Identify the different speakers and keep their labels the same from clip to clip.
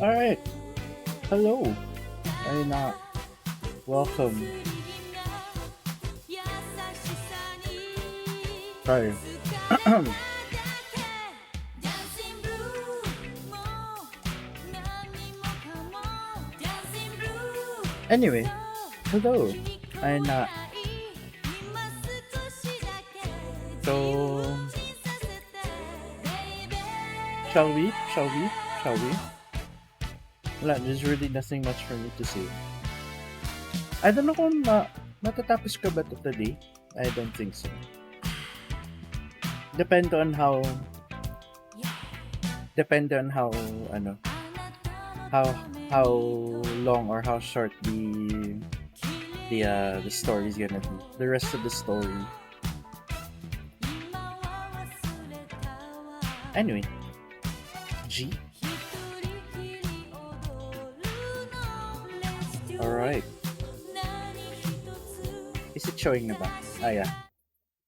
Speaker 1: Alright, hello. Ayun na. Welcome. Sorry. Anyway, hello. Ayun na. So, shall we? Wala, there's really nothing much for me to say. I don't know kung matatapos ka ba ito today. I don't think so. Depende on how how long or how short the story is gonna be. The rest of the story. Anyway, G. Alright. Is it showing na ba? Ah, yeah.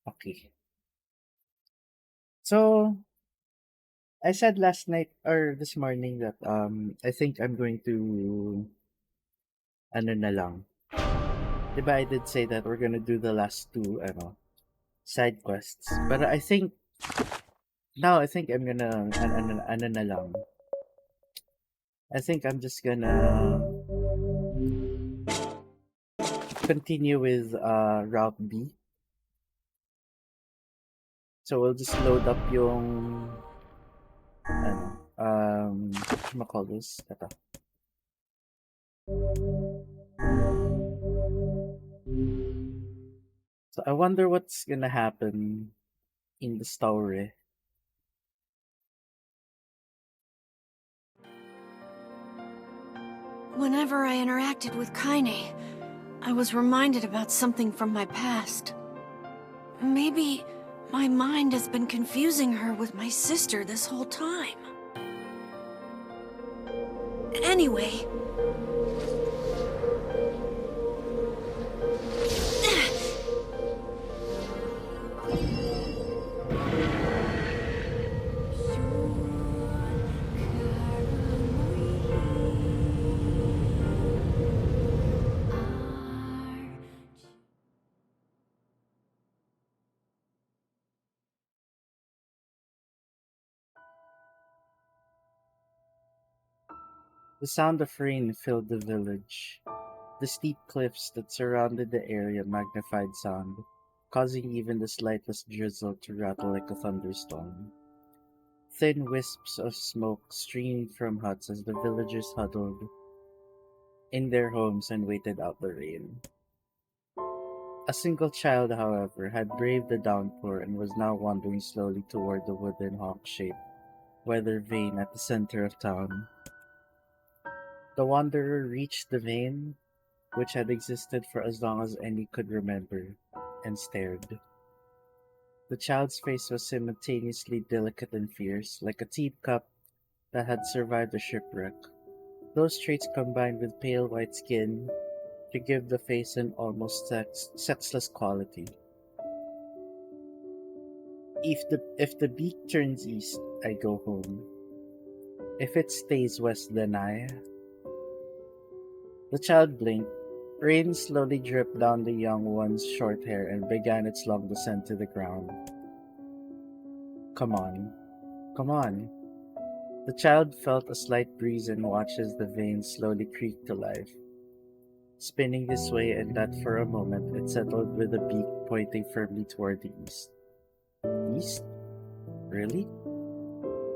Speaker 1: Okay. So, I said last night or this morning that I think I'm going to ano na lang. 'Di ba I did say that we're gonna do the last two side quests. But I think now I think I'm gonna ano na lang. I think I'm just gonna continue with route B. So we'll just load up yung what call this? Ito. So I wonder what's gonna happen in the story.
Speaker 2: Whenever I interacted with Kaine, I was reminded about something from my past. Maybe my mind has been confusing her with my sister this whole time. Anyway...
Speaker 1: The sound of rain filled the village. The steep cliffs that surrounded the area magnified sound, causing even the slightest drizzle to rattle like a thunderstorm. Thin wisps of smoke streamed from huts as the villagers huddled in their homes and waited out the rain. A single child, however, had braved the downpour and was now wandering slowly toward the wooden hawk-shaped weather vane at the center of town. The wanderer reached the vane, which had existed for as long as any could remember, and stared. The child's face was simultaneously delicate and fierce, like a teacup that had survived a shipwreck. Those traits combined with pale white skin to give the face an almost sexless quality. If the beak turns east, I go home. If it stays west, then I. The child blinked. Rain slowly dripped down the young one's short hair and began its long descent to the ground. Come on. Come on. The child felt a slight breeze and watched as the veins slowly creaked to life. Spinning this way and that for a moment, it settled with the beak pointing firmly toward the east. East? Really?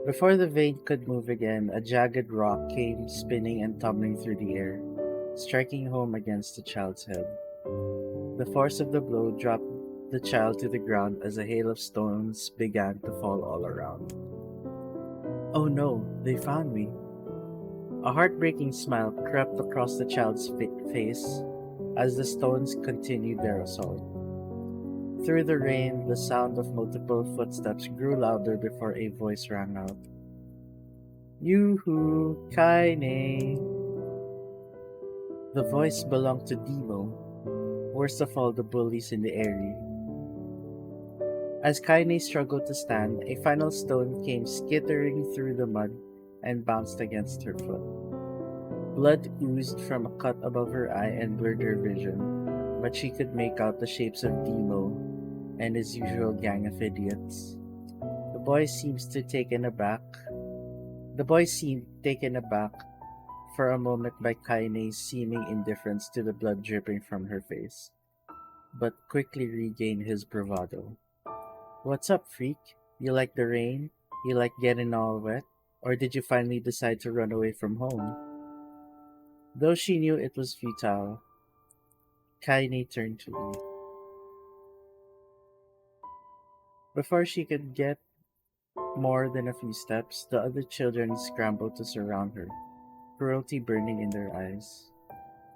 Speaker 1: Before the vein could move again, a jagged rock came spinning and tumbling through the air, striking home against the child's head. The force of the blow dropped the child to the ground as a hail of stones began to fall all around. Oh no, they found me. A heartbreaking smile crept across the child's face as the stones continued their assault. Through the rain, the sound of multiple footsteps grew louder before a voice rang out. Yoo-hoo, Kaine! The voice belonged to Demo, worst of all the bullies in the area. As Kaine struggled to stand, a final stone came skittering through the mud and bounced against her foot. Blood oozed from a cut above her eye and blurred her vision, but she could make out the shapes of Demo and his usual gang of idiots. The boy seemed taken aback for a moment by Kaine's seeming indifference to the blood dripping from her face, but quickly regained his bravado. What's up, freak? You like the rain? You like getting all wet? Or did you finally decide to run away from home? Though she knew it was futile, Kaine turned to leave. Before she could get more than a few steps, the other children scrambled to surround her, cruelty burning in their eyes.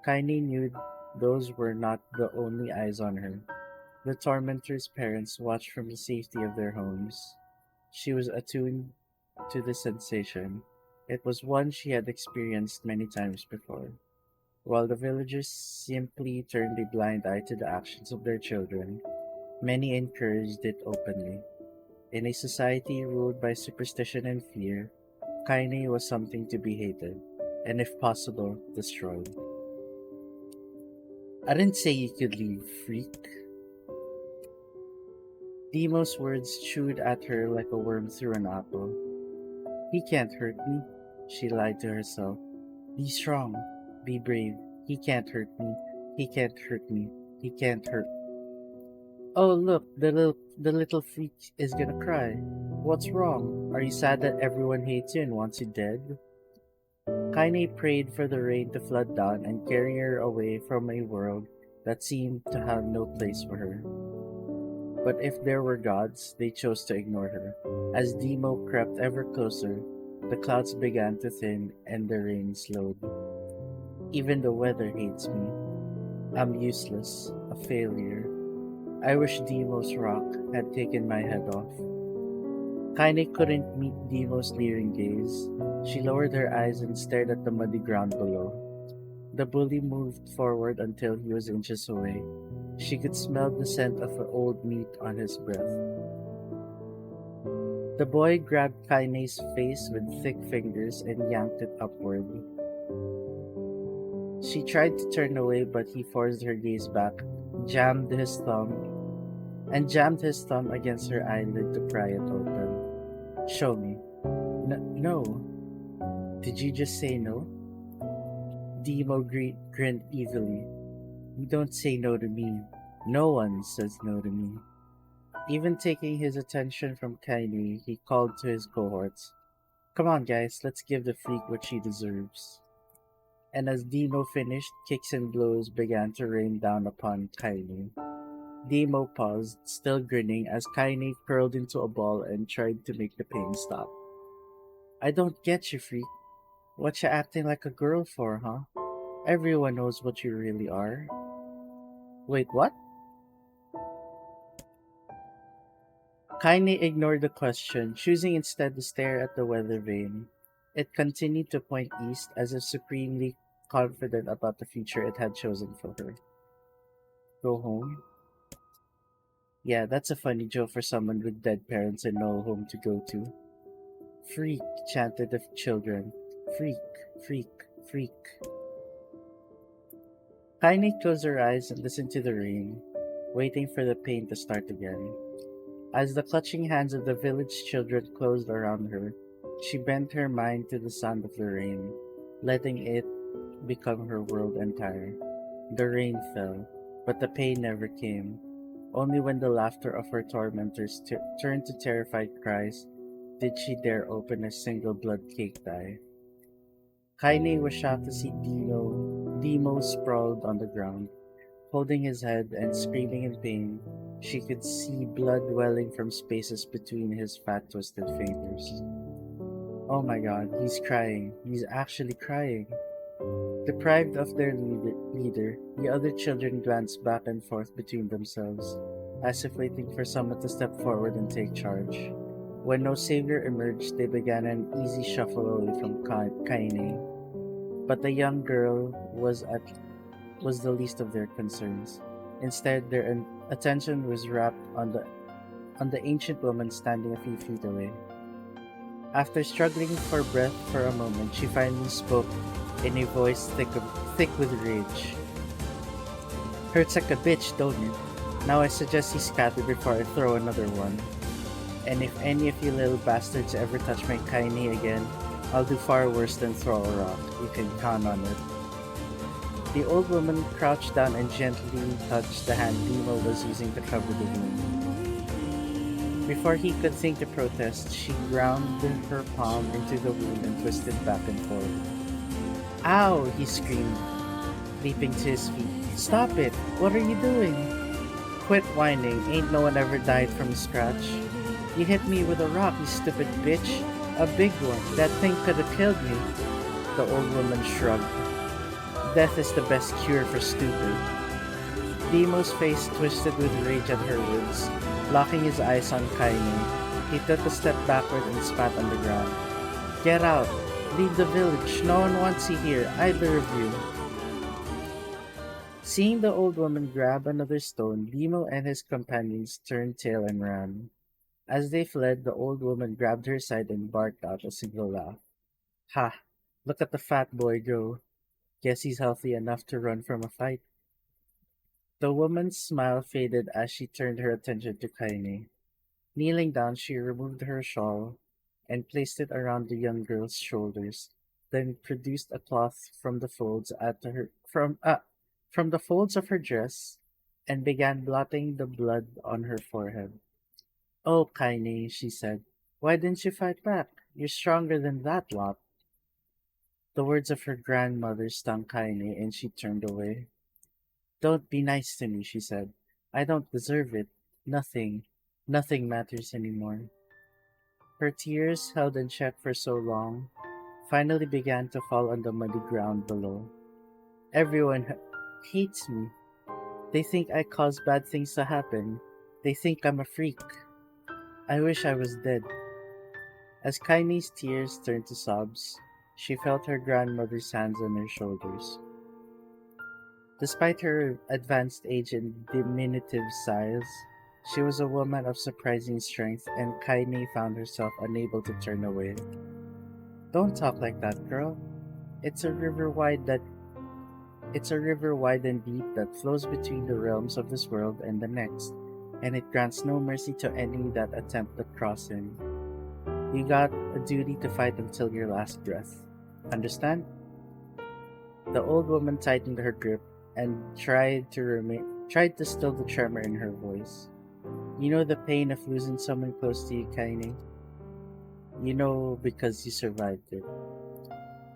Speaker 1: Kaine knew those were not the only eyes on her. The tormentor's parents watched from the safety of their homes. She was attuned to the sensation. It was one she had experienced many times before. While the villagers simply turned a blind eye to the actions of their children, many encouraged it openly. In a society ruled by superstition and fear, Kaine was something to be hated, and if possible, destroyed. I didn't say you could leave, freak. Demo's words chewed at her like a worm through an apple. He can't hurt me, she lied to herself. Be strong, be brave. He can't hurt me, he can't hurt me, he can't hurt. Oh look, the little freak is gonna cry. What's wrong? Are you sad that everyone hates you and wants you dead? Kaine prayed for the rain to flood down and carry her away from a world that seemed to have no place for her. But if there were gods, they chose to ignore her. As Demo crept ever closer, the clouds began to thin and the rain slowed. Even the weather hates me. I'm useless, a failure. I wish Demo's rock had taken my head off. Kaine couldn't meet Demo's leering gaze. She lowered her eyes and stared at the muddy ground below. The bully moved forward until he was inches away. She could smell the scent of old meat on his breath. The boy grabbed Kaine's face with thick fingers and yanked it upward. She tried to turn away, but he forced her gaze back, jammed his thumb against her eyelid to pry it open. Show me. No. Did you just say no? Demo grinned evilly. You don't say no to me. No one says no to me. Even taking his attention from Kaine, he called to his cohorts. Come on, guys, let's give the freak what she deserves. And as Demo finished, kicks and blows began to rain down upon Kaine. Demo paused, still grinning, as Kaine curled into a ball and tried to make the pain stop. I don't get you, freak. What you acting like a girl for, huh? Everyone knows what you really are. Wait, what? Kaine ignored the question, choosing instead to stare at the weather vane. It continued to point east as if supremely confident about the future it had chosen for her. Go home? Yeah, that's a funny joke for someone with dead parents and no home to go to. Freak, chanted the children. Freak, freak, freak. Kaine closed her eyes and listened to the rain, waiting for the pain to start again. As the clutching hands of the village children closed around her, she bent her mind to the sound of the rain, letting it become her world entire. The rain fell, but the pain never came. Only when the laughter of her tormentors turned to terrified cries did she dare open a single blood-caked eye. Kaine was shocked to see Demo sprawled on the ground, holding his head and screaming in pain. She could see blood welling from spaces between his fat, twisted fingers. Oh my god, he's crying. He's actually crying. Deprived of their leader, the other children glanced back and forth between themselves, as if waiting for someone to step forward and take charge. When no savior emerged, they began an easy shuffle away from Kaine. But the young girl was the least of their concerns. Instead, their attention was wrapped on the ancient woman standing a few feet away. After struggling for breath for a moment, she finally spoke in a voice thick with rage. Hurts like a bitch, don't it? Now I suggest you scatter before I throw another one. And if any of you little bastards ever touch my Kaine again, I'll do far worse than throw a rock. You can count on it. The old woman crouched down and gently touched the hand Demo was using to cover the wound. Before he could think to protest, she ground her palm into the wound and twisted back and forth. Ow! He screamed, leaping to his feet. Stop it! What are you doing? Quit whining. Ain't no one ever died from a scratch. You hit me with a rock, you stupid bitch. A big one. That thing could have killed me. The old woman shrugged. Death is the best cure for stupid. Demo's face twisted with rage at her words, locking his eyes on Kaine. He took a step backward and spat on the ground. Get out! Leave the village. No one wants you here, either of you. Seeing the old woman grab another stone, Demo and his companions turned tail and ran. As they fled, the old woman grabbed her side and barked out a single laugh. Ha! Look at the fat boy go. Guess he's healthy enough to run from a fight. The woman's smile faded as she turned her attention to Kaine. Kneeling down, she removed her shawl and placed it around the young girl's shoulders, then produced a cloth from the folds of her dress and began blotting the blood on her forehead. "Oh, Kaine," she said, "why didn't you fight back? You're stronger than that lot." The words of her grandmother stung Kaine, and she turned away. "Don't be nice to me," she said. "I don't deserve it. Nothing, nothing matters anymore." Her tears, held in check for so long, finally began to fall on the muddy ground below. Everyone hates me. They think I cause bad things to happen. They think I'm a freak. I wish I was dead. As Kaine's tears turned to sobs, she felt her grandmother's hands on her shoulders. Despite her advanced age and diminutive size, she was a woman of surprising strength, and Kaine found herself unable to turn away. "Don't talk like that, girl. It's a river wide that it's a river wide and deep that flows between the realms of this world and the next, and it grants no mercy to any that attempt to cross him. You got a duty to fight until your last breath. Understand?" The old woman tightened her grip and tried to still the tremor in her voice. "You know the pain of losing someone close to you, Kaine. You know because you survived it."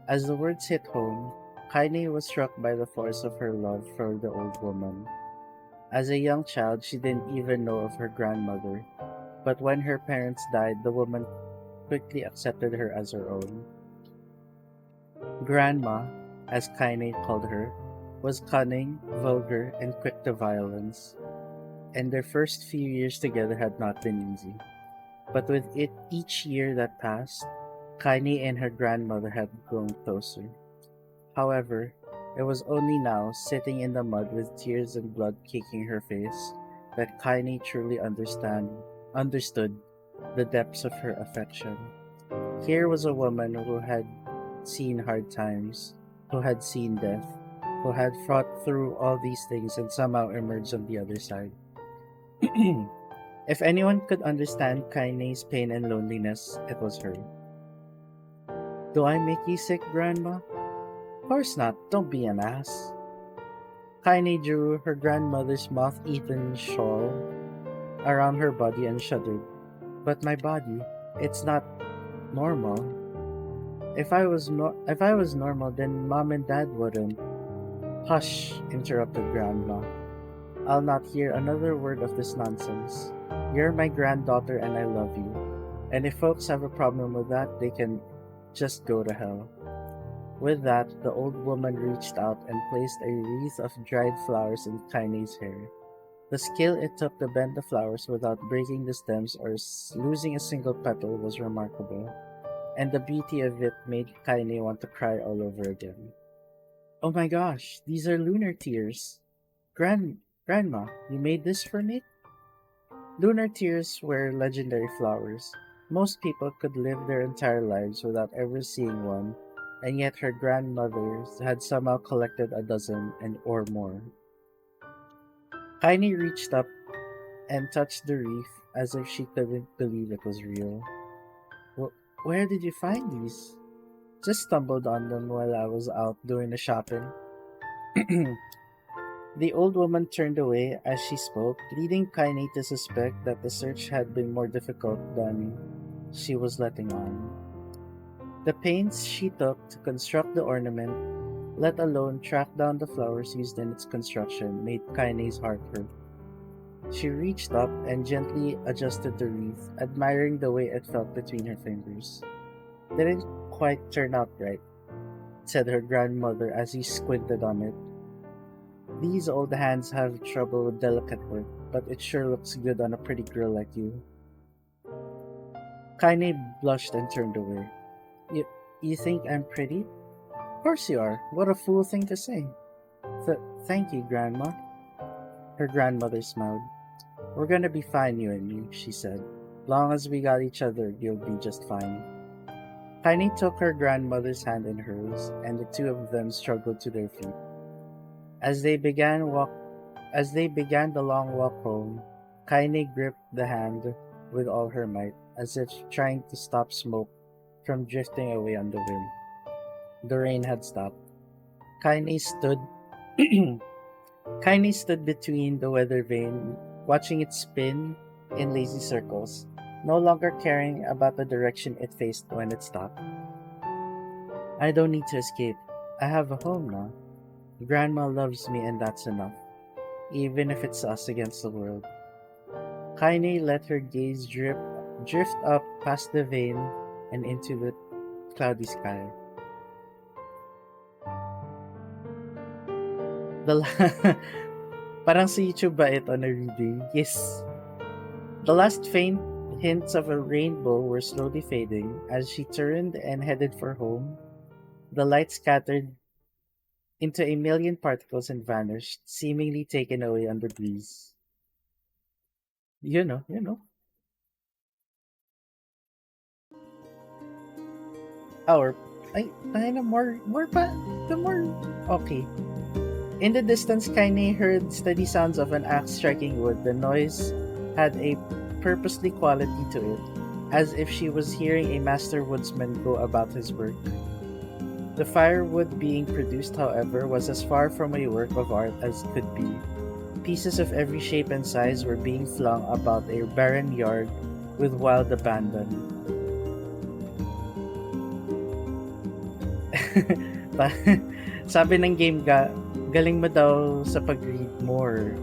Speaker 1: As the words hit home, Kaine was struck by the force of her love for the old woman. As a young child, she didn't even know of her grandmother, but when her parents died, the woman quickly accepted her as her own. Grandma, as Kaine called her, was cunning, vulgar, and quick to violence, and their first few years together had not been easy. But with each year that passed, Kaine and her grandmother had grown closer. However, it was only now, sitting in the mud with tears and blood caking her face, that Kaine truly understood the depths of her affection. Here was a woman who had seen hard times, who had seen death, who had fought through all these things and somehow emerged on the other side. If anyone could understand Kaine's pain and loneliness, it was her. "Do I make you sick, Grandma?" "Of course not. Don't be an ass." Kaine drew her grandmother's moth-eaten shawl around her body and shuddered. "But my body, it's not normal. If I was normal, then Mom and Dad wouldn't." "Hush," interrupted Grandma. "I'll not hear another word of this nonsense. You're my granddaughter and I love you. And if folks have a problem with that, they can just go to hell." With that, the old woman reached out and placed a wreath of dried flowers in Kaine's hair. The skill it took to bend the flowers without breaking the stems or losing a single petal was remarkable, and the beauty of it made Kaine want to cry all over again. "Oh my gosh, these are lunar tears. Grandma, you made this for me?" Lunar tears were legendary flowers. Most people could live their entire lives without ever seeing one, and yet her grandmother had somehow collected a dozen or more. Kaine reached up and touched the wreath as if she couldn't believe it was real. Where did you find these?" "Just stumbled on them while I was out doing the shopping." The old woman turned away as she spoke, leading Kaine to suspect that the search had been more difficult than she was letting on. The pains she took to construct the ornament, let alone track down the flowers used in its construction, made Kaine's heart hurt. She reached up and gently adjusted the wreath, admiring the way it felt between her fingers. "Didn't quite turn out right," said her grandmother as he squinted on it. "These old hands have trouble with delicate work, but it sure looks good on a pretty girl like you." Kaine blushed and turned away. You think I'm pretty?" "Of course you are. What a fool thing to say." Thank you, Grandma." Her grandmother smiled. "We're gonna be fine, you and me," she said. Long as we got each other, you'll be just fine. Kaine took her grandmother's hand in hers, and the two of them struggled to their feet. As they began walk as they began the long walk home, Kaine gripped the hand with all her might, as if trying to stop smoke from drifting away on the wind. The rain had stopped. Kaine stood Kaine stood between the weather vane, watching it spin in lazy circles, no longer caring about the direction it faced when it stopped. I don't need to escape. I have a home now. Grandma loves me and that's enough, even if it's us against the world. Kaine let her gaze drift up past the vane and into the cloudy sky. Parang sa YouTube ba ito na reading? Yes. The last faint hints of a rainbow were slowly fading. As she turned and headed for home, the light scattered into a million particles and vanished, seemingly taken away on the breeze. You know. Or, more pa, the more, okay. In the distance, Kaine heard steady sounds of an axe striking wood. The noise had a purposely quality to it, as if she was hearing a master woodsman go about his work. The firewood being produced, however, was as far from a work of art as could be. Pieces of every shape and size were being flung about a barren yard with wild abandon. Sabi ng game galing mo daw sa pag-read more.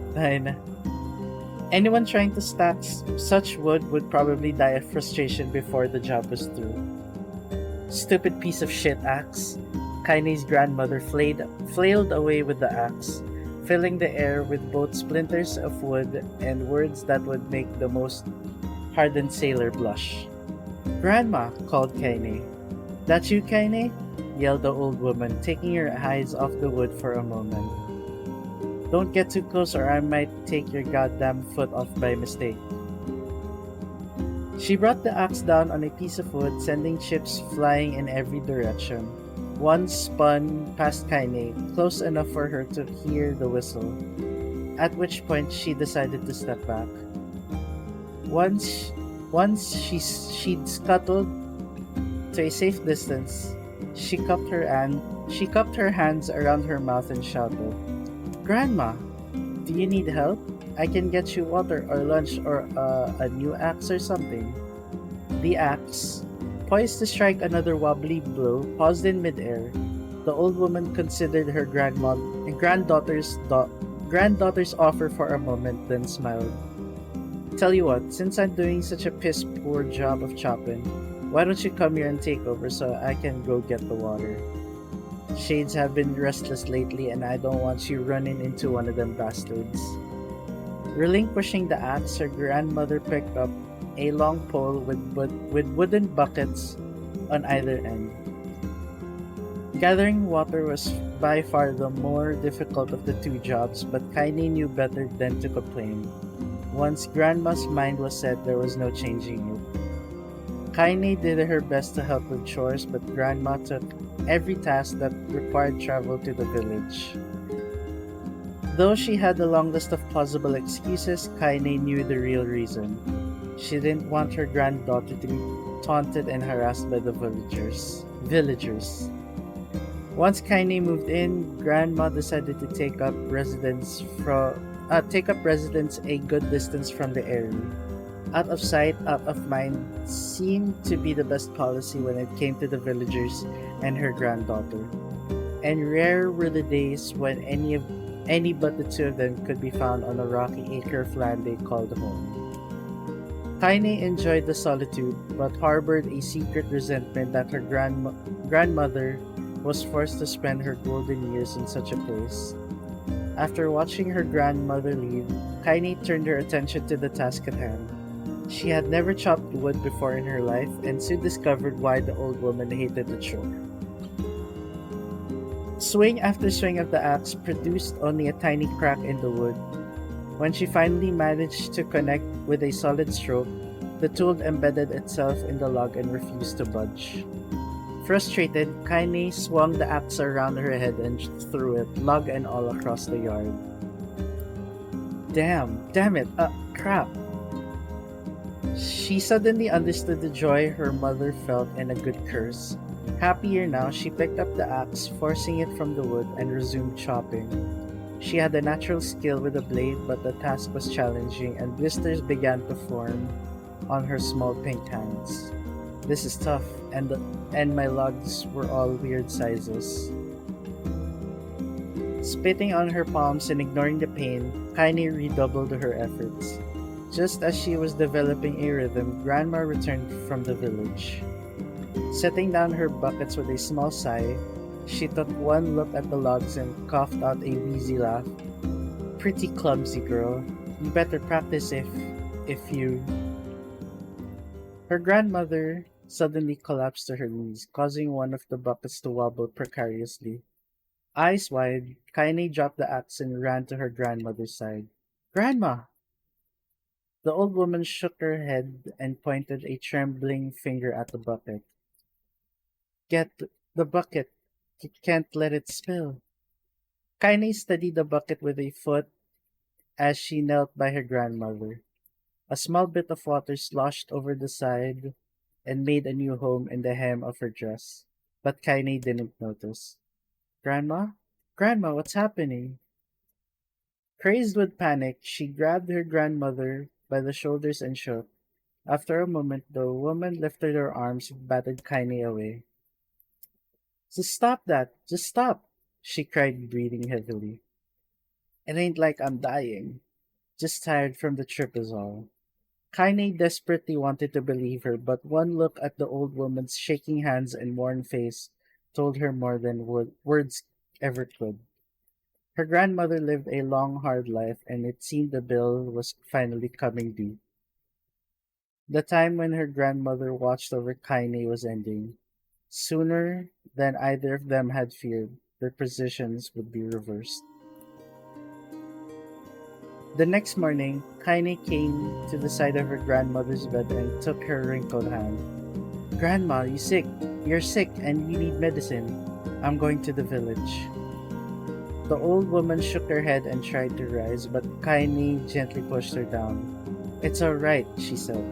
Speaker 1: Anyone trying to stack such wood would probably die of frustration before the job was through. Stupid piece of shit axe. Kaine's grandmother flailed away with the axe, filling the air with both splinters of wood and words that would make the most hardened sailor blush. "Grandma," called Kaine. "That you, Kaine?" yelled the old woman, taking her eyes off the wood for a moment. "Don't get too close or I might take your goddamn foot off by mistake." She brought the axe down on a piece of wood, sending chips flying in every direction. One spun past Kaine, close enough for her to hear the whistle, at which point she decided to step back. Once she'd scuttled to a safe distance, she cupped her hands around her mouth and shouted, "Grandma, do you need help? I can get you water or lunch or a new axe or something." The axe, poised to strike another wobbly blow, paused in midair. The old woman considered her granddaughter's offer for a moment, then smiled. "Tell you what, since I'm doing such a piss poor job of chopping, why don't you come here and take over so I can go get the water? Shades have been restless lately and I don't want you running into one of them bastards." Relinquishing the axe, her grandmother picked up a long pole with wooden buckets on either end. Gathering water was by far the more difficult of the two jobs, but Kaine knew better than to complain. Once Grandma's mind was set, there was no changing it. Kaine did her best to help with chores, but Grandma took every task that required travel to the village. Though she had a long list of plausible excuses, Kaine knew the real reason. She didn't want her granddaughter to be taunted and harassed by the villagers. Once Kaine moved in, Grandma decided to take up residence a good distance from the area. Out of sight, out of mind seemed to be the best policy when it came to the villagers and her granddaughter. And rare were the days when any but the two of them could be found on a rocky acre of land they called home. Kaine enjoyed the solitude, but harbored a secret resentment that her grandmother was forced to spend her golden years in such a place. After watching her grandmother leave, Kaine turned her attention to the task at hand. She had never chopped wood before in her life, and soon discovered why the old woman hated the chore. Swing after swing of the axe produced only a tiny crack in the wood. When she finally managed to connect with a solid stroke, The tool embedded itself in the log and refused to budge. Frustrated, Kaine swung the axe around her head and threw it, log and all, across the yard. Damn it, crap. She suddenly understood the joy her mother felt in a good curse. Happier now, she picked up the axe, forcing it from the wood, and resumed chopping. She had a natural skill with the blade, but the task was challenging, and blisters began to form on her small pink hands. This is tough, and my logs were all weird sizes. Spitting on her palms and ignoring the pain, Kaine redoubled her efforts. Just as she was developing a rhythm, Grandma returned from the village. Setting down her buckets with a small sigh, she took one look at the logs and coughed out a wheezy laugh. Pretty clumsy girl. You better practice if you... Her grandmother suddenly collapsed to her knees, causing one of the buckets to wobble precariously. Eyes wide, Kaine dropped the axe and ran to her grandmother's side. Grandma! The old woman shook her head and pointed a trembling finger at the bucket. Get the bucket. You can't let it spill. Kaine steadied the bucket with a foot as she knelt by her grandmother. A small bit of water sloshed over the side and made a new home in the hem of her dress. But Kaine didn't notice. Grandma? Grandma, what's happening? Crazed with panic, she grabbed her grandmother by the shoulders and shook. After a moment, the woman lifted her arms and batted Kaine away. Just stop that! Just stop! She cried, breathing heavily. It ain't like I'm dying. Just tired from the trip is all. Kaine desperately wanted to believe her, but one look at the old woman's shaking hands and worn face told her more than words ever could. Her grandmother lived a long, hard life, and it seemed the bill was finally coming due. The time when her grandmother watched over Kaine was ending. Sooner than either of them had feared, their positions would be reversed. The next morning, Kaine came to the side of her grandmother's bed and took her wrinkled hand. Grandma, you sick? You're sick and you need medicine. I'm going to the village. The old woman shook her head and tried to rise, but Kaine gently pushed her down. It's all right, she said.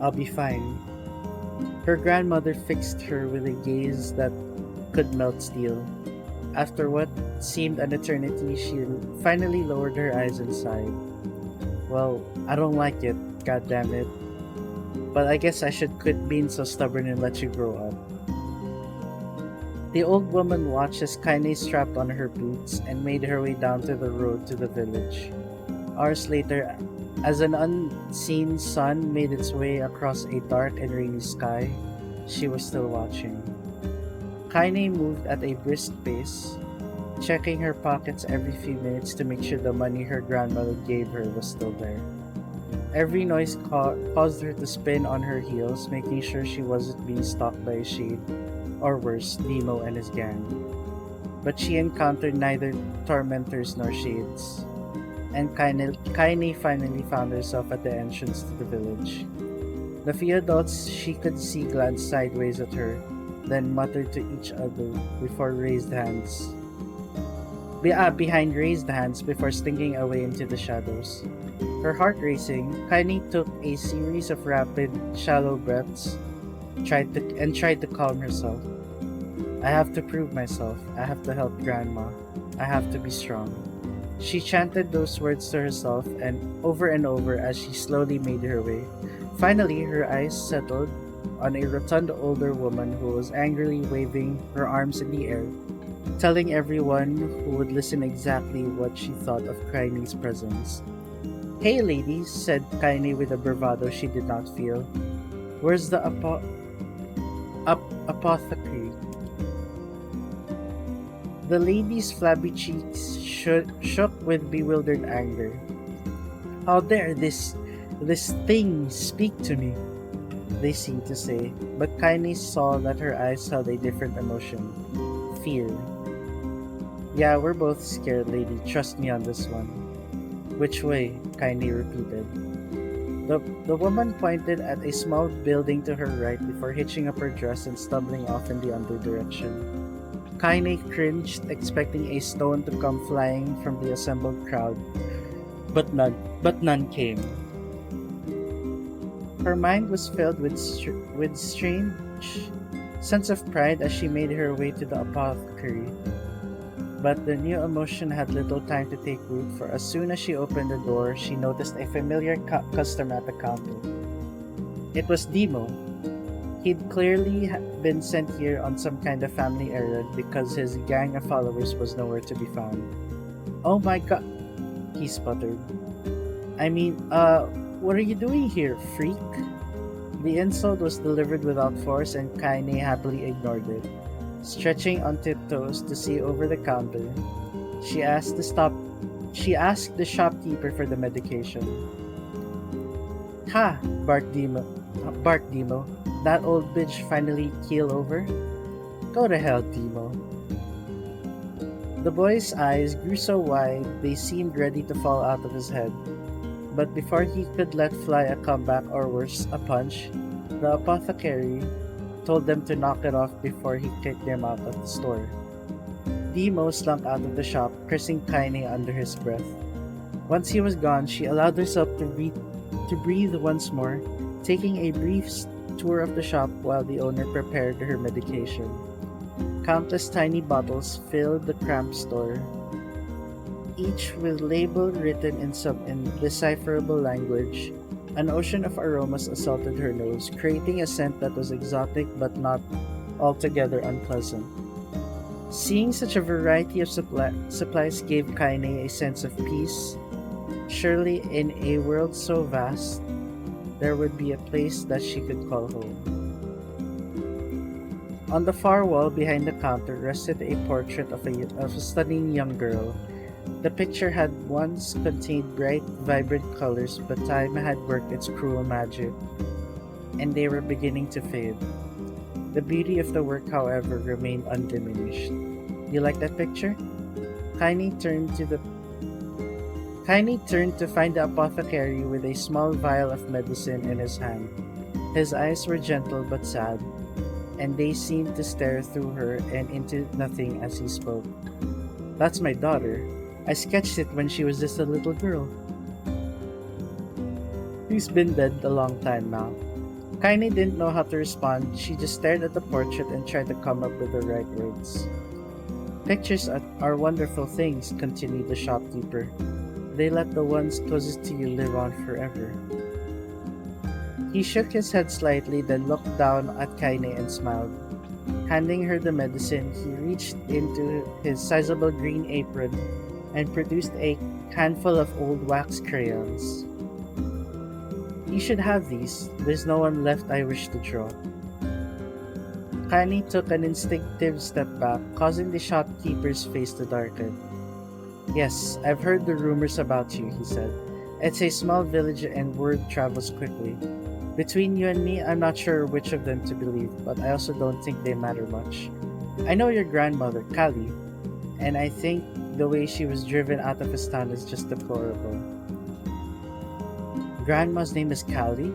Speaker 1: I'll be fine. Her grandmother fixed her with a gaze that could melt steel. After what seemed an eternity, she finally lowered her eyes and sighed. Well, I don't like it, goddammit. But I guess I should quit being so stubborn and let you grow up. The old woman watched as Kaine strapped on her boots and made her way down to the road to the village. Hours later, as an unseen sun made its way across a dark and rainy sky, she was still watching. Kaine moved at a brisk pace, checking her pockets every few minutes to make sure the money her grandmother gave her was still there. Every noise caused her to spin on her heels, making sure she wasn't being stalked by a shade, or worse, Nemo and his gang. But she encountered neither tormentors nor shades, and Kaine finally found herself at the entrance to the village. The few adults she could see glanced sideways at her, then muttered to each other behind raised hands before slinking away into the shadows. Her heart racing, Kaine took a series of rapid, shallow breaths tried to calm herself. I have to prove myself. I have to help Grandma. I have to be strong. She chanted those words to herself and over as she slowly made her way. Finally, her eyes settled on a rotund older woman who was angrily waving her arms in the air, telling everyone who would listen exactly what she thought of Kaine's presence. Hey ladies, said Kaine with a bravado she did not feel. Where's the apothecary? The lady's flabby cheeks shook with bewildered anger. How dare this thing speak to me? They seemed to say, but Kaine saw that her eyes held a different emotion. Fear. Yeah, we're both scared, lady. Trust me on this one. Which way? Kaine repeated. The woman pointed at a small building to her right before hitching up her dress and stumbling off in the other direction. Kaine cringed, expecting a stone to come flying from the assembled crowd, but none came. Her mind was filled with strange sense of pride as she made her way to the apothecary. But the new emotion had little time to take root, for as soon as she opened the door, she noticed a familiar customer at the counter. It was Demo. He'd clearly been sent here on some kind of family errand because his gang of followers was nowhere to be found. "Oh my god," he sputtered. What are you doing here, freak?" The insult was delivered without force, and Kaine happily ignored it. Stretching on tiptoes to see over the counter, she asked the shopkeeper for the medication. "Ha!" barked Demo. "That old bitch finally keel over? Go to hell, Demo." The boy's eyes grew so wide they seemed ready to fall out of his head. But before he could let fly a comeback or worse, a punch, the apothecary told them to knock it off before he kicked them out of the store. Demo slunk out of the shop, cursing Kaine under his breath. Once he was gone, she allowed herself to breathe once more, taking a brief tour of the shop while the owner prepared her medication. Countless tiny bottles filled the cramped store, each with label written in some indecipherable language. An ocean of aromas assaulted her nose, creating a scent that was exotic but not altogether unpleasant. Seeing such a variety of supplies gave Kaine a sense of peace. Surely, in a world so vast, there would be a place that she could call home. On the far wall behind the counter rested a portrait of a stunning young girl. The picture had once contained bright, vibrant colors, but time had worked its cruel magic, and they were beginning to fade. The beauty of the work, however, remained undiminished. "You like that picture?" Kaine turned to find the apothecary with a small vial of medicine in his hand. His eyes were gentle but sad, and they seemed to stare through her and into nothing as he spoke. "That's my daughter. I sketched it when she was just a little girl. She's been dead a long time now." Kaine didn't know how to respond. She just stared at the portrait and tried to come up with the right words. "Pictures are wonderful things," continued the shopkeeper. "They let the ones closest to you live on forever." He shook his head slightly, then looked down at Kaine and smiled. Handing her the medicine, he reached into his sizable green apron and produced a handful of old wax crayons. "You should have these. There's no one left I wish to draw." Kaine took an instinctive step back, causing the shopkeeper's face to darken. "Yes, I've heard the rumors about you," he said. "It's a small village and word travels quickly. Between you and me, I'm not sure which of them to believe, but I also don't think they matter much. I know your grandmother, Kali, and I think the way she was driven out of his town is just deplorable." "Grandma's name is Kali?"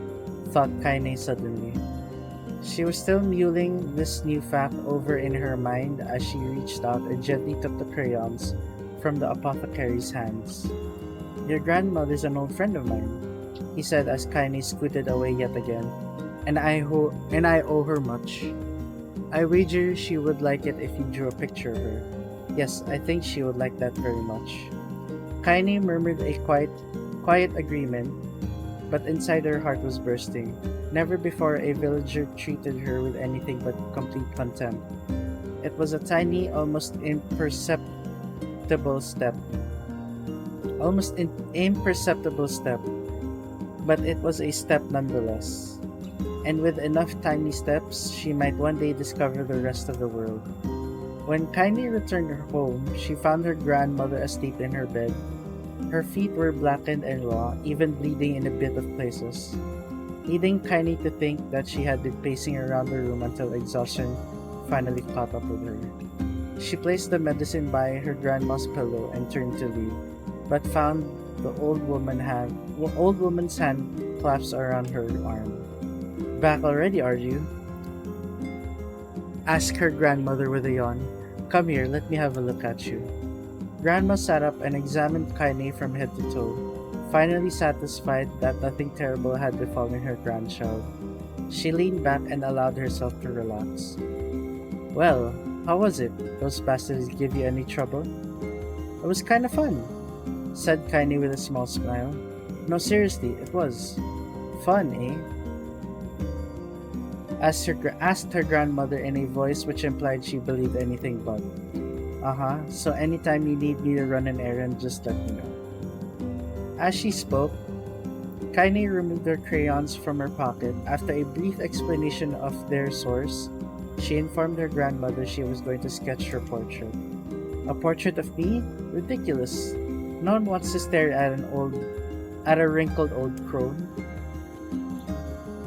Speaker 1: thought Kaine suddenly. She was still mulling this new fact over in her mind as she reached out and gently took the crayons from the apothecary's hands. "Your grandmother's an old friend of mine," he said as Kaine scooted away yet again, and I owe her much. I wager she would like it if you drew a picture of her. Yes, I think she would like that very much." Kaine murmured a quiet agreement, but inside her heart was bursting. Never before a villager treated her with anything but complete contempt. It was a tiny, almost imperceptible step. But it was a step nonetheless. And with enough tiny steps, she might one day discover the rest of the world. When Kaine returned home, she found her grandmother asleep in her bed. Her feet were blackened and raw, even bleeding in a bit of places, leading Kaine to think that she had been pacing around the room until exhaustion finally caught up with her. She placed the medicine by her grandma's pillow and turned to leave. but found the old woman's hand clasped around her arm. Back already, are you? Asked her grandmother with a yawn. Come here, let me have a look at you. Grandma sat up and examined Kaine from head to toe, finally satisfied that nothing terrible had befallen her grandchild. She leaned back and allowed herself to relax. Well, how was it? Those bastards give you any trouble? It was kind of fun, said Kaine with a small smile. No, seriously, it was. Fun, eh? Asked her grandmother in a voice which implied she believed anything but. Uh-huh, so anytime you need me to run an errand, just let me know. As she spoke, Kaine removed her crayons from her pocket. After a brief explanation of their source, she informed her grandmother she was going to sketch her portrait. A portrait of me? Ridiculous. No one wants to stare at a wrinkled old crone.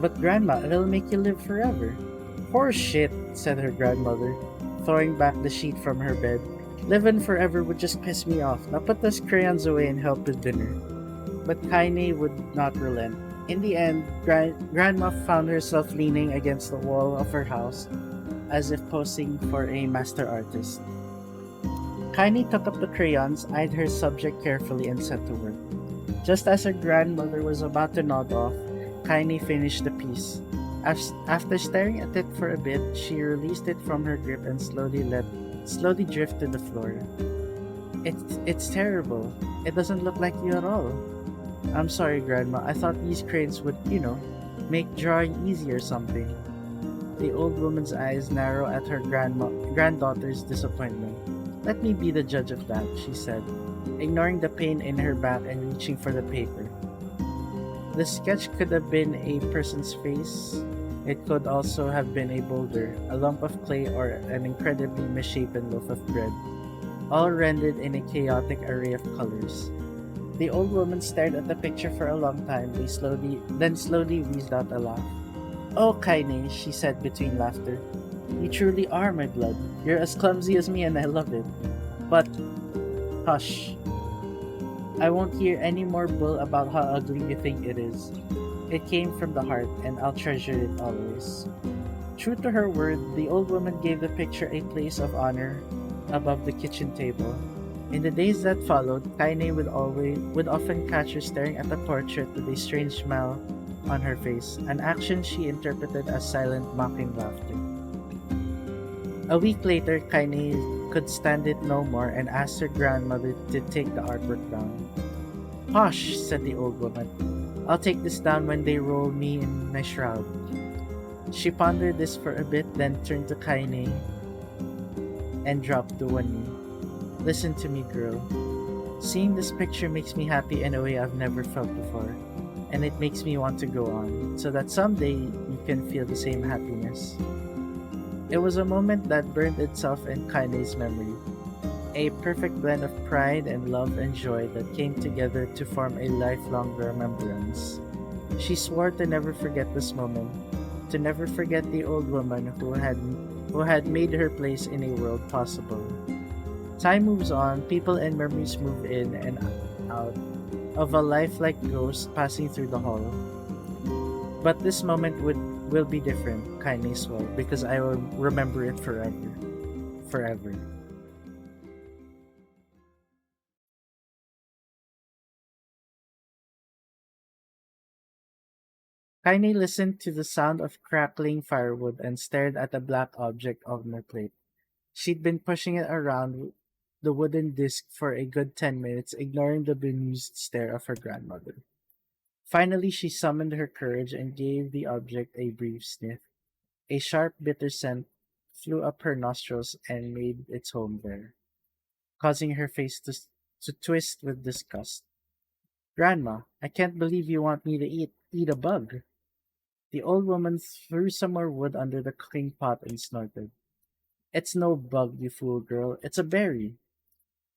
Speaker 1: But grandma, it'll make you live forever. Horse shit, said her grandmother, throwing back the sheet from her bed. Living forever would just piss me off. Now put those crayons away and help with dinner. But Kaine would not relent. In the end, Grandma found herself leaning against the wall of her house, as if posing for a master artist. Kaine took up the crayons, eyed her subject carefully, and set to work. Just as her grandmother was about to nod off, Kaine finished the piece. After staring at it for a bit, she released it from her grip and slowly drift to the floor. It's terrible. It doesn't look like you at all. I'm sorry, Grandma. I thought these cranes would, make drawing easy or something. The old woman's eyes narrow at her granddaughter's disappointment. Let me be the judge of that, she said, ignoring the pain in her back and reaching for the paper. The sketch could have been a person's face. It could also have been a boulder, a lump of clay, or an incredibly misshapen loaf of bread, all rendered in a chaotic array of colors. The old woman stared at the picture for a long time, then slowly wheezed out a laugh. Oh, Kaine, she said between laughter. You truly are my blood. You're as clumsy as me and I love it. But, hush. I won't hear any more bull about how ugly you think it is. It came from the heart, and I'll treasure it always. True to her word, the old woman gave the picture a place of honor above the kitchen table. In the days that followed, Kaine would often catch her staring at the portrait with a strange smile on her face, an action she interpreted as silent, mocking laughter. A week later, Kaine could stand it no more and asked her grandmother to take the artwork down. Hush, said the old woman. I'll take this down when they roll me in my shroud. She pondered this for a bit, then turned to Kaine and dropped to one knee. Listen to me, girl. Seeing this picture makes me happy in a way I've never felt before, and it makes me want to go on, so that someday you can feel the same happiness. It was a moment that burned itself in Kaine's memory, a perfect blend of pride and love and joy that came together to form a lifelong remembrance. She swore to never forget this moment, to never forget the old woman who had made her place in a world possible. Time moves on, people and memories move in and out of a life like ghost passing through the hall. But this moment will be different, Kaine swore, because I will remember it forever. Forever. Kaine listened to the sound of crackling firewood and stared at the black object on her plate. She'd been pushing it around the wooden disc for a good 10 minutes, ignoring the bemused stare of her grandmother. Finally, she summoned her courage and gave the object a brief sniff. A sharp, bitter scent flew up her nostrils and made its home there, causing her face to twist with disgust. Grandma, I can't believe you want me to eat a bug. The old woman threw some more wood under the cooking pot and snorted. It's no bug, you fool girl. It's a berry.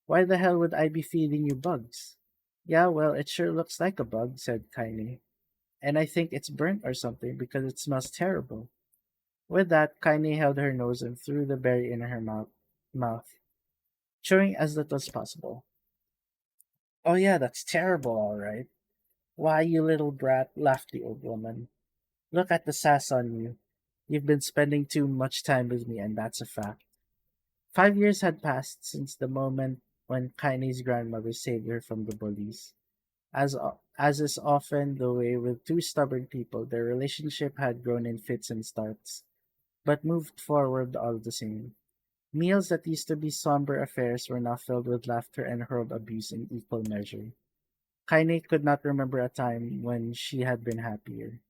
Speaker 1: Why the hell would I be feeding you bugs? Yeah, well, it sure looks like a bug, said Kaine. And I think it's burnt or something because it smells terrible. With that, Kaine held her nose and threw the berry in her mouth, chewing as little as possible. Oh yeah, that's terrible, all right. Why, you little brat, laughed the old woman. Look at the sass on you. You've been spending too much time with me, and that's a fact. 5 years had passed since the moment when Kaine's grandmother saved her from the bullies. As is often the way with two stubborn people, their relationship had grown in fits and starts, but moved forward all the same. Meals that used to be somber affairs were now filled with laughter and hurled abuse in equal measure. Kaine could not remember a time when she had been happier.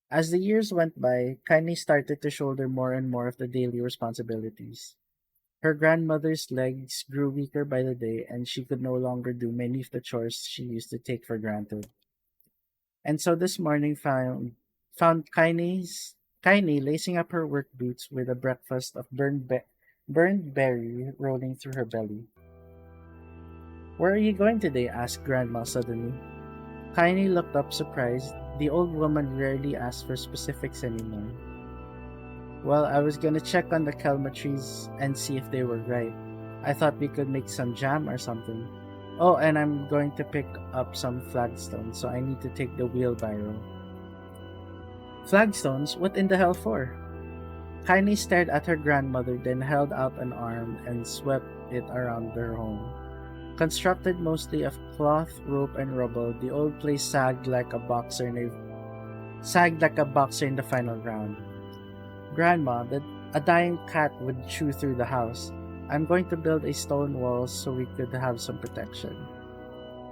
Speaker 1: As the years went by, Kaine started to shoulder more and more of the daily responsibilities. Her grandmother's legs grew weaker by the day, and she could no longer do many of the chores she used to take for granted. And so this morning found Kaine lacing up her work boots with a breakfast of burned berry rolling through her belly. "Where are you going today?" asked Grandma suddenly. Kaine looked up surprised. The old woman rarely asked for specifics anymore. "Well, I was gonna check on the kelma trees and see if they were ripe. I thought we could make some jam or something. Oh, and I'm going to pick up some flagstones, so I need to take the wheelbarrow." "Flagstones? What in the hell for?" Kaine stared at her grandmother, then held out an arm and swept it around their home. Constructed mostly of cloth, rope, and rubble, the old place sagged like a boxer in the final round. "Grandma, that a dying cat would chew through the house. I'm going to build a stone wall so we could have some protection."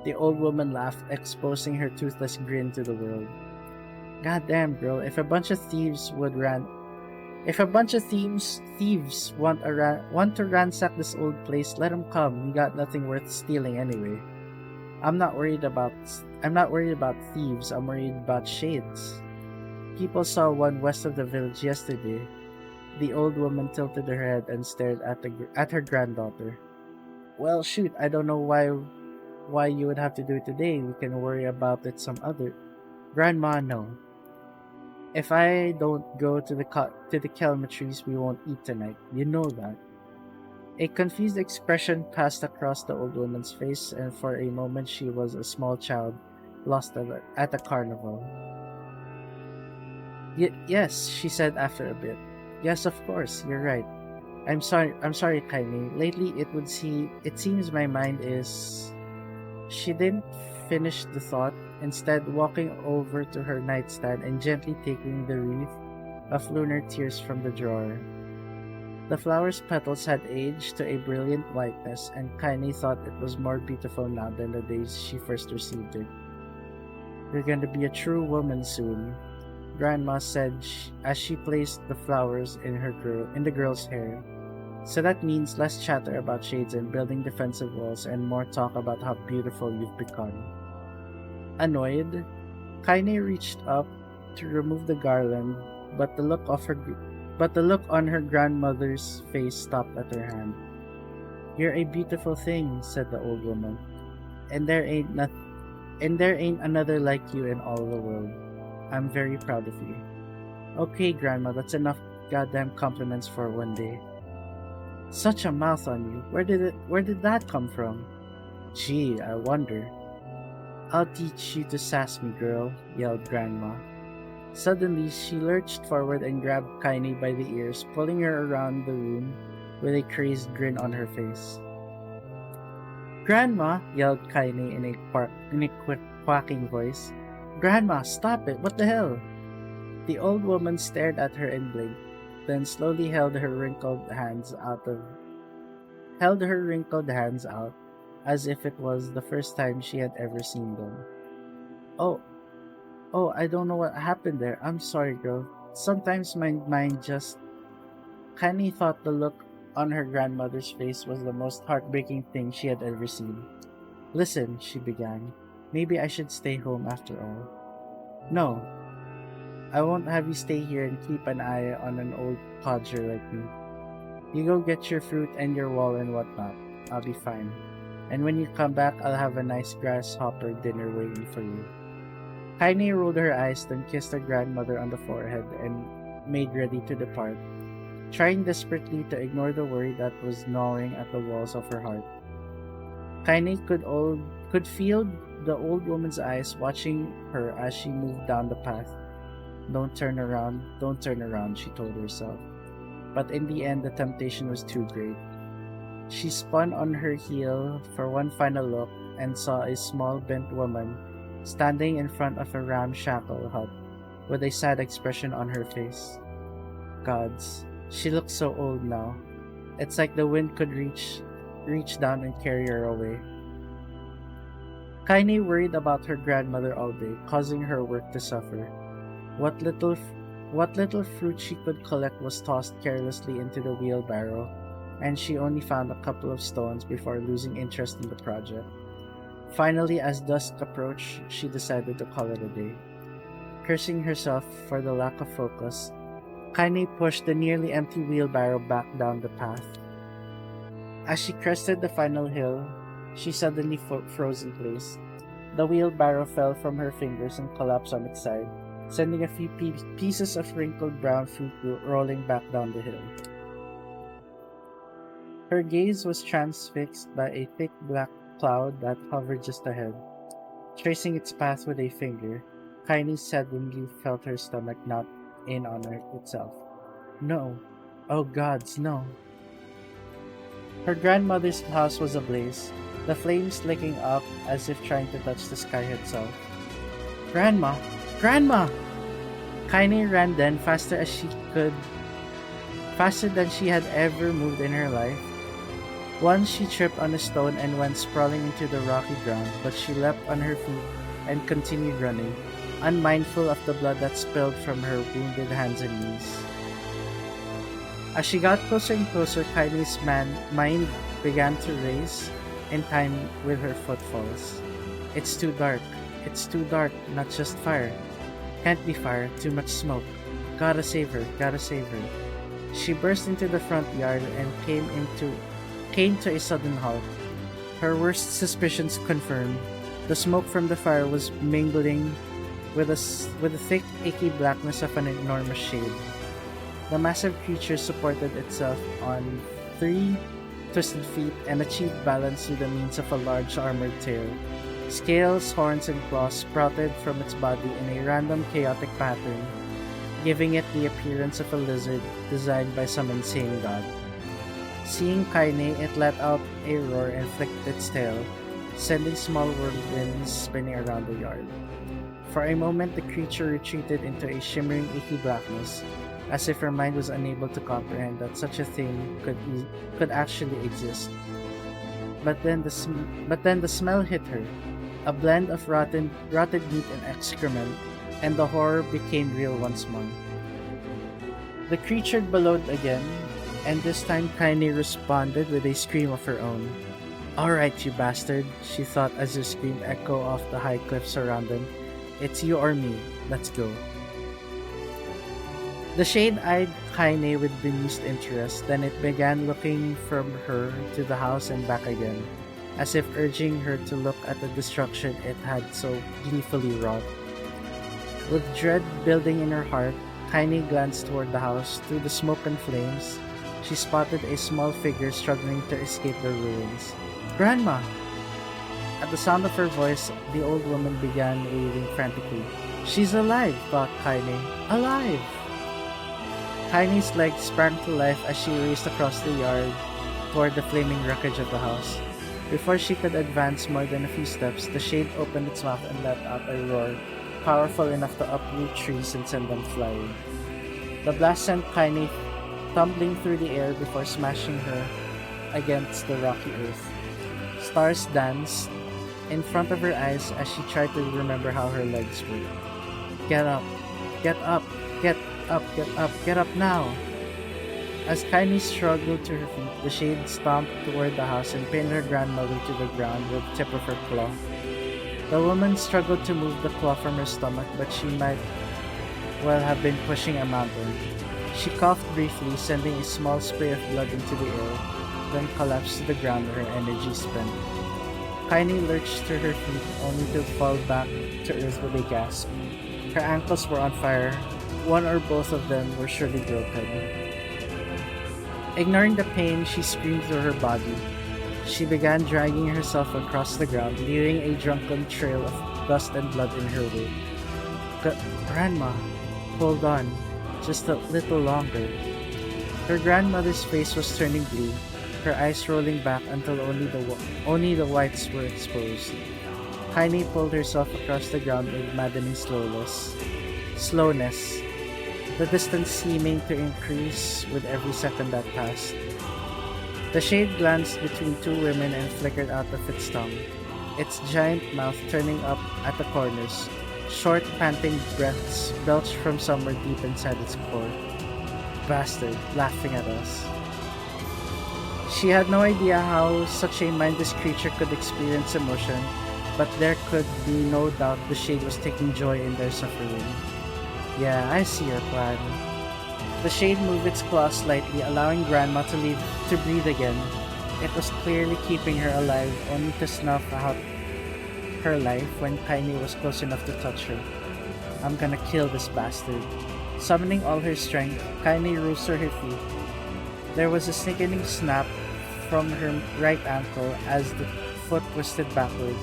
Speaker 1: The old woman laughed, exposing her toothless grin to the world. "God damn, girl, if a bunch of thieves want to ransack this old place, let 'em come. We got nothing worth stealing anyway. I'm not worried about thieves. I'm worried about shades. People saw one west of the village yesterday." The old woman tilted her head and stared at her granddaughter. "Well, shoot, I don't know why you would have to do it today. We can worry about it some other." "Grandma, no. If I don't go to the kelma trees, we won't eat tonight. You know that." A confused expression passed across the old woman's face, and for a moment she was a small child lost at a carnival. Yes," she said after a bit. "Yes, of course, you're right. I'm sorry, Kaine. Lately it seems my mind is..." She didn't finish the thought, instead walking over to her nightstand and gently taking the wreath of lunar tears from the drawer. The flower's petals had aged to a brilliant whiteness, and Kaine thought it was more beautiful now than the days she first received it. "You're going to be a true woman soon," Grandma said as she placed the flowers in the girl's hair. "So that means less chatter about shades and building defensive walls and more talk about how beautiful you've become." Annoyed, Kaine reached up to remove the garland, but the look on her grandmother's face stopped at her hand. "You're a beautiful thing," said the old woman, "and there ain't another like you in all the world. I'm very proud of you." "Okay, Grandma, that's enough goddamn compliments for one day." "Such a mouth on you. Where did that come from?" "Gee, I wonder." "I'll teach you to sass me, girl," yelled Grandma. Suddenly, she lurched forward and grabbed Kaine by the ears, pulling her around the room with a crazed grin on her face. "Grandma!" yelled Kaine in a quick, quacking voice. "Grandma, stop it! What the hell?" The old woman stared at her and blinked, then slowly held her wrinkled hands out as if it was the first time she had ever seen them. "Oh, I don't know what happened there. I'm sorry, girl. Sometimes my mind just..." Connie thought the look on her grandmother's face was the most heartbreaking thing she had ever seen. "Listen," she began. "Maybe I should stay home after all." "No, I won't have you stay here and keep an eye on an old codger like me. You go get your fruit and your wall and whatnot. I'll be fine. And when you come back, I'll have a nice grasshopper dinner waiting for you." Heine rolled her eyes, then kissed her grandmother on the forehead and made ready to depart, trying desperately to ignore the worry that was gnawing at the walls of her heart. Heine could feel the old woman's eyes watching her as she moved down the path. Don't turn around, she told herself. But in the end, the temptation was too great. She spun on her heel for one final look and saw a small bent woman standing in front of a ramshackle hut with a sad expression on her face. Gods, she looked so old now. It's like the wind could reach down and carry her away. Kaine worried about her grandmother all day, causing her work to suffer. What little fruit she could collect was tossed carelessly into the wheelbarrow, and she only found a couple of stones before losing interest in the project. Finally, as dusk approached, she decided to call it a day. Cursing herself for the lack of focus, Kaine pushed the nearly empty wheelbarrow back down the path. As she crested the final hill, she suddenly froze in place. The wheelbarrow fell from her fingers and collapsed on its side, sending a few pieces of wrinkled brown fruit rolling back down the hill. Her gaze was transfixed by a thick black cloud that hovered just ahead. Tracing its path with a finger, Kaine suddenly felt her stomach knot in on itself. No. Oh gods, no. Her grandmother's house was ablaze, the flames licking up as if trying to touch the sky itself. Grandma! Grandma! Kaine ran then faster than she had ever moved in her life. Once she tripped on a stone and went sprawling into the rocky ground, but she leapt on her feet and continued running, unmindful of the blood that spilled from her wounded hands and knees. As she got closer and closer, Kaine's mind began to race in time with her footfalls. It's too dark, not just fire. Can't be fire, too much smoke. Gotta save her. She burst into the front yard and came to a sudden halt. Her worst suspicions confirmed. The smoke from the fire was mingling with the thick, icky blackness of an enormous shade. The massive creature supported itself on 3 twisted feet and achieved balance through the means of a large armored tail. Scales, horns, and claws sprouted from its body in a random chaotic pattern, giving it the appearance of a lizard designed by some insane god. Seeing Kaine, it let out a roar and flicked its tail, sending small whirlwinds spinning around the yard. For a moment, the creature retreated into a shimmering, icky blackness, as if her mind was unable to comprehend that such a thing could actually exist. But then the smell hit her, a blend of rotted meat and excrement, and the horror became real once more. The creature bellowed again, and this time Kaine responded with a scream of her own. Alright, you bastard, she thought as her scream echoed off the high cliffs around them. It's you or me. Let's go. The shade eyed Kaine with bemused interest, then it began looking from her to the house and back again, as if urging her to look at the destruction it had so gleefully wrought. With dread building in her heart, Kaine glanced toward the house. Through the smoke and flames, she spotted a small figure struggling to escape the ruins. Grandma! At the sound of her voice, the old woman began waving frantically. She's alive, thought Kaine. Alive! Kaine's legs sprang to life as she raced across the yard toward the flaming wreckage of the house. Before she could advance more than a few steps, the shade opened its mouth and let out a roar, powerful enough to uproot trees and send them flying. The blast sent Kaine tumbling through the air before smashing her against the rocky earth. Stars danced in front of her eyes as she tried to remember how her legs were. Get up, get up, get up, get up, get up now! As Kaine struggled to her feet, the shade stomped toward the house and pinned her grandmother to the ground with the tip of her claw. The woman struggled to move the claw from her stomach, but she might well have been pushing a mountain. She coughed briefly, sending a small spray of blood into the air, then collapsed to the ground, her energy spent. Kaine lurched to her feet, only to fall back to earth with a gasp. Her ankles were on fire. One or both of them were surely broken. Ignoring the pain, she screamed through her body. She began dragging herself across the ground, leaving a drunken trail of dust and blood in her wake. Grandma, hold on, just a little longer. Her grandmother's face was turning blue, her eyes rolling back until only the whites were exposed. Heine pulled herself across the ground with maddening slowness, the distance seeming to increase with every second that passed. The shade glanced between two women and flickered out of its tongue, its giant mouth turning up at the corners. Short, panting breaths belched from somewhere deep inside its core. Bastard, laughing at us. She had no idea how such a mindless creature could experience emotion, but there could be no doubt the shade was taking joy in their suffering. Yeah, I see your plan. The shade moved its claws slightly, allowing Grandma to breathe again. It was clearly keeping her alive, only to snuff out her life when Kaine was close enough to touch her. I'm gonna kill this bastard. Summoning all her strength, Kaine rose to her feet. There was a sickening snap from her right ankle as the foot twisted backward,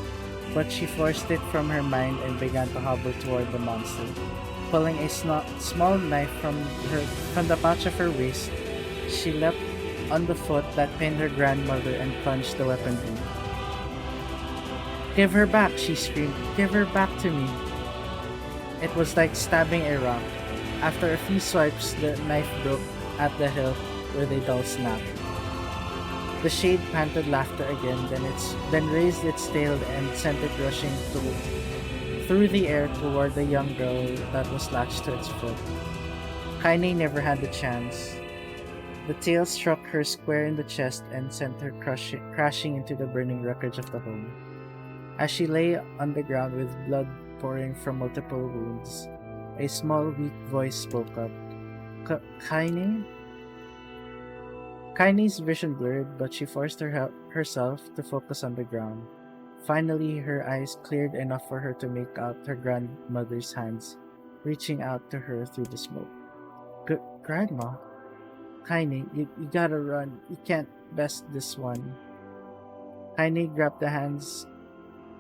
Speaker 1: but she forced it from her mind and began to hobble toward the monster. Pulling a small knife from the pouch of her waist, she leapt on the foot that pinned her grandmother and plunged the weapon in. Give her back, she screamed. Give her back to me. It was like stabbing a rock. After a few swipes, the knife broke at the hilt with a dull snap. The shade panted laughter again, then raised its tail and sent it rushing through the air toward the young girl that was latched to its foot. Kaine never had the chance. The tail struck her square in the chest and sent her crashing into the burning wreckage of the home. As she lay on the ground with blood pouring from multiple wounds, a small, weak voice spoke up. Kaine? Kaine's vision blurred, but she forced herself to focus on the ground. Finally, her eyes cleared enough for her to make out her grandmother's hands, reaching out to her through the smoke. Grandma? Kaine, you gotta run. You can't best this one. Kaine grabbed the hands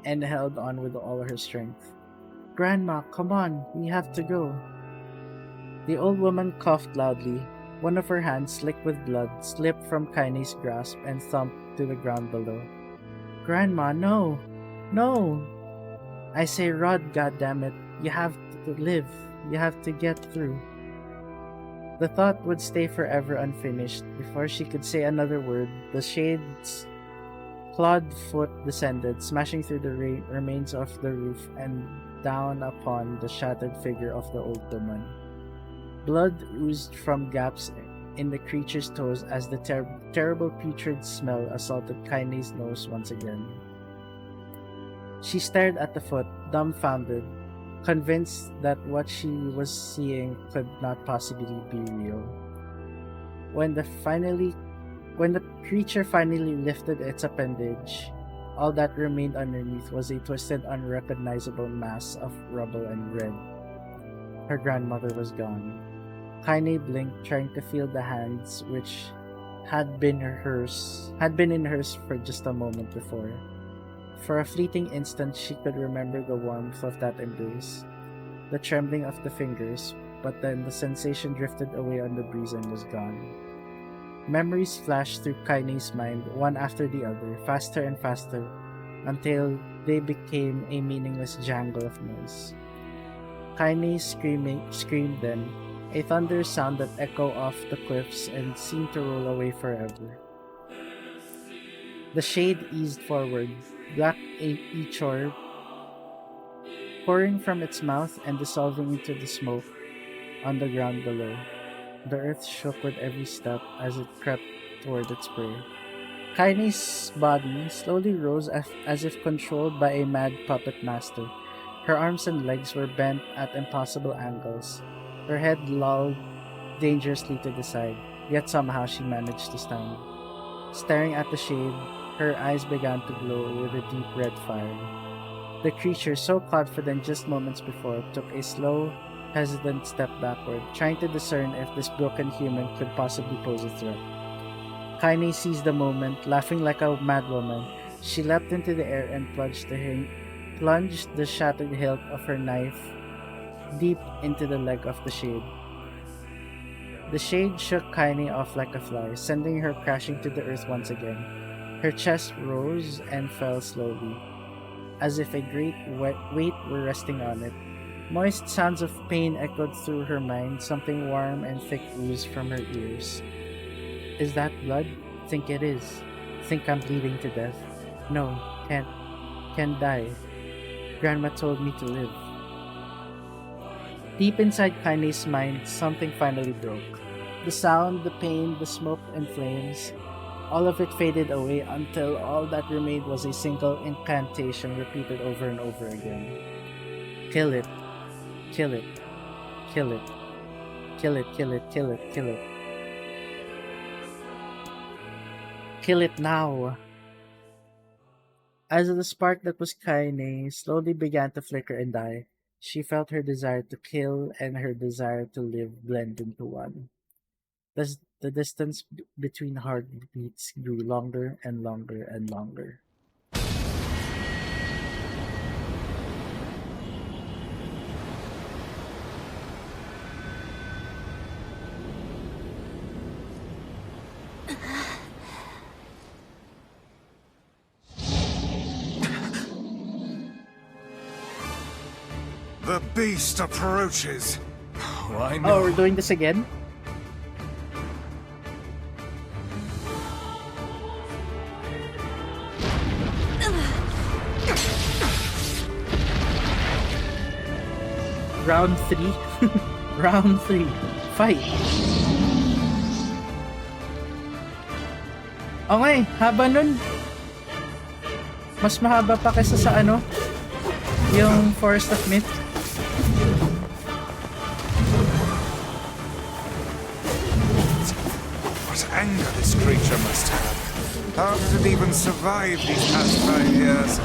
Speaker 1: and held on with all her strength. Grandma, come on, we have to go. The old woman coughed loudly. One of her hands, slick with blood, slipped from Kaine's grasp and thumped to the ground below. Grandma, no! No! I say Rod, goddammit. You have to live. You have to get through. The thought would stay forever unfinished. Before she could say another word, the shade's clawed foot descended, smashing through the remains of the roof and down upon the shattered figure of the old woman. Blood oozed from gaps in the creature's toes as the terrible putrid smell assaulted Kaine's nose once again. She stared at the foot, dumbfounded, convinced that what she was seeing could not possibly be real. When the creature finally lifted its appendage, all that remained underneath was a twisted, unrecognizable mass of rubble and red. Her grandmother was gone. Kaine blinked, trying to feel the hands which had been in hers for just a moment before. For a fleeting instant, she could remember the warmth of that embrace, the trembling of the fingers, but then the sensation drifted away on the breeze and was gone. Memories flashed through Kaine's mind, one after the other, faster and faster, until they became a meaningless jangle of noise. Kaine screamed then, a thunderous sound that echoed off the cliffs and seemed to roll away forever. The shade eased forward, black ichor pouring from its mouth and dissolving into the smoke on the ground below. The earth shook with every step as it crept toward its prey. Kaine's body slowly rose as if controlled by a mad puppet master. Her arms and legs were bent at impossible angles. Her head lolled dangerously to the side, yet somehow she managed to stand. Staring at the shade, her eyes began to glow with a deep red fire. The creature, so confident just moments before, took a slow, hesitant step backward, trying to discern if this broken human could possibly pose a threat. Kaine seized the moment, laughing like a madwoman. She leapt into the air and plunged the shattered hilt of her knife deep into the leg of the shade. The shade shook Kaine off like a fly, sending her crashing to the earth once again. Her chest rose and fell slowly, as if a great weight were resting on it. Moist sounds of pain echoed through her mind, something warm and thick oozed from her ears. Is that blood? Think it is. Think I'm bleeding to death. No, can't die. Grandma told me to live. Deep inside Kaine's mind, something finally broke. The sound, the pain, the smoke and flames, all of it faded away until all that remained was a single incantation repeated over and over again. Kill it, kill it, kill it, kill it, kill it, kill it, kill it. Kill it now. As the spark that was Kaine slowly began to flicker and die, she felt her desire to kill and her desire to live blend into one. The distance between heartbeats grew longer and longer and longer.
Speaker 3: The beast approaches. Oh, I
Speaker 1: Oh,
Speaker 3: know.
Speaker 1: we're doing this again? Round 3? Round 3. Fight! Okay, haba nun. Mas mahaba pa kaysa sa ano? Yung Forest of Myth.
Speaker 3: What anger this creature must have. How did it even survive these past 5 years?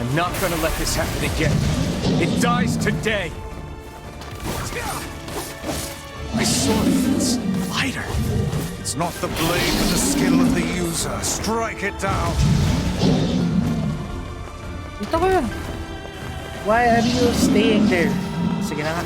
Speaker 4: I'm not gonna let this happen again. It dies today!
Speaker 3: My sword feels lighter. It's not the blade but the skill of the user. Strike it down.
Speaker 1: Dito ka! Why are you staying there? Sige na nga.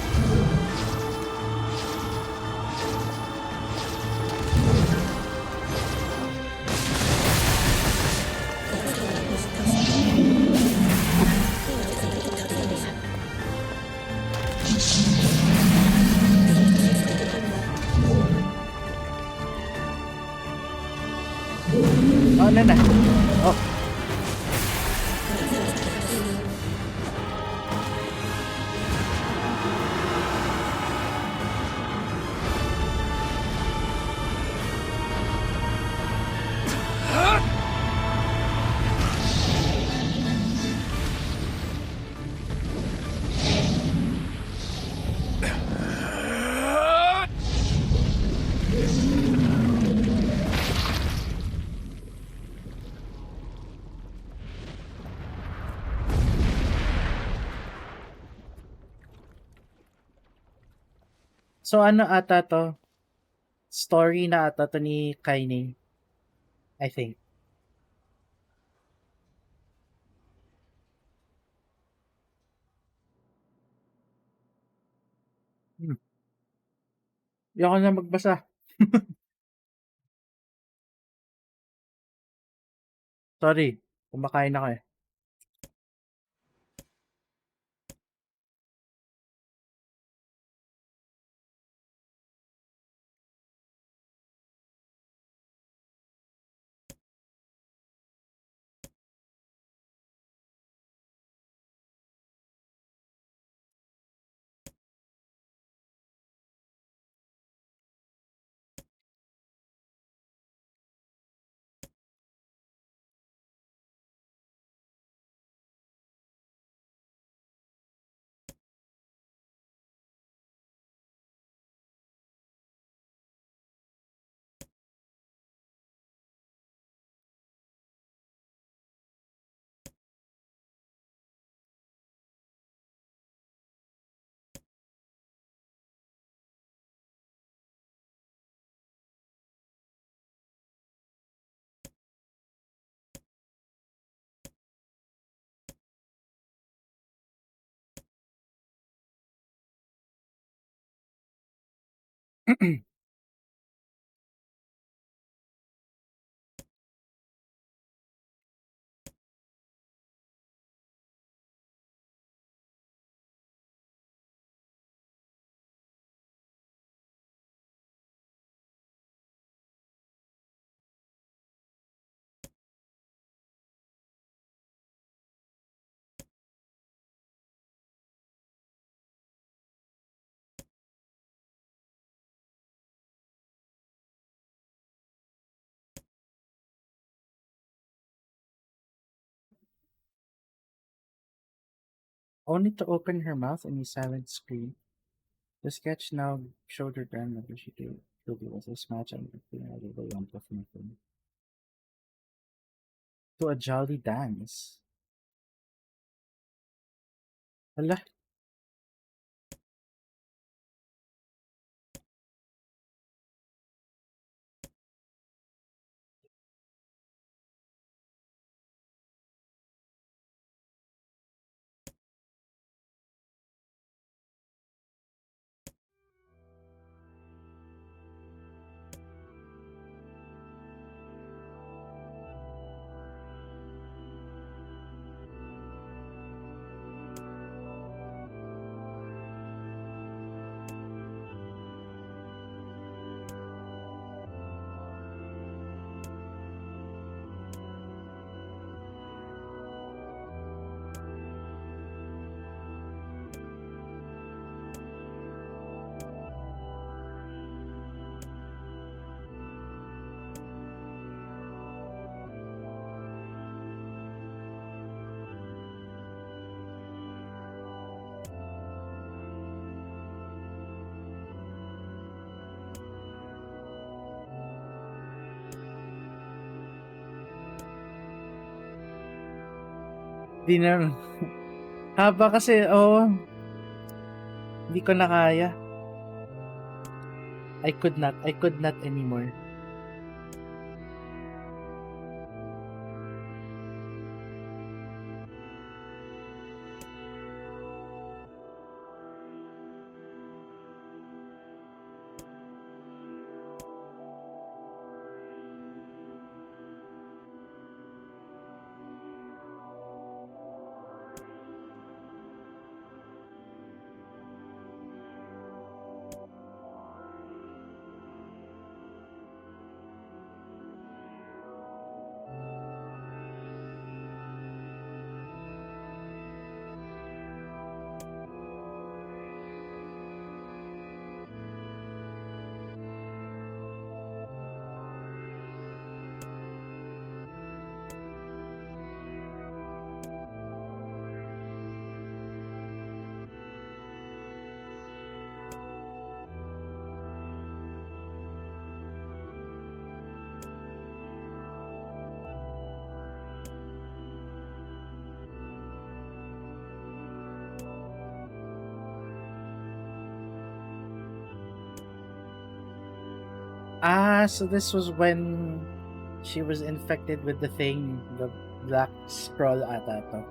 Speaker 1: Oh, ano na? Oh. So ano ata to? Story na ata to ni Kaine, I think. Hmm. Di ako na magbasa. Sorry, kumakain ako eh. Only to open her mouth and a silent scream. The sketch now showed her grandmother she truly was a smash and everything out of the lump of nothing. To a jolly dance. Hala, di na. Haba kasi, oo. Hindi ko na kaya. I could not anymore. Ah, so this was when she was infected with the thing, the black scroll ata to.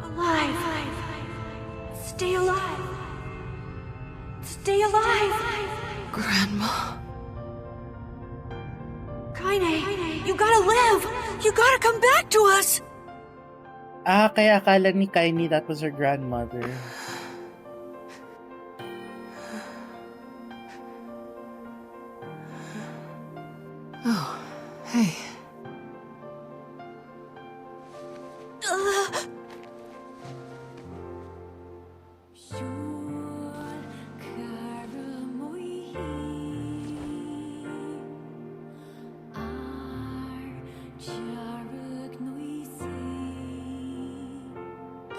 Speaker 2: Alive. Stay alive. Stay alive.
Speaker 5: Grandma.
Speaker 2: Kaine, you gotta live. You gotta come back to us.
Speaker 1: Kaya akala ni Kaini that was her grandmother.
Speaker 5: Oh, hey.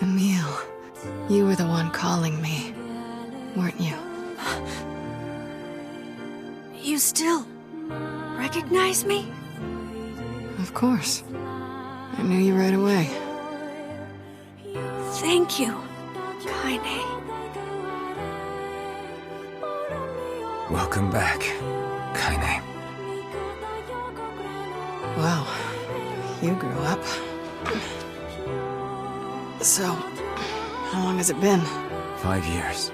Speaker 5: Emil, you were the one calling me, weren't you?
Speaker 2: You still recognize me?
Speaker 5: Of course. I knew you right away.
Speaker 2: Thank you, Kaine.
Speaker 4: Welcome back, Kaine.
Speaker 5: Wow, you grew up. So, how long has it been?
Speaker 4: 5 years.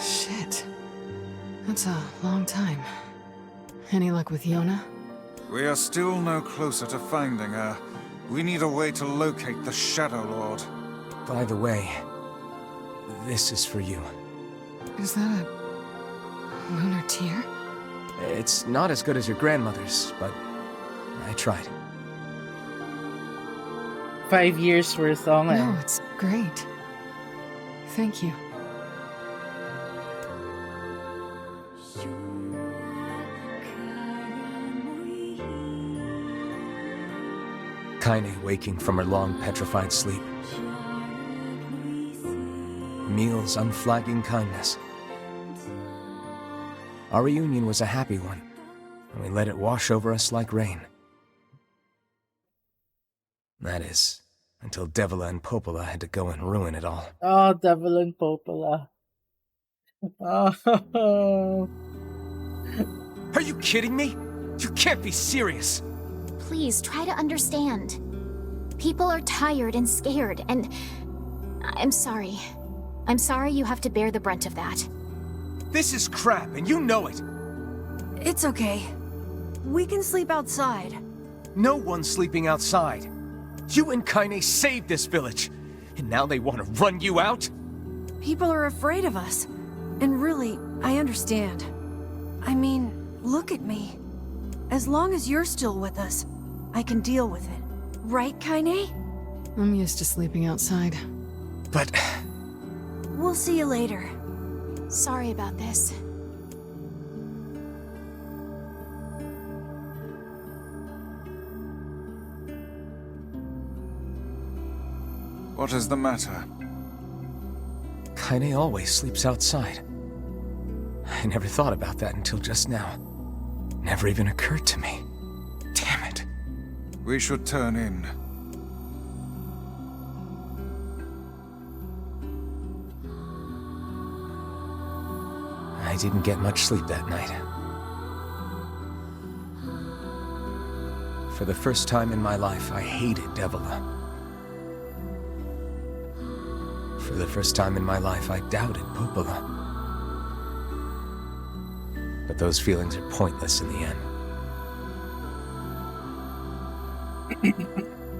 Speaker 5: Shit. That's a long time. Any luck with Yona?
Speaker 3: We are still no closer to finding her. We need a way to locate the Shadow Lord.
Speaker 4: By the way, this is for you.
Speaker 5: Is that lunar tear?
Speaker 4: It's not as good as your grandmother's, but I tried.
Speaker 1: 5 years worth on
Speaker 5: No, it's great. Thank you.
Speaker 4: Kaine waking from her long petrified sleep. Emil's unflagging kindness. Our reunion was a happy one, and we let it wash over us like rain. That is, until Devila and Popola had to go and ruin it all.
Speaker 1: Oh, Devil and Popola. Oh.
Speaker 4: Are you kidding me? You can't be serious!
Speaker 6: Please try to understand. People are tired and scared, and I'm sorry. I'm sorry you have to bear the brunt of that.
Speaker 4: This is crap, and you know it!
Speaker 2: It's okay. We can sleep outside.
Speaker 4: No one's sleeping outside. You and Kaine saved this village, and now they want to run you out?
Speaker 2: People are afraid of us. And really, I understand. I mean, look at me. As long as you're still with us, I can deal with it. Right, Kaine?
Speaker 5: I'm used to sleeping outside.
Speaker 4: But...
Speaker 2: We'll see you later.
Speaker 6: Sorry about this.
Speaker 3: What is the matter?
Speaker 4: Kaine always sleeps outside. I never thought about that until just now. Never even occurred to me. Damn it.
Speaker 3: We should turn in.
Speaker 4: I didn't get much sleep that night. For the first time in my life, I hated Devila. For the first time in my life, I doubted Popola. But those feelings are pointless in the end.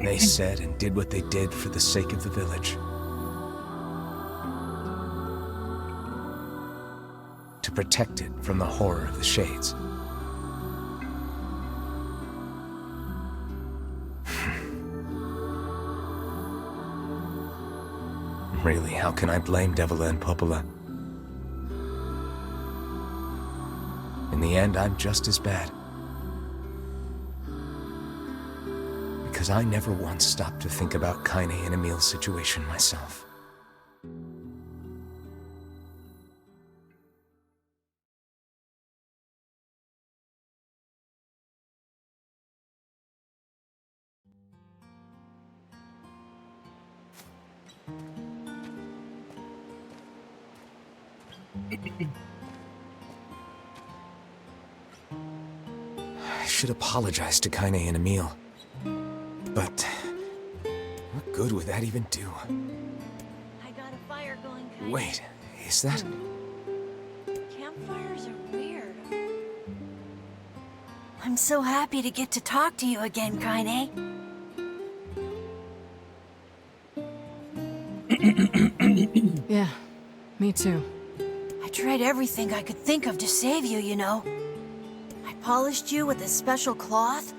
Speaker 4: They said and did what they did for the sake of the village. To protect it from the horror of the Shades. Really, how can I blame Devila and Popola? In the end, I'm just as bad. Because I never once stopped to think about Kaine and Emil's situation myself. I should apologize to Kaine and Emil. But what good would that even do?
Speaker 2: I got a fire going, Kaine.
Speaker 4: Wait, is that...
Speaker 2: Campfires are weird. I'm so happy to get to talk to you again, Kaine.
Speaker 5: Yeah, me too.
Speaker 2: I tried everything I could think of to save you, you know. I polished you with a special cloth.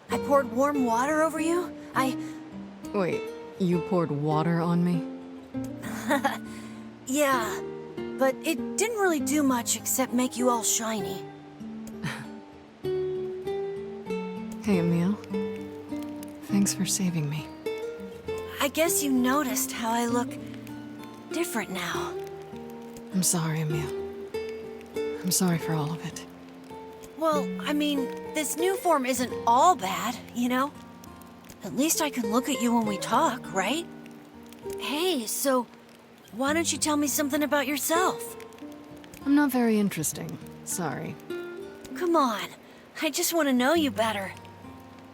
Speaker 2: I poured warm water over you.
Speaker 5: Wait, you poured water on me?
Speaker 2: Yeah, but it didn't really do much except make you all shiny.
Speaker 5: Hey, Emil. Thanks for saving me.
Speaker 2: I guess you noticed how I look different now.
Speaker 5: I'm sorry, Emil. I'm sorry for all of it.
Speaker 2: Well, I mean, this new form isn't all bad, you know? At least I can look at you when we talk, right? Hey, so why don't you tell me something about yourself?
Speaker 5: I'm not very interesting. Sorry.
Speaker 2: Come on, I just want to know you better.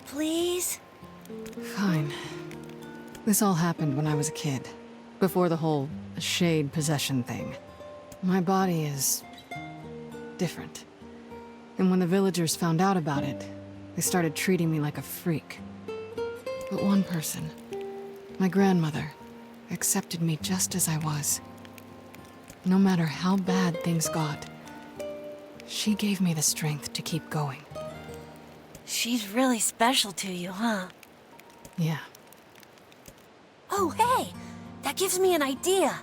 Speaker 2: Please?
Speaker 5: Fine. This all happened when I was a kid. Before the whole shade possession thing. My body is... different. And when the villagers found out about it, they started treating me like a freak. But one person, my grandmother, accepted me just as I was. No matter how bad things got, She gave me the strength to keep going.
Speaker 2: She's really special to you, huh?
Speaker 5: Yeah.
Speaker 2: Oh, hey! That gives me an idea.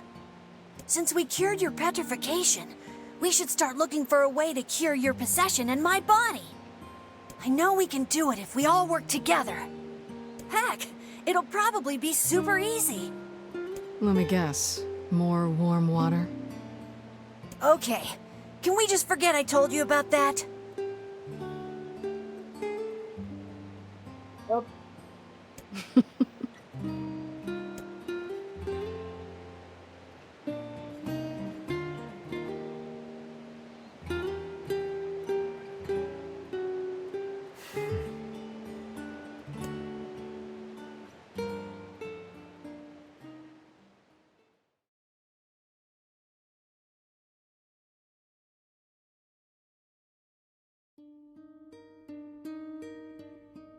Speaker 2: Since we cured your petrification, we should start looking for a way to cure your possession in my body. I know we can do it if we all work together. Heck, it'll probably be super easy.
Speaker 5: Let me guess. More warm water?
Speaker 2: Okay, can we just forget I told you about that?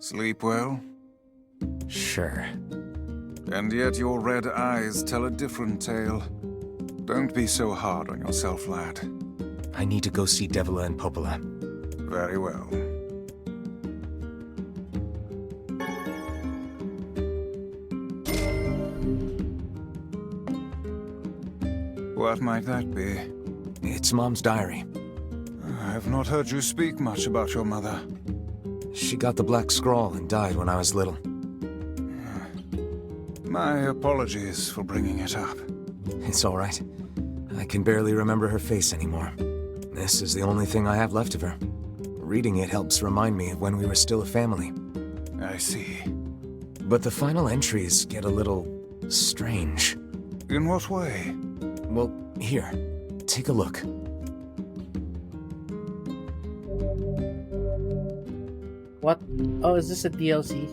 Speaker 3: Sleep well?
Speaker 4: Sure.
Speaker 3: And yet your red eyes tell a different tale. Don't be so hard on yourself, lad.
Speaker 4: I need to go see Devila and Popola.
Speaker 3: Very well. What might that be?
Speaker 4: It's Mom's diary.
Speaker 3: I've not heard you speak much about your mother.
Speaker 4: She got the Black Scrawl and died when I was little.
Speaker 3: My apologies for bringing it up.
Speaker 4: It's all right. I can barely remember her face anymore. This is the only thing I have left of her. Reading it helps remind me of when we were still a family.
Speaker 3: I see.
Speaker 4: But the final entries get a little strange.
Speaker 3: In what way?
Speaker 4: Well, here, take a look.
Speaker 1: What? Oh, is this a DLC?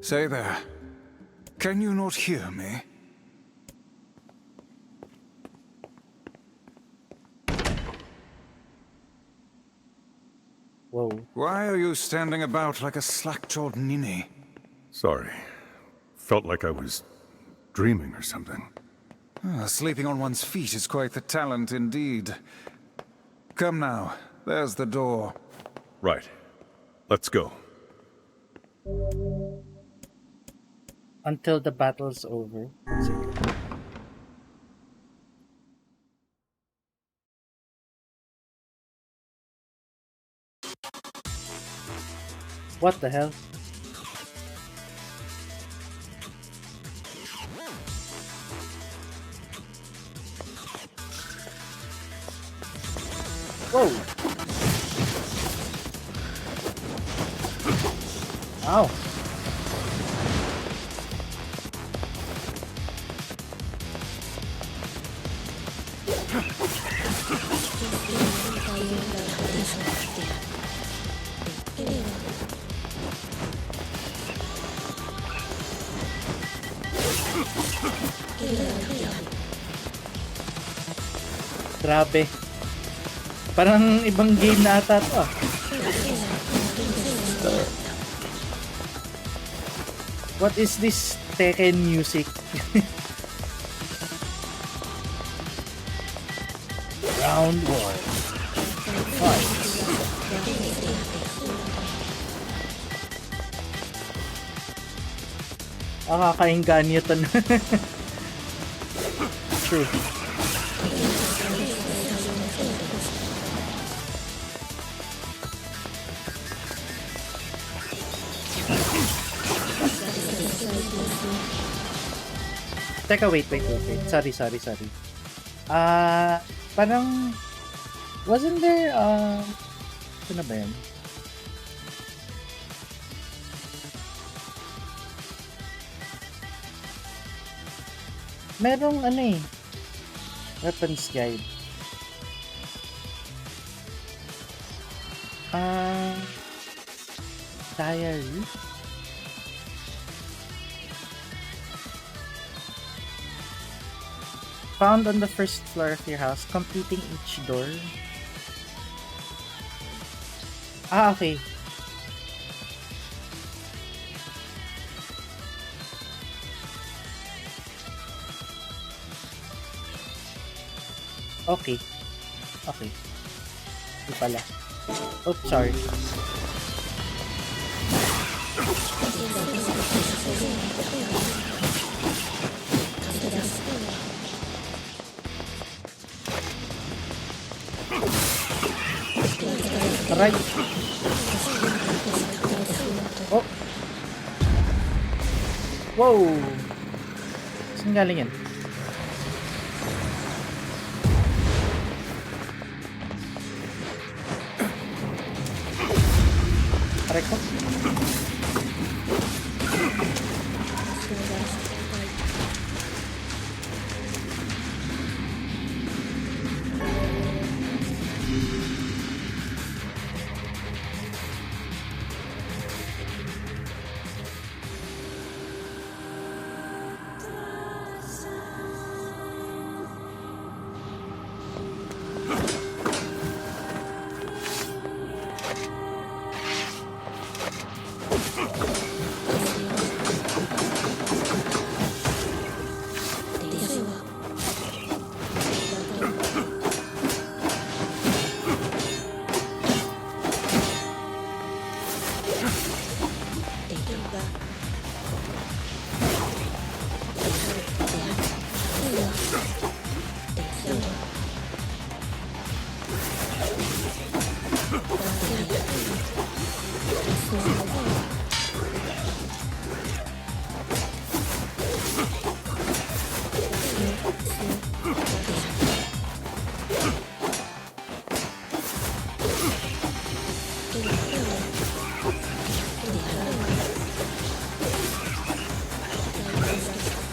Speaker 3: Say there. Can you not hear me?
Speaker 1: Whoa.
Speaker 3: Why are you standing about like a slack-jawed ninny?
Speaker 7: Sorry. Felt like I was dreaming or something.
Speaker 3: Sleeping on one's feet is quite the talent indeed. Come now, there's the door.
Speaker 7: Right. Let's go.
Speaker 1: Until the battle's over. Sige. What the hell? Whoa! Ow! Grabe. Parang ibang game na ata to ah. What is this Tekken music? Round 1. Fight. Kakakainganyo to na. True. Teka, wait. Sorry. Parang, wasn't there, ano na ba yan? Merong, weapons guide. Diary? Found on the first floor of your house, completing each door. Ah, okay. Okay. Okay. Di pala. Oops, sorry. Aray! Oh! Wow! Saan galing yan? Aray ko?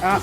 Speaker 1: Ah!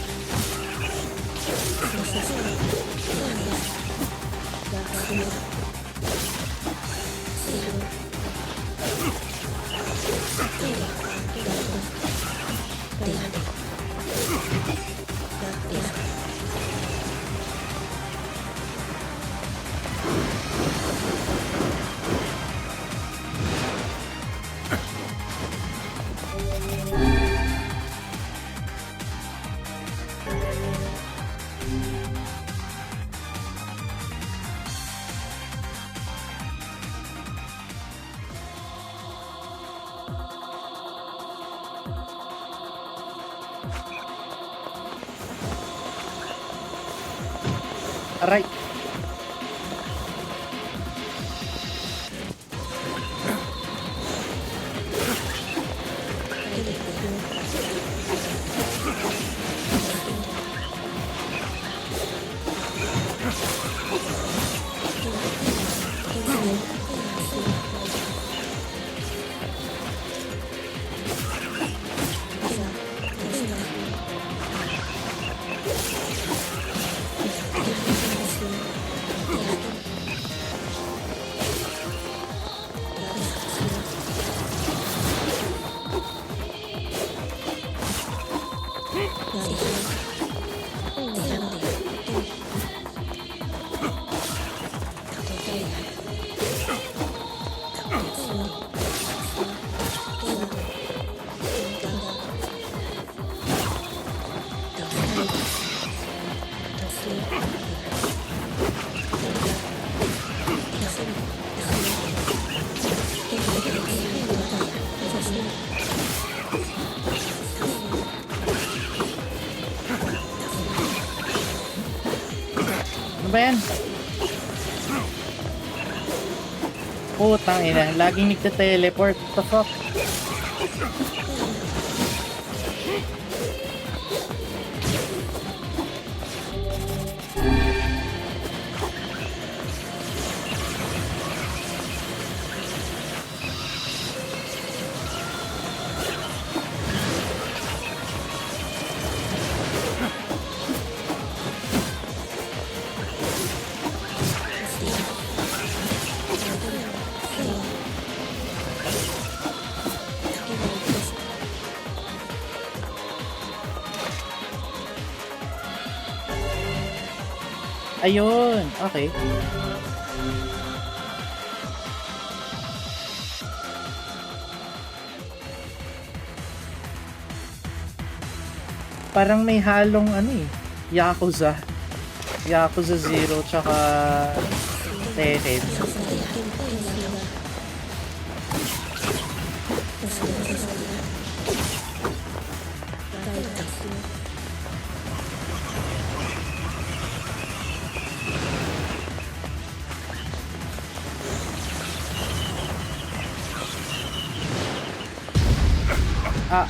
Speaker 1: Aray! Ano ba yan? Putang ina, laging nagte-teleport. What the fuck? Ayun, okay. Parang may halong ano eh, Yakuza. Yakuza 0 tsaka Tekken. Ah.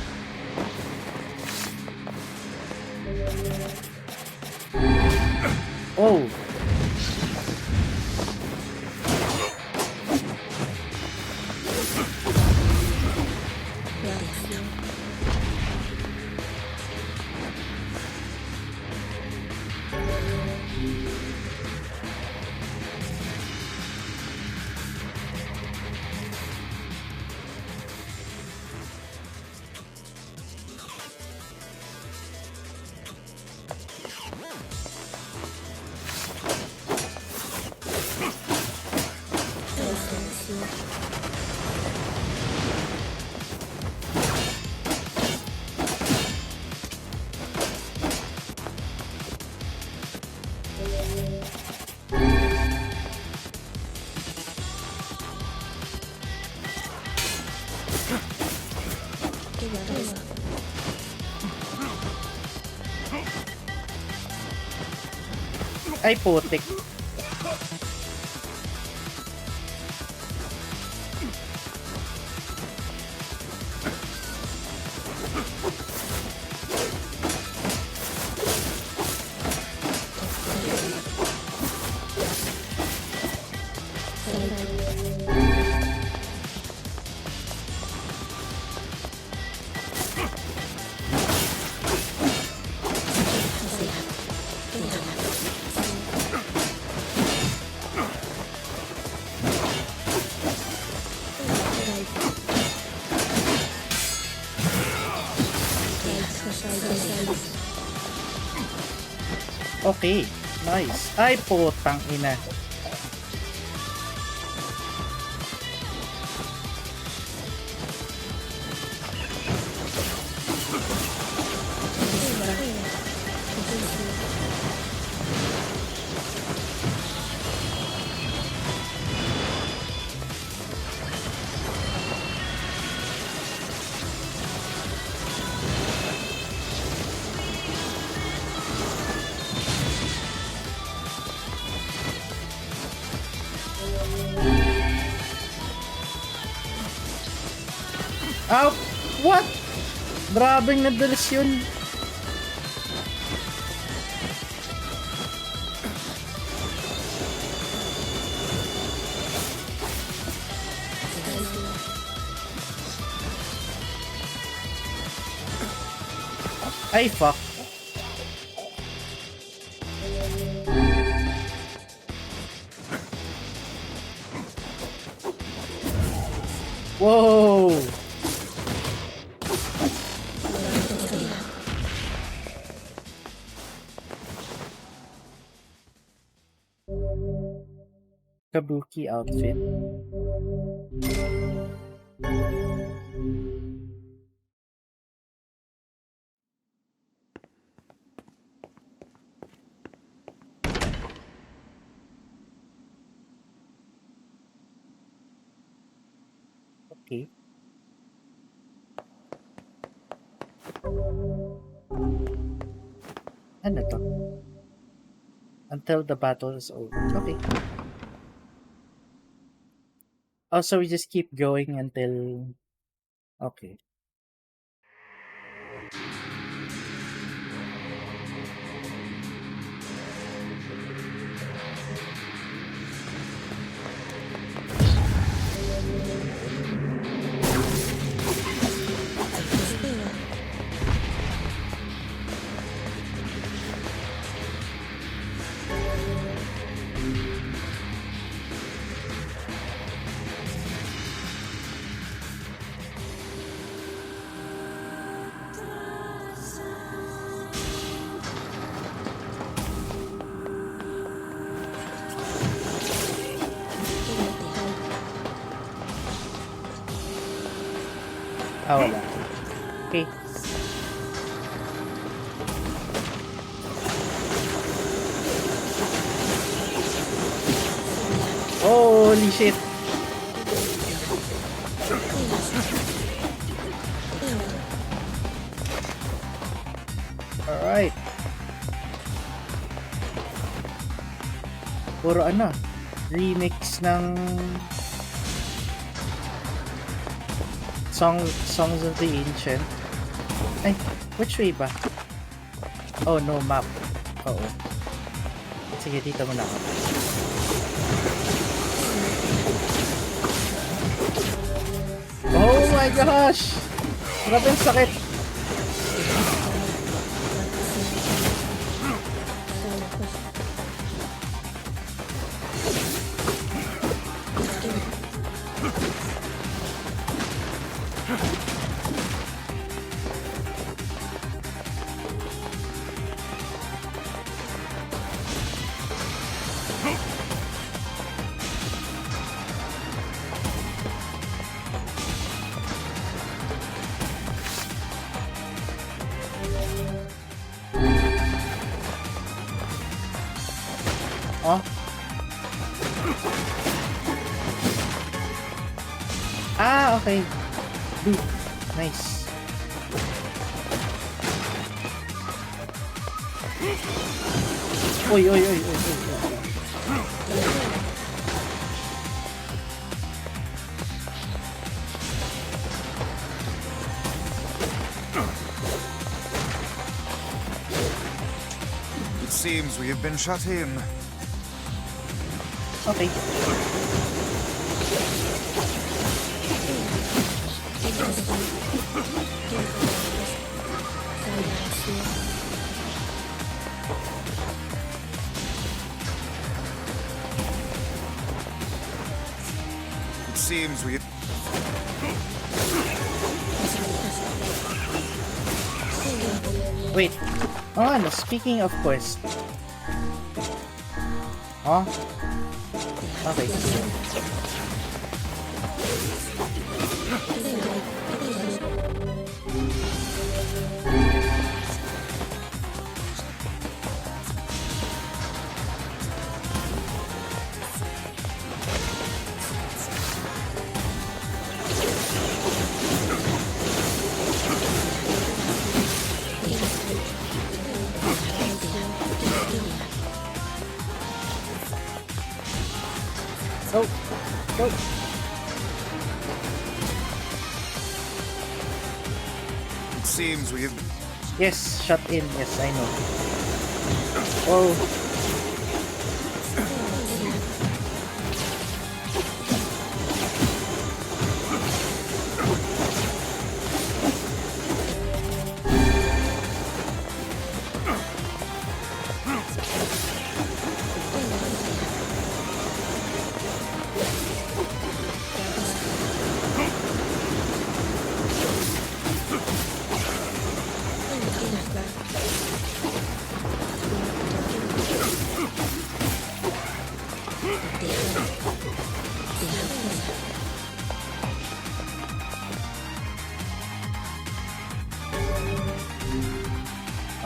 Speaker 1: Oh. Ay, putik. Okay, nice. Ay, putang ina. Ah, what? Grabing nadalas yun. Ay, fuck. Whoa! Kabuki outfit. Okay. Ano to? Until the battle is over. Okay. Oh, so we just keep going until... Okay. Ah, wala. Okay. Holy shit. Alright. Puro ano, remix ng Songs of the Ancient. Ay, which way ba? Oh, no map. Oo. Sige, dito muna ako. Oh my gosh! Grabe ang sakit! Oh. Ah, okay. Dude, nice. Oy, oy, oy, oy, oy.
Speaker 3: It seems we have been shut in.
Speaker 1: Okay.
Speaker 3: It seems we have...
Speaker 1: Wait. Oh, ano, speaking of quest. Huh? Okay. Go! Go!
Speaker 3: It seems we have...
Speaker 1: Yes, shut in. Yes, I know. Oh.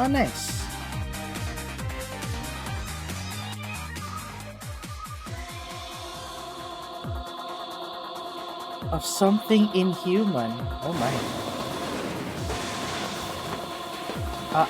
Speaker 1: Oh, nice. Of something inhuman. Oh my. Ah.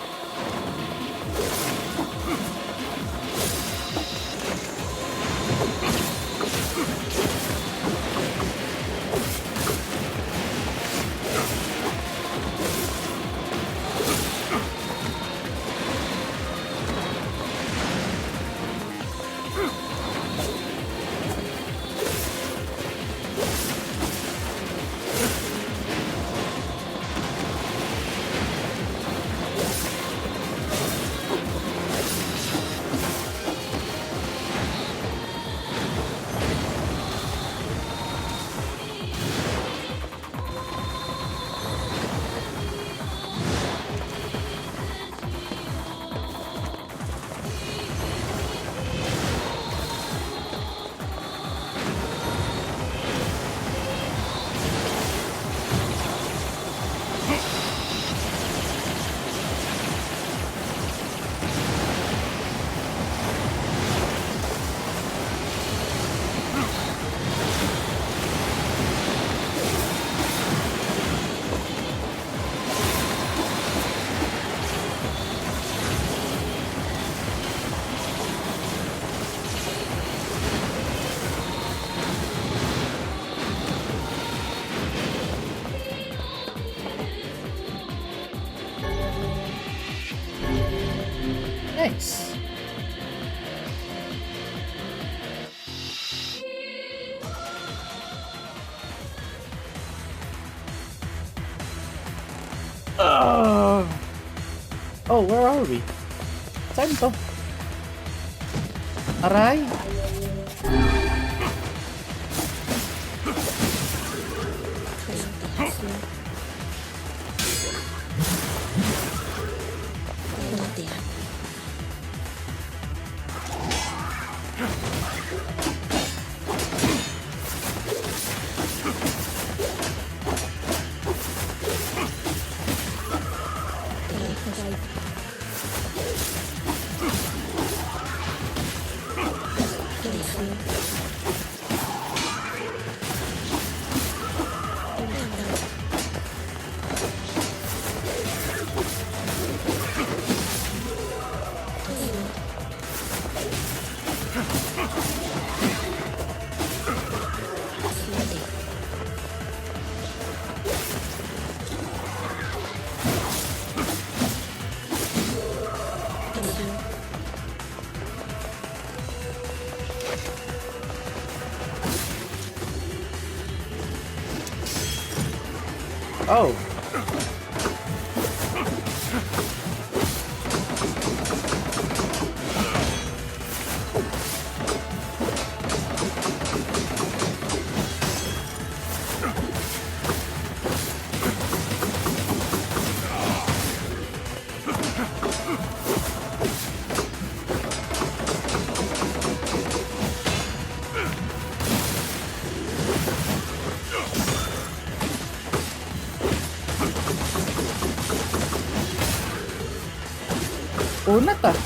Speaker 1: Nice. Oh, where are we? Saan to? Aray! Oh. Unat ah.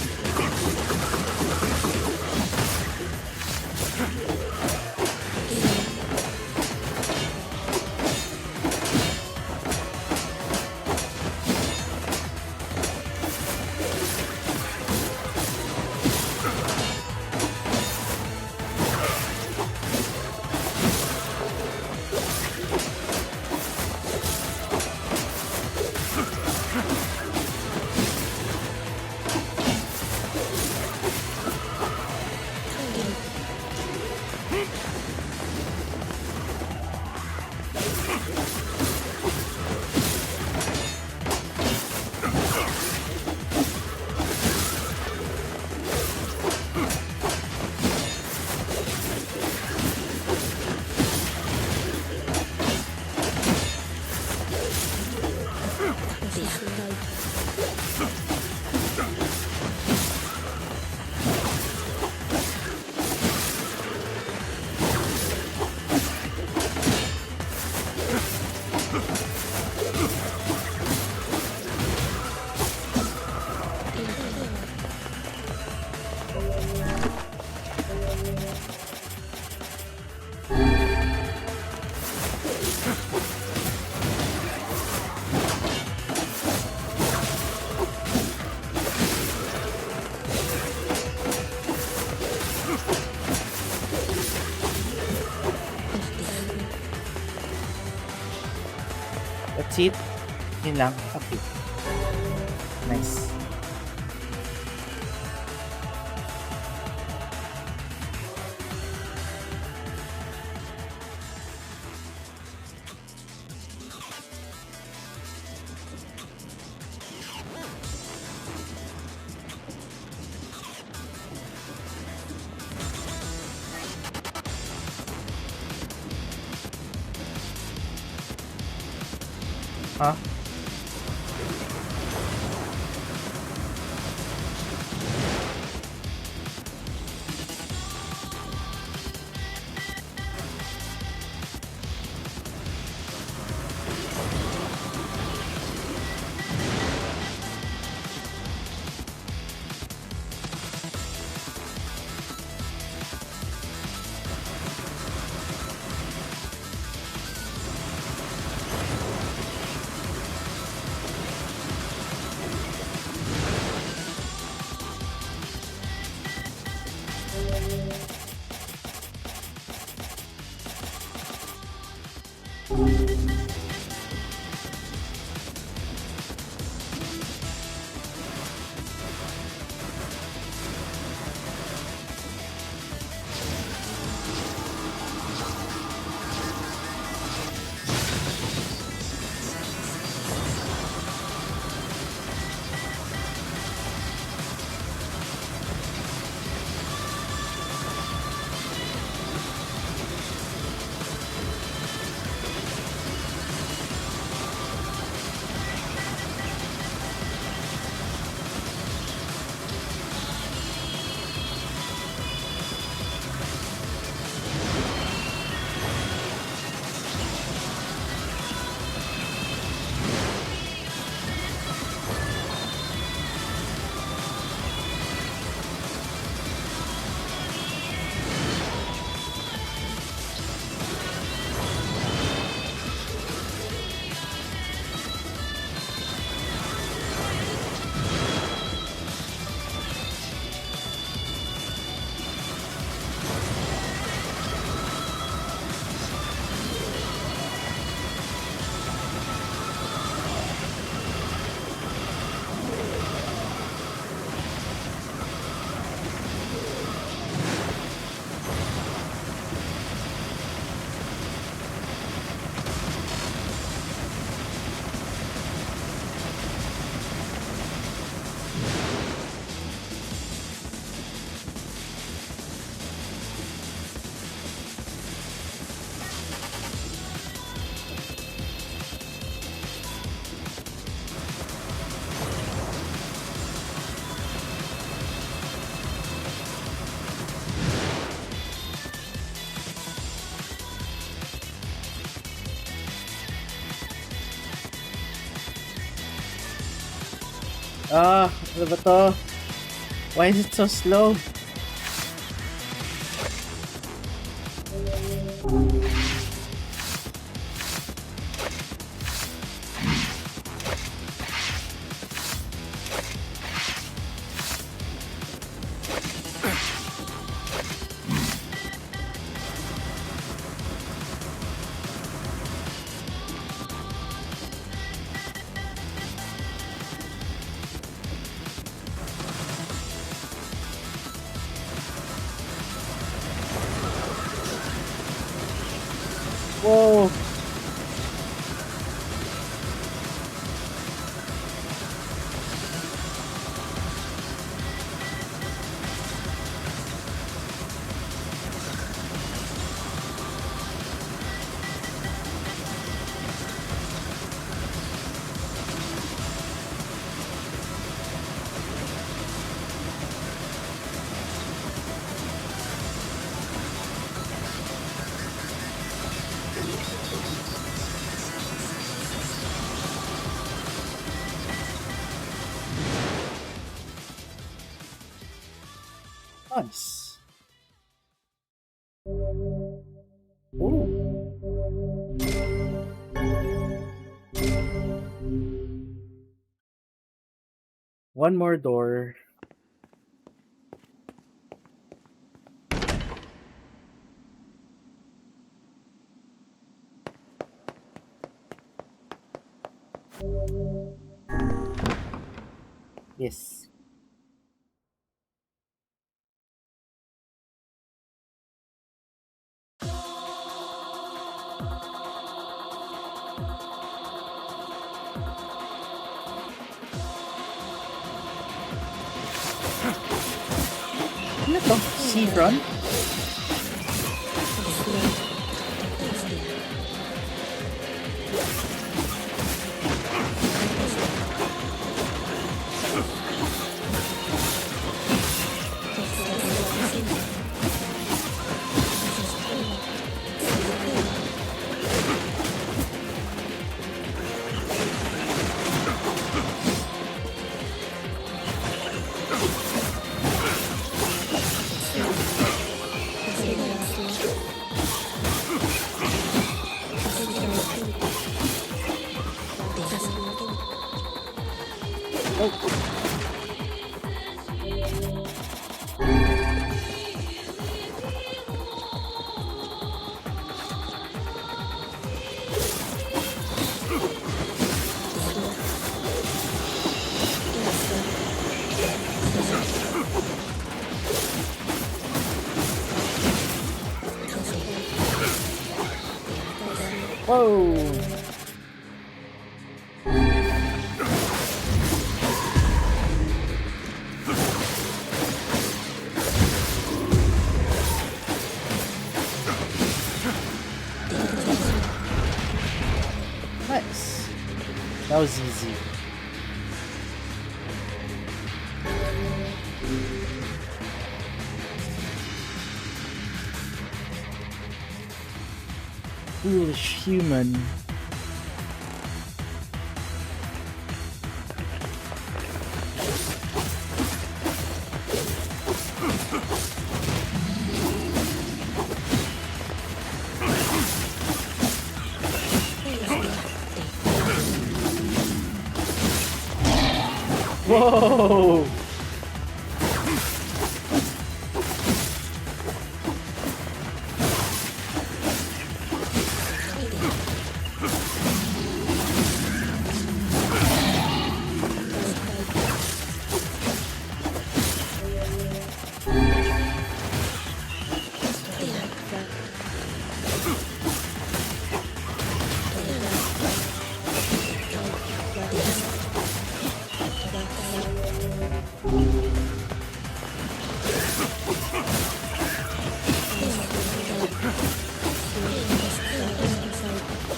Speaker 1: That's it. Yun lang. Okay. Nice. Huh? Ah, ano ba to? Why is it so slow? Whoa. Nice. Ooh. One more door. Yes. Ano to? Seafront? Whoa. Nice. That was easy. Foolish human. Whoa!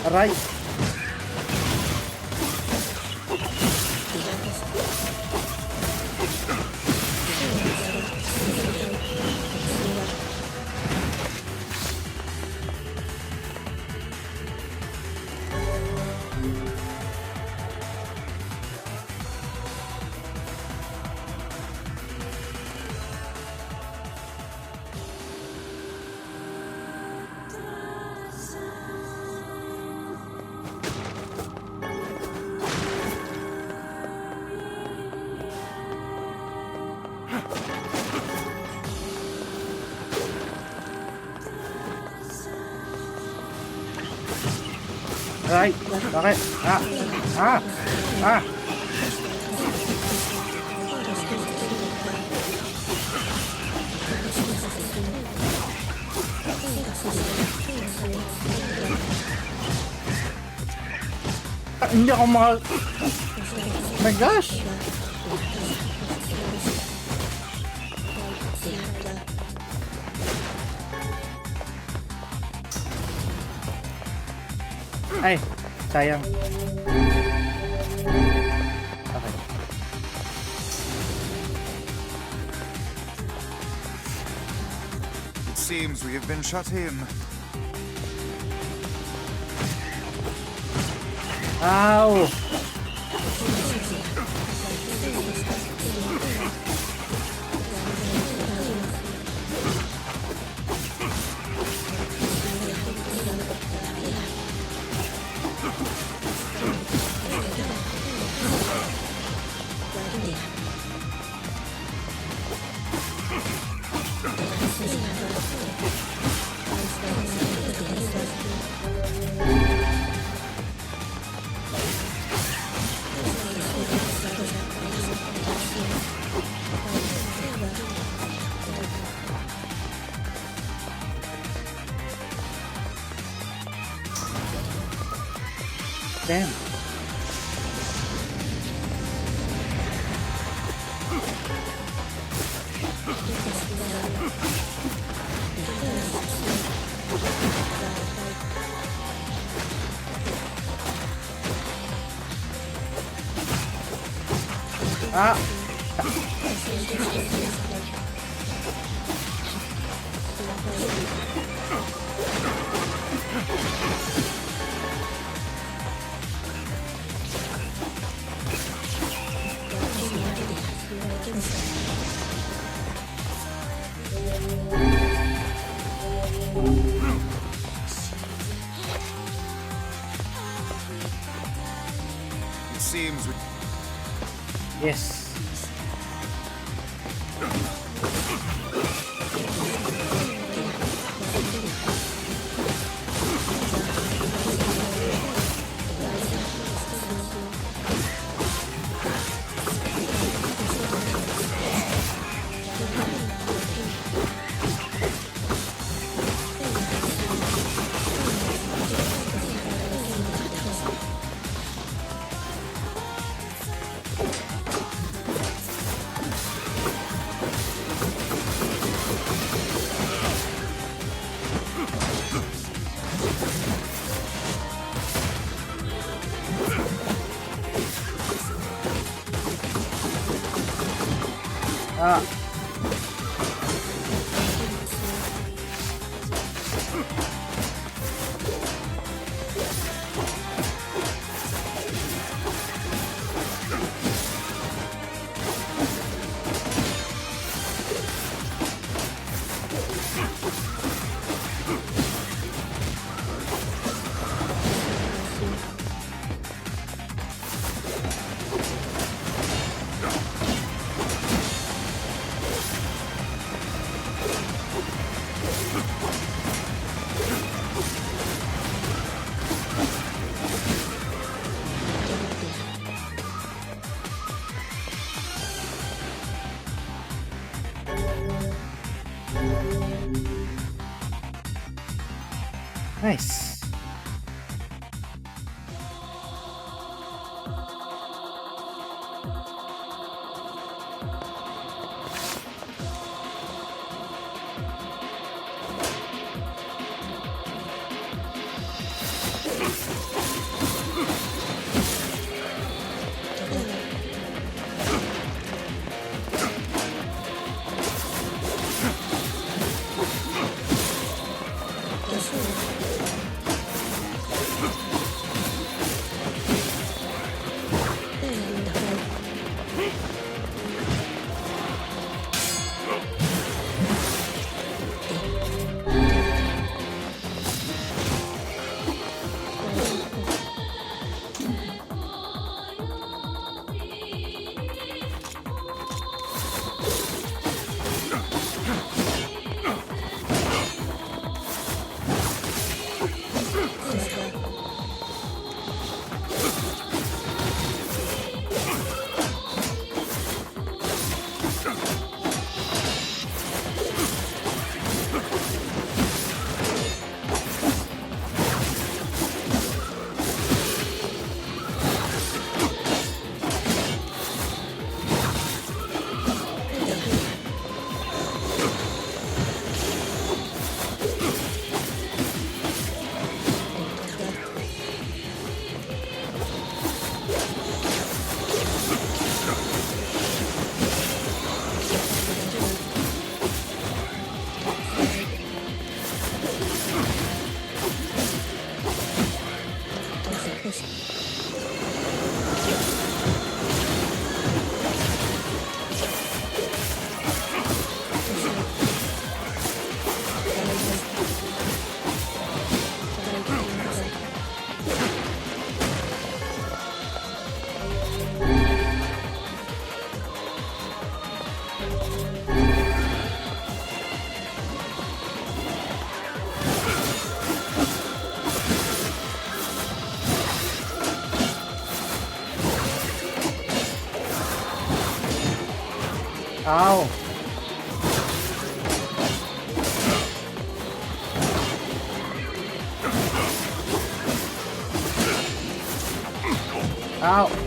Speaker 1: Aray! Aray! Bakit? Ah! Hindi ako Oh my gosh! Ay, sayang. Okay.
Speaker 3: It seems we have been shut in.
Speaker 1: Ow! Damn. Ah!
Speaker 3: It seems we...
Speaker 1: Yes. Ah! Nice. Ow! Ow!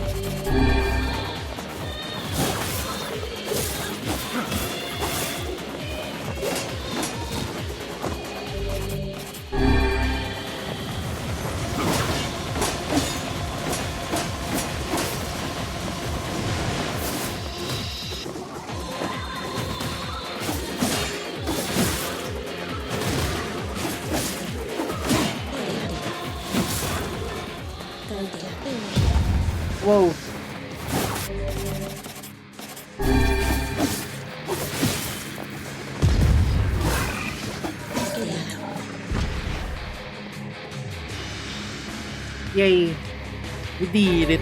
Speaker 1: Whoa! Yay! We did it!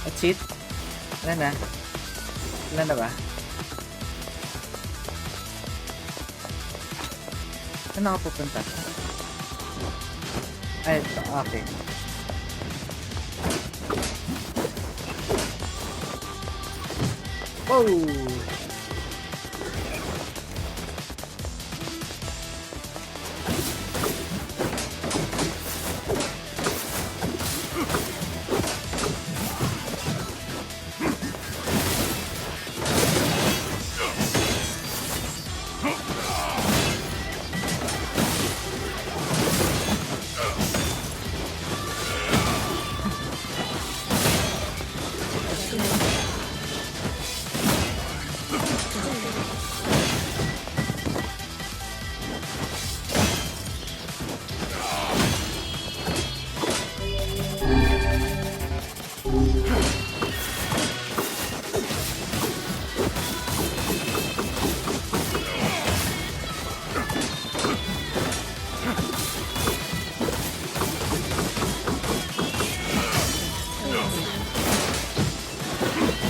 Speaker 1: That's it? Ilan na? Ilan na ba? Saan ako pupunta? Ay, ito. Okay. Whoa!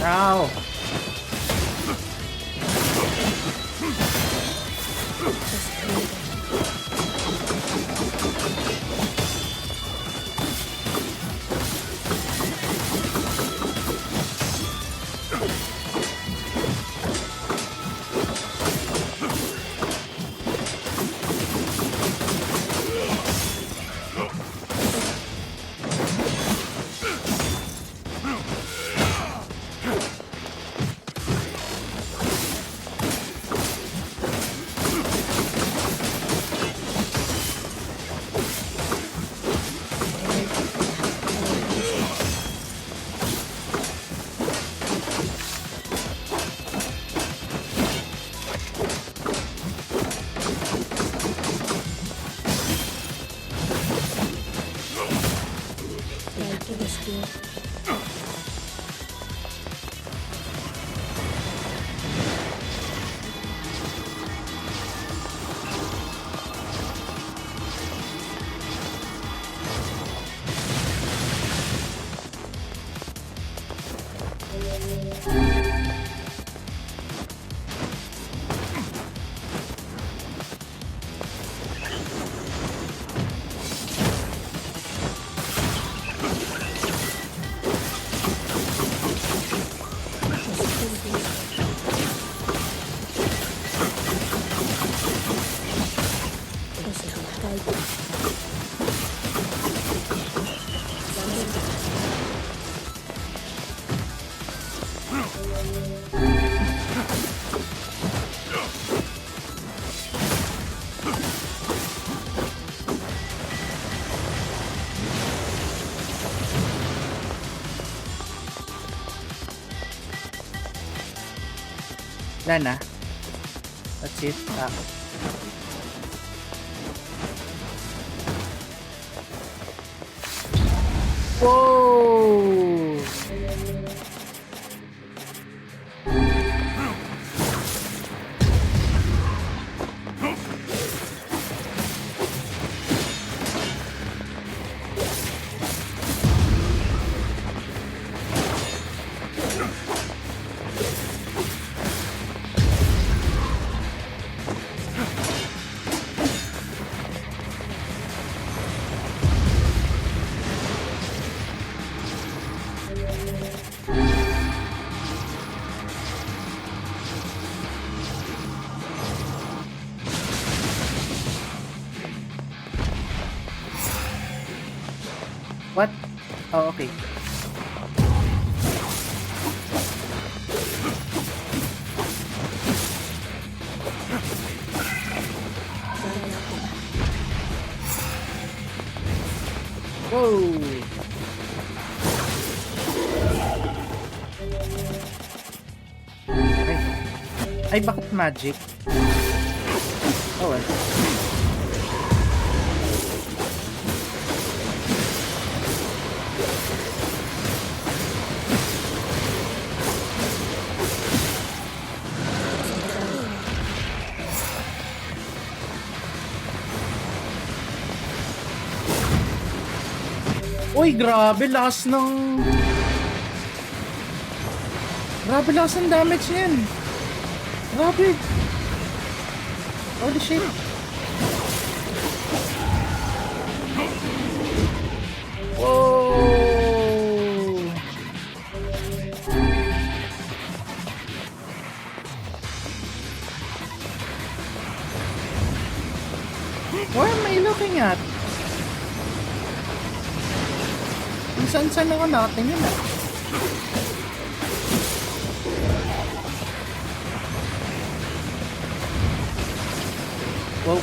Speaker 1: Ow! Wala na. That's it. Whoa! What? Oh, okay. Whoa! Ay, bakit magic? Oh, well. Uy, grabe lakas ng... Grabe lakas ng damage niyan. Grabe. Holy shit. Whoa. What am I looking at? Saan ako nakatingin ah? Wow.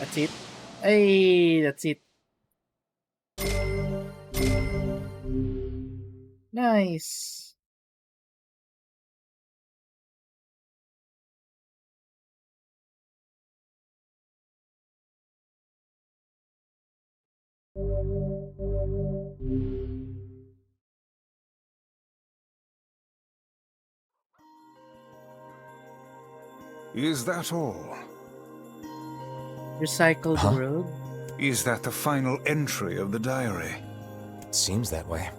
Speaker 1: That's it. Hey, that's it. Nice.
Speaker 3: Is that all?
Speaker 1: Recycled road?
Speaker 3: Is that the final entry of the diary?
Speaker 4: It seems that way.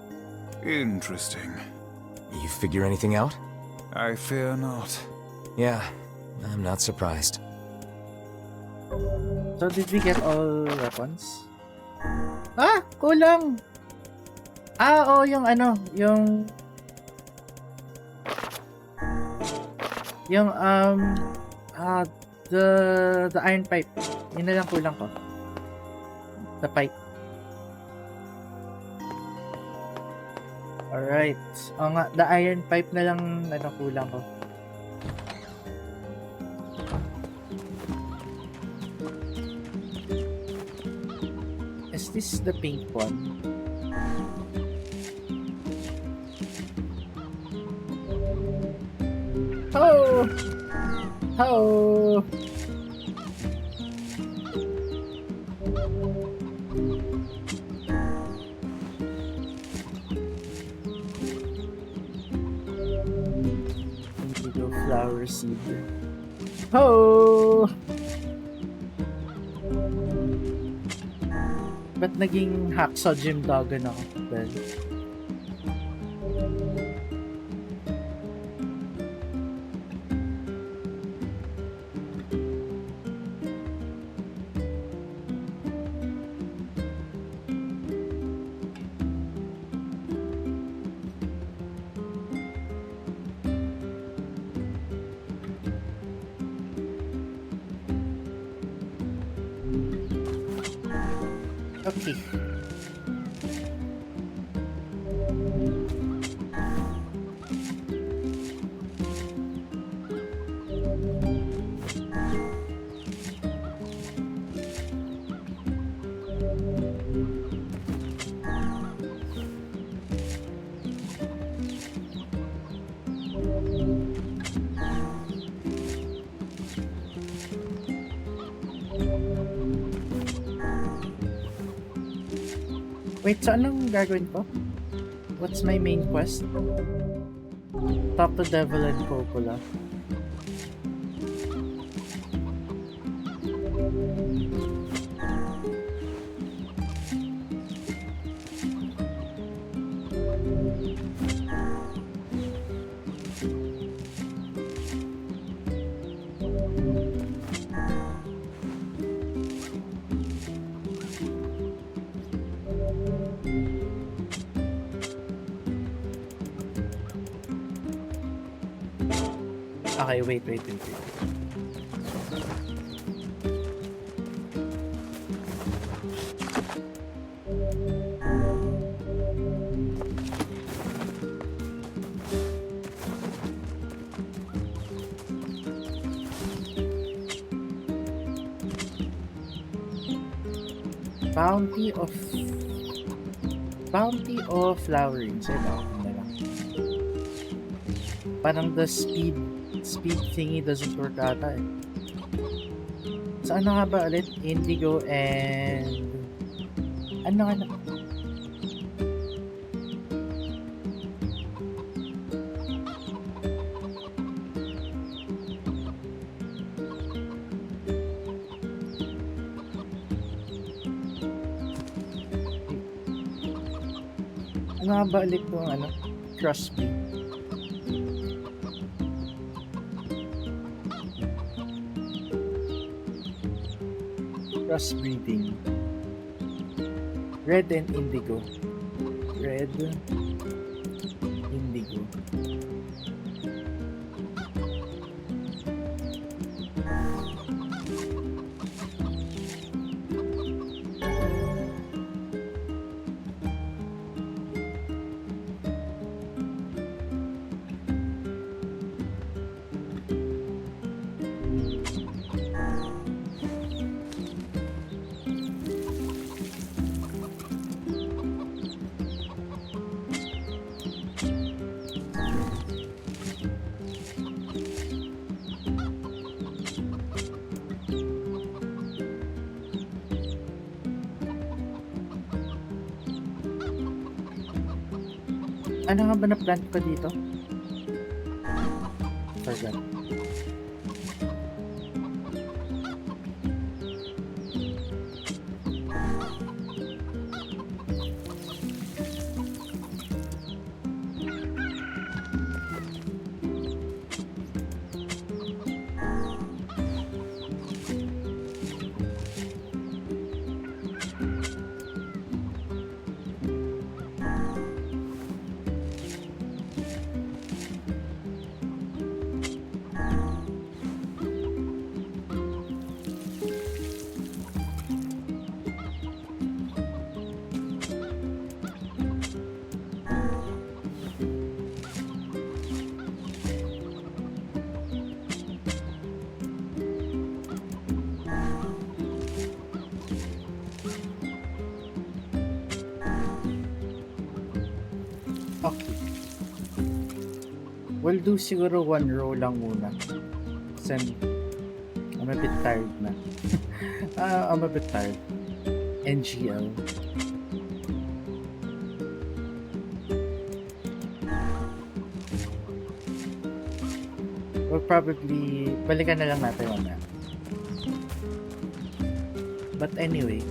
Speaker 3: Interesting.
Speaker 4: You figure anything out?
Speaker 3: I fear not.
Speaker 4: Yeah, I'm not surprised.
Speaker 1: So did we get all weapons? Ah! Kulang! Ah, oh, yung ano, yung... Yung, the iron pipe. Yun na lang kulang ko. The pipe. Alright. O nga, the iron pipe na lang ano kulang ko. Is this the pink one? Oh! Oh! Indigo flower seed. Oh! Ba't naging hacksaw gym doggon ako? Well, okay. Wait, so anong gagawin ko? What's my main quest? Talk to Devil and Coppola. Okay, wait. Bounty of flowerings. Ito na lang. Parang the speed thingy doesn't work ata eh. So ano nga ba ulit? Indigo and... Ano nga na? Ano nga ba ulit kung ano? Trust me. Crossbreeding. Red and indigo. Red, indigo. Ano nga ba na-plant ko dito? Forgot. Okay. We'll do siguro one row lang muna. Kasi I'm a bit tired na. I'm a bit tired. NGL. We'll probably balikan na lang natin mamaya. But anyway,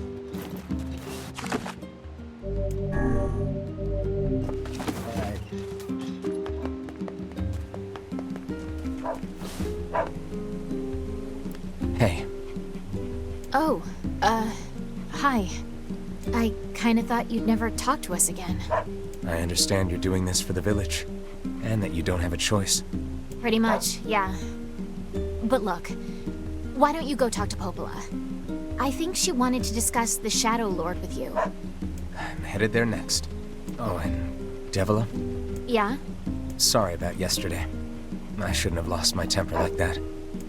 Speaker 4: Hey.
Speaker 6: Oh, hi. I kinda thought you'd never talk to us again.
Speaker 4: I understand you're doing this for the village, and that you don't have a choice.
Speaker 6: Pretty much, yeah. But look, why don't you go talk to Popola? I think she wanted to discuss the Shadow Lord with you.
Speaker 4: I'm headed there next. Oh, and Devila?
Speaker 6: Yeah?
Speaker 4: Sorry about yesterday. I shouldn't have lost my temper like that.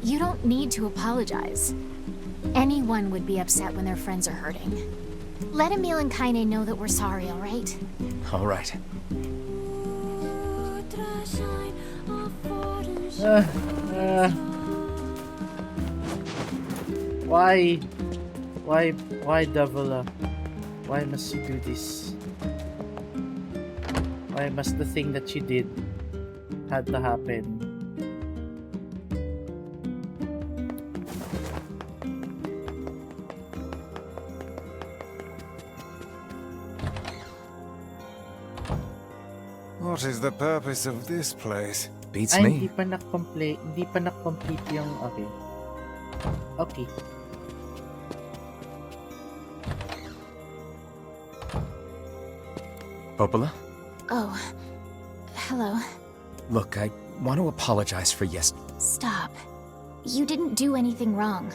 Speaker 6: You don't need to apologize. Anyone would be upset when their friends are hurting. Let Emil and Kaine know that we're sorry, alright?
Speaker 4: All right.
Speaker 1: Why? Why, Davila? Why must you do this? Why must the thing that you did had to happen?
Speaker 3: What is the purpose of this place?
Speaker 4: Beats
Speaker 1: Ay,
Speaker 4: me.
Speaker 1: hindi pa na-complete yung, okay. Okay.
Speaker 4: Popola?
Speaker 6: Oh. Hello.
Speaker 4: Look, I want to apologize for
Speaker 6: Stop. You didn't do anything wrong.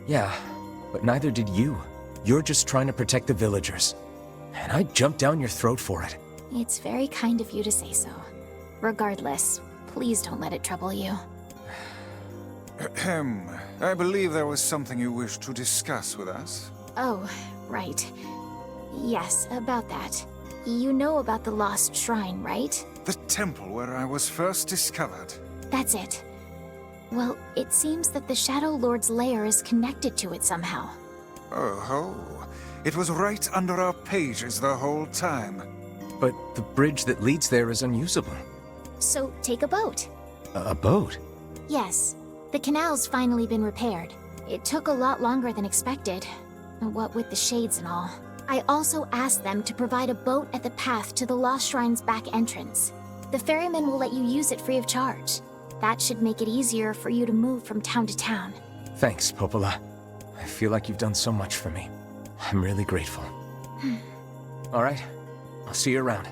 Speaker 4: Yeah, but neither did you. You're just trying to protect the villagers. And I jumped down your throat for it.
Speaker 6: It's very kind of you to say so. Regardless, please don't let it trouble you.
Speaker 3: Ahem. I believe there was something you wished to discuss with us.
Speaker 6: Oh, right. Yes, about that. You know about the lost shrine, right?
Speaker 3: The temple where I was first discovered.
Speaker 6: That's it. Well, it seems that the Shadow Lord's lair is connected to it somehow.
Speaker 3: Oh ho. It was right under our pages the whole time.
Speaker 4: But the bridge that leads there is unusable.
Speaker 6: So, take a boat.
Speaker 4: A boat?
Speaker 6: Yes. The canal's finally been repaired. It took a lot longer than expected. What with the shades and all. I also asked them to provide a boat at the path to the Lost Shrine's back entrance. The ferryman will let you use it free of charge. That should make it easier for you to move from town to town.
Speaker 4: Thanks, Popola. I feel like you've done so much for me. I'm really grateful. All right. I'll see you around.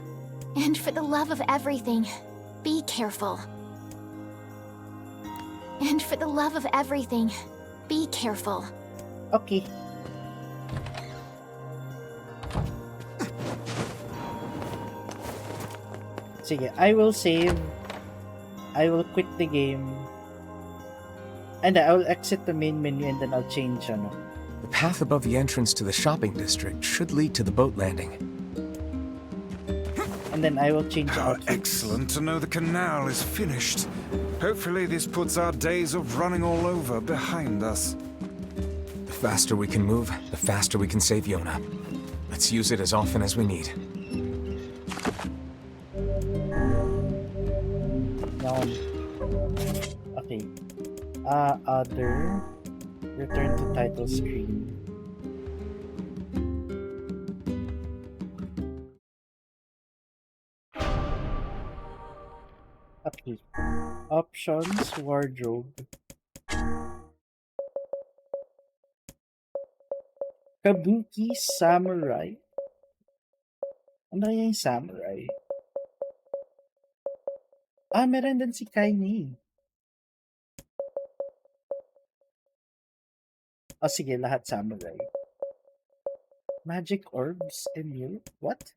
Speaker 6: And for the love of everything, be careful. And for the love of everything, be careful.
Speaker 1: Okay. Sige, I will save. I will quit the game. And I will exit the main menu and then I'll change, ano.
Speaker 4: The path above the entrance to the shopping district should lead to the boat landing.
Speaker 1: And then I will change
Speaker 3: How
Speaker 1: outfits.
Speaker 3: excellent to know the canal is finished. Hopefully this puts our days of running all over behind us.
Speaker 4: The faster we can move, the faster we can save Yona. Let's use it as often as we need.
Speaker 1: Now, okay. Other. Return to title screen. Okay. Options, wardrobe. Kabuki Samurai. Ano kaya yung samurai? Meron din si Kaini. Sige, lahat samurai. Magic orbs and you? What?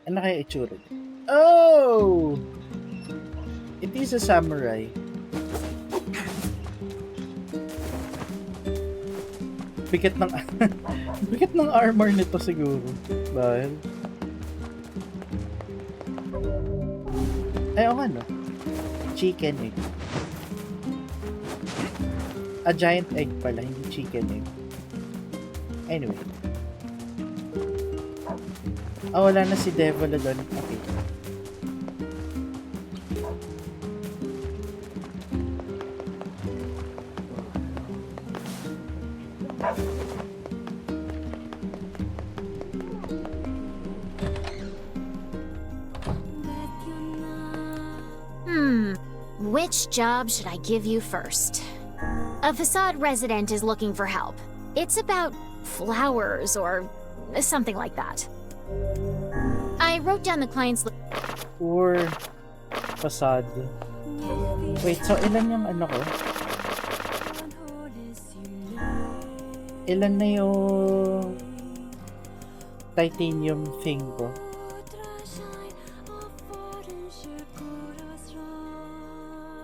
Speaker 1: Ano kaya itsura? Oh! It is a samurai. Bigat ng bigat ng armor nito siguro. Dahil ay, okay, no? Chicken egg. A giant egg pala, hindi chicken egg. Anyway. Wala na si Devil doon. Okay.
Speaker 6: Which job should I give you first? A facade resident is looking for help. It's about flowers or something like that. I wrote down the client's
Speaker 1: Or facade. Wait, so ilan yung ano ko? Ilan na yung titanium thing ko?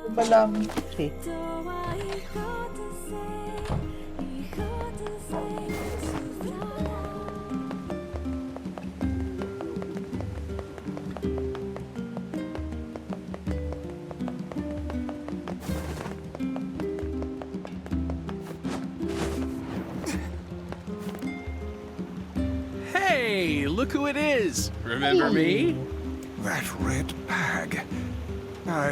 Speaker 1: Ano ba lang? Okay.
Speaker 8: Hey, look who it is. Remember me?
Speaker 3: That red bag.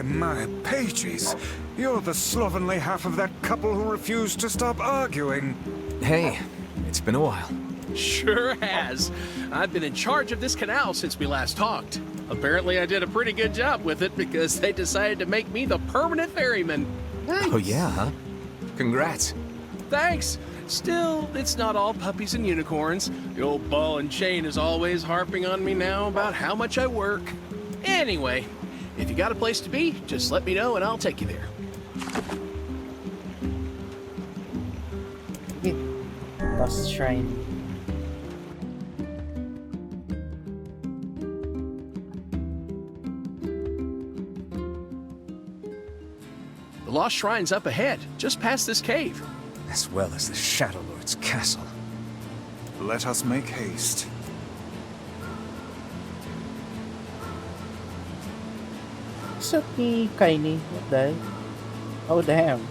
Speaker 3: My pages. You're the slovenly half of that couple who refused to stop arguing.
Speaker 4: Hey, it's been a while.
Speaker 8: Sure has. I've been in charge of this canal since we last talked. Apparently I did a pretty good job with it because they decided to make me the permanent ferryman.
Speaker 4: Oh yeah, huh? Congrats.
Speaker 8: Thanks. Still, it's not all puppies and unicorns. The old ball and chain is always harping on me now about how much I work. Anyway, if you got a place to be, just let me know and I'll take you there.
Speaker 1: Okay. Lost Shrine.
Speaker 8: The Lost Shrine's up ahead, just past this cave.
Speaker 4: As well as the Shadow Lord's castle.
Speaker 3: Let us make haste.
Speaker 1: What's up ni Kaini? What the hell? Oh damn.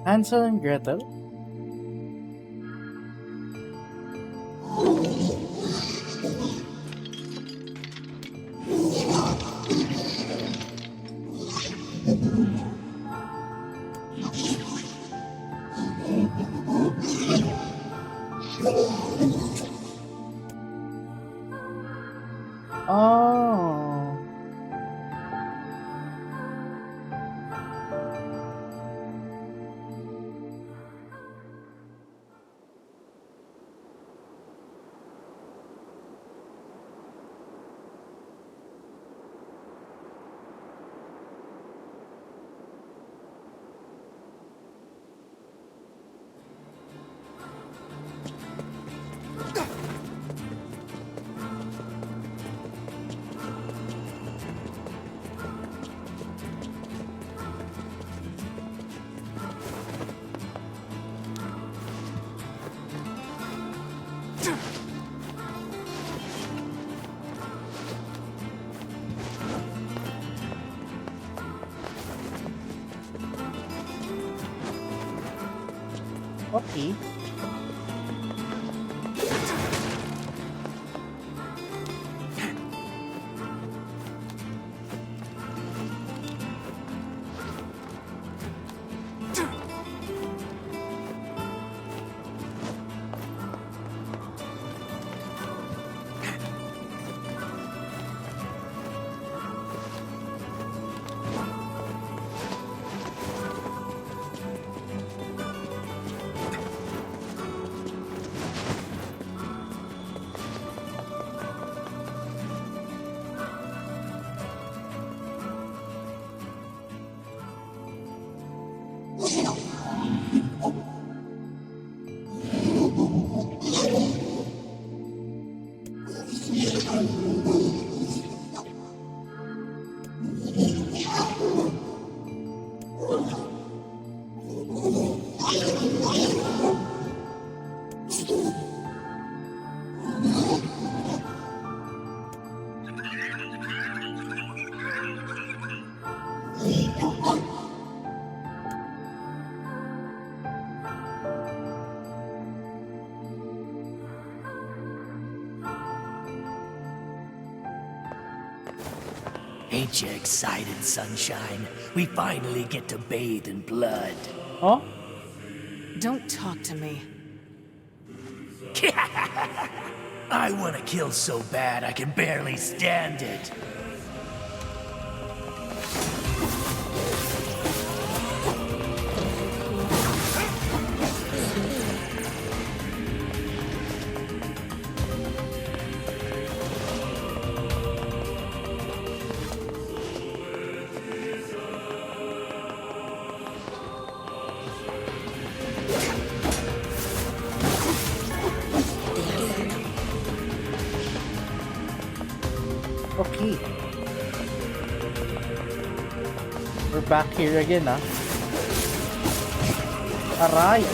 Speaker 1: Hansel and Gretel? Oh. Okay.
Speaker 9: Ain't you excited, sunshine? We finally get to bathe in blood.
Speaker 1: Oh?
Speaker 5: Don't talk to me.
Speaker 9: I want to kill so bad I can barely stand it.
Speaker 1: Okay. We're back here again, ah. Aray!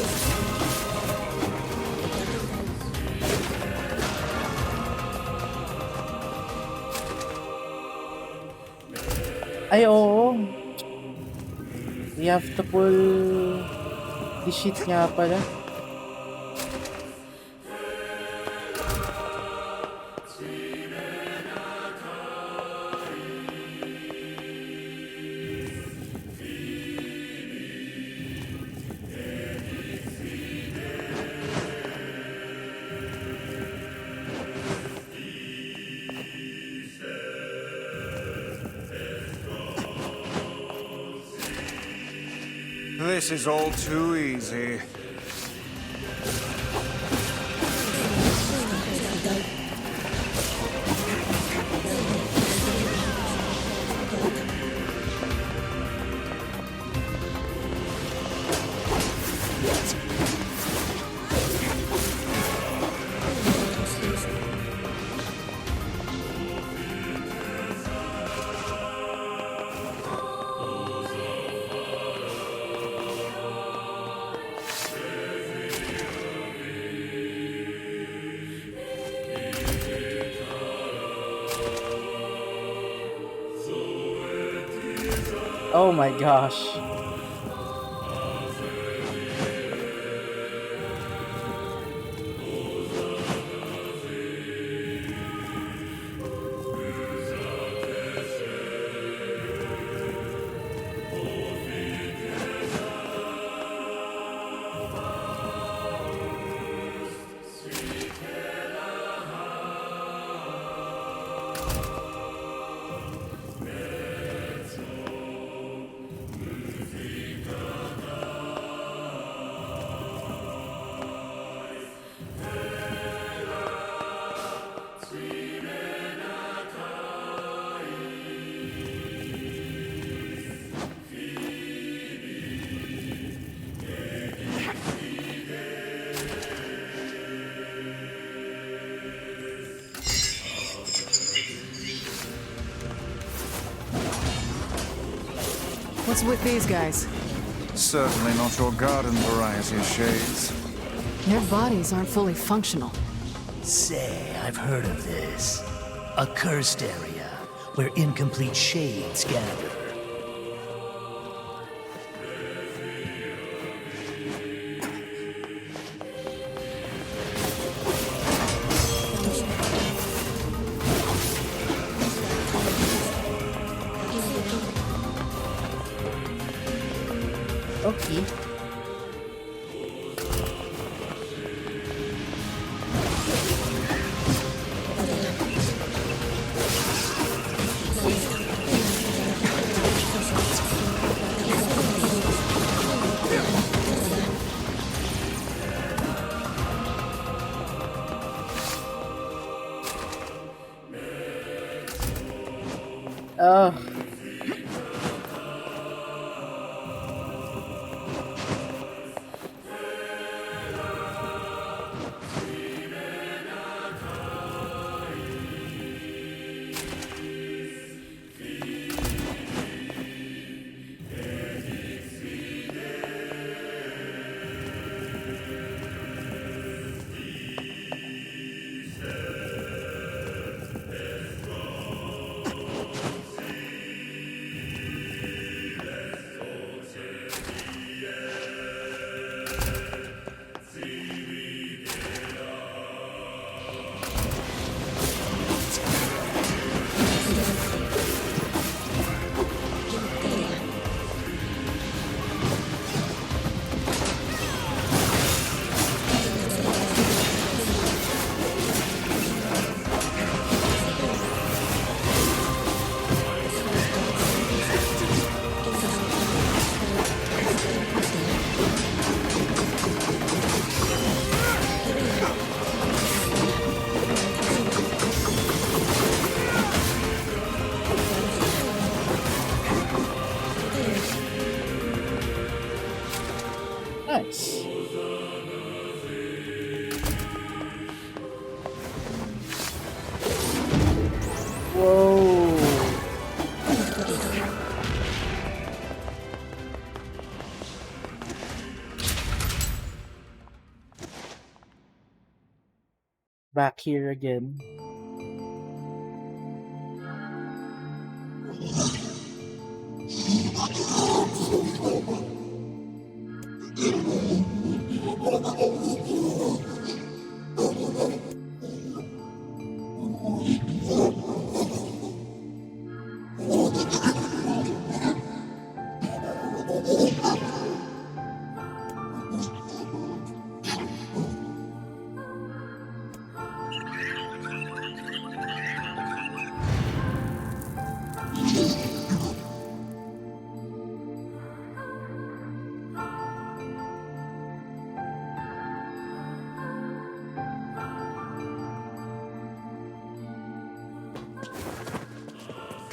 Speaker 1: Ay, oo. We have to pull the sheet nga pala.
Speaker 3: This is all too easy.
Speaker 1: Oh my gosh.
Speaker 5: What's with these guys?
Speaker 3: Certainly not your garden variety of shades.
Speaker 5: Their bodies aren't fully functional.
Speaker 9: Say, I've heard of this. A cursed area where incomplete shades gather.
Speaker 1: Okay. Whoa. Back here again.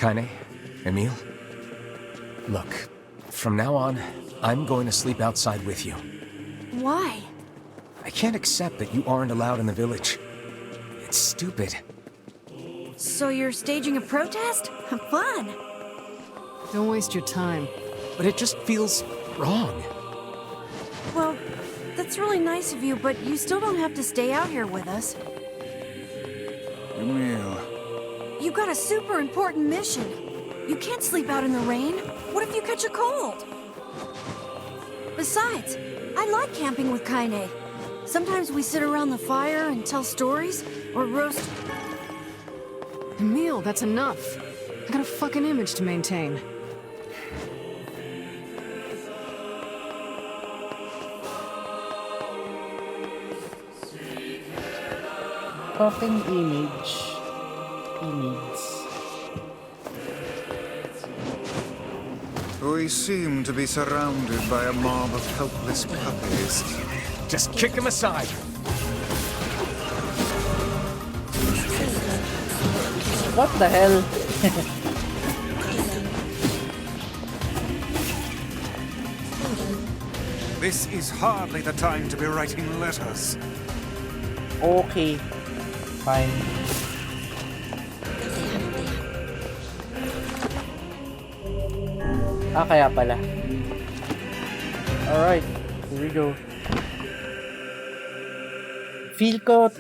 Speaker 4: Kaine, Emil, look, from now on, I'm going to sleep outside with you.
Speaker 2: Why?
Speaker 4: I can't accept that you aren't allowed in the village. It's stupid.
Speaker 2: So you're staging a protest? Fun!
Speaker 5: Don't waste your time.
Speaker 4: But it just feels wrong.
Speaker 2: Well, that's really nice of you, but you still don't have to stay out here with us.
Speaker 3: Emil.
Speaker 2: You got a super important mission. You can't sleep out in the rain. What if you catch a cold? Besides, I like camping with Kaine. Sometimes we sit around the fire and tell stories, or roast...
Speaker 5: Emil, that's enough. I got a fucking image to maintain.
Speaker 1: Fucking image.
Speaker 3: We seem to be surrounded by a mob of helpless puppies.
Speaker 4: Just kick him aside.
Speaker 1: What the hell?
Speaker 3: This is hardly the time to be writing letters.
Speaker 1: Okay. Fine. Ah, kaya pala. Alright, here we go. Feel ko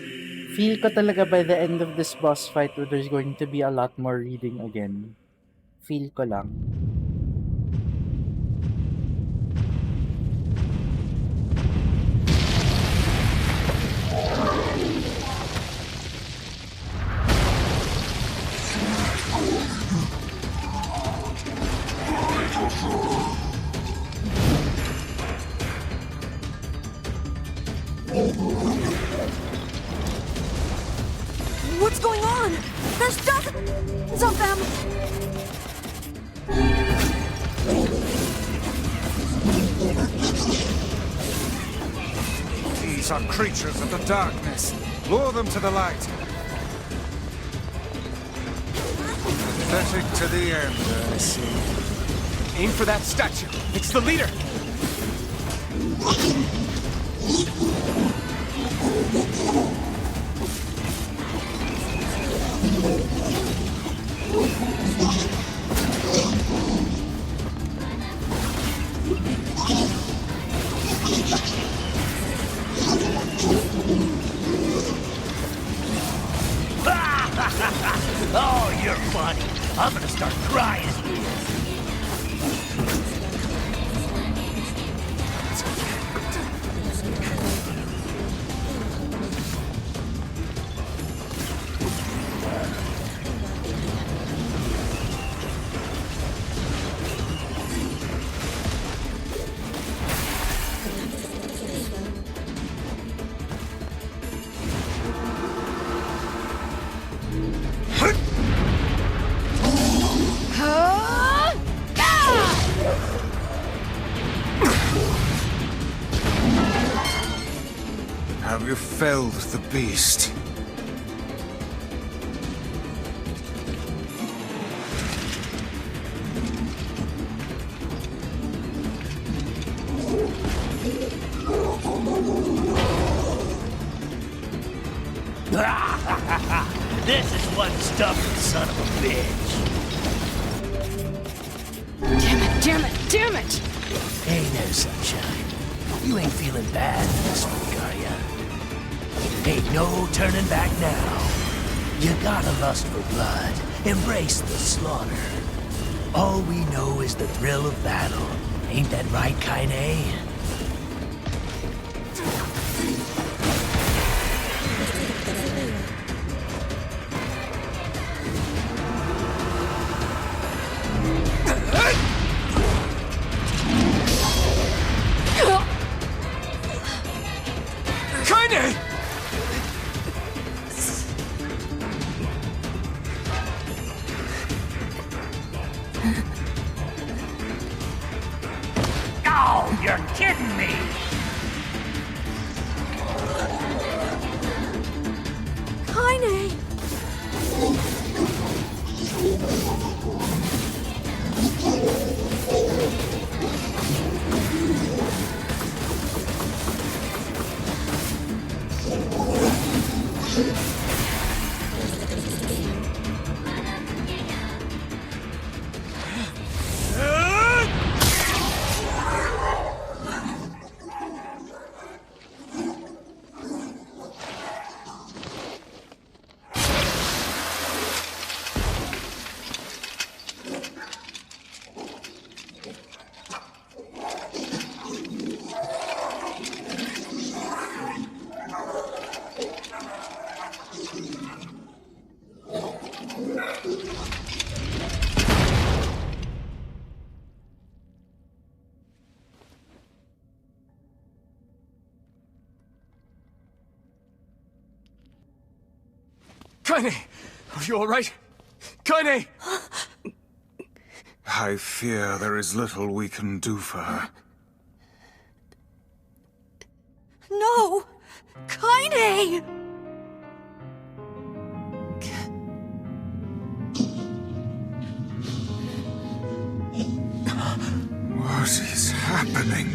Speaker 1: talaga by the end of this boss fight there's going to be a lot more reading again. Feel ko lang.
Speaker 2: What's going on? There's dozens of them!
Speaker 3: These are creatures of the darkness. Lure them to the light. Pathetic to the end, I see.
Speaker 4: Aim for that statue. It's the leader.
Speaker 9: Oh, you're funny. I'm gonna start crying.
Speaker 3: Have you felled the beast?
Speaker 9: This is one stubborn son of a bitch.
Speaker 5: Damn it!
Speaker 9: Hey there, Sunshine. You ain't feeling bad this week, are ya? Ain't no turning back now. You got a lust for blood. Embrace the slaughter. All we know is the thrill of battle. Ain't that right, Kaine?
Speaker 4: Kaine!
Speaker 9: Oh, you're kidding me!
Speaker 2: Kaine!
Speaker 4: Kaine! Are you alright? Kaine!
Speaker 3: I fear there is little we can do for her.
Speaker 2: No! Kaine!
Speaker 3: What is happening?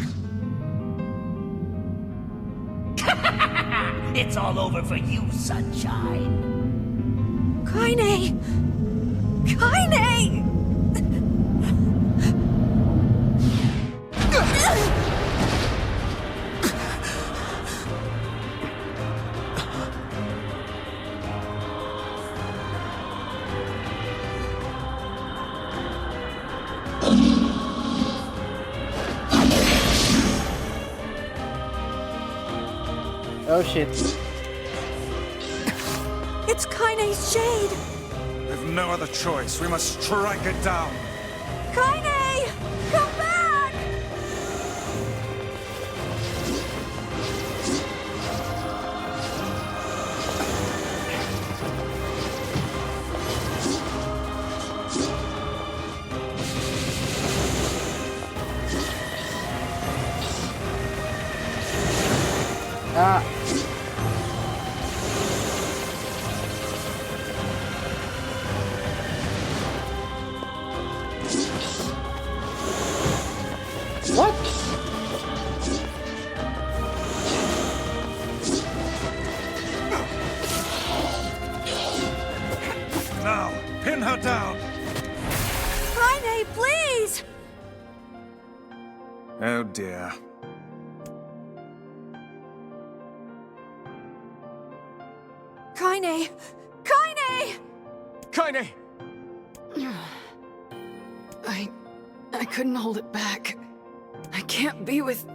Speaker 9: It's all over for you, Sunshine.
Speaker 2: Kaine! Kaine!
Speaker 1: Oh shit.
Speaker 2: It's Kaine's shade!
Speaker 3: We've no other choice. We must strike it down.
Speaker 2: Kaine! Come back!
Speaker 1: Ah. What?
Speaker 3: Now, pin her down.
Speaker 2: Kaine, please!
Speaker 3: Oh dear.
Speaker 2: Kaine! Kaine!
Speaker 4: Kaine!
Speaker 5: I couldn't hold it back. I can't be with...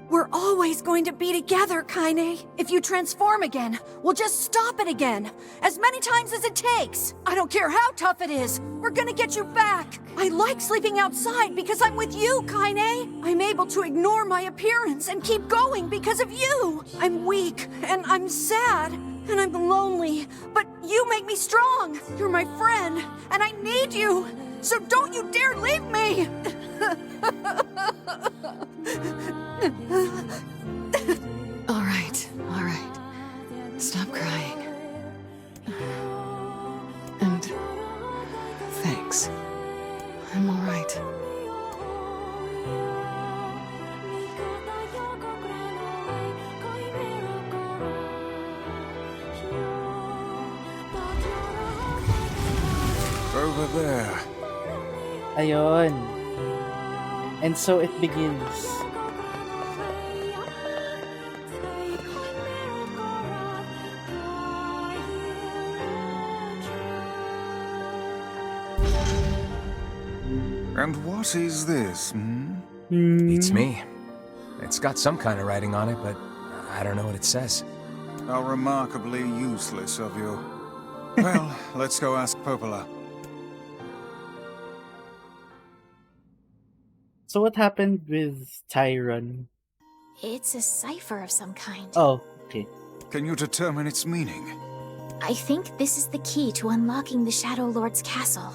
Speaker 2: We're always going to be together, Kaine. If you transform again, we'll just stop it again. As many times as it takes. I don't care how tough it is. We're gonna get you back. I like sleeping outside because I'm with you, Kaine. I'm able to ignore my appearance and keep going because of you. I'm weak, and I'm sad, and I'm lonely. But you make me strong. You're my friend, and I need you. So don't you dare leave me!
Speaker 5: All right. Stop crying. And thanks. I'm all right.
Speaker 3: over there.
Speaker 1: Ayun. And so it begins.
Speaker 3: And what is this,
Speaker 4: Beats me. It's got some kind of writing on it, but I don't know what it says.
Speaker 3: How remarkably useless of you. Well, let's go ask Popola.
Speaker 1: So what happened with Tyron?
Speaker 6: It's a cipher of some kind.
Speaker 1: Oh, okay.
Speaker 3: Can you determine its meaning?
Speaker 6: I think this is the key to unlocking the Shadow Lord's castle.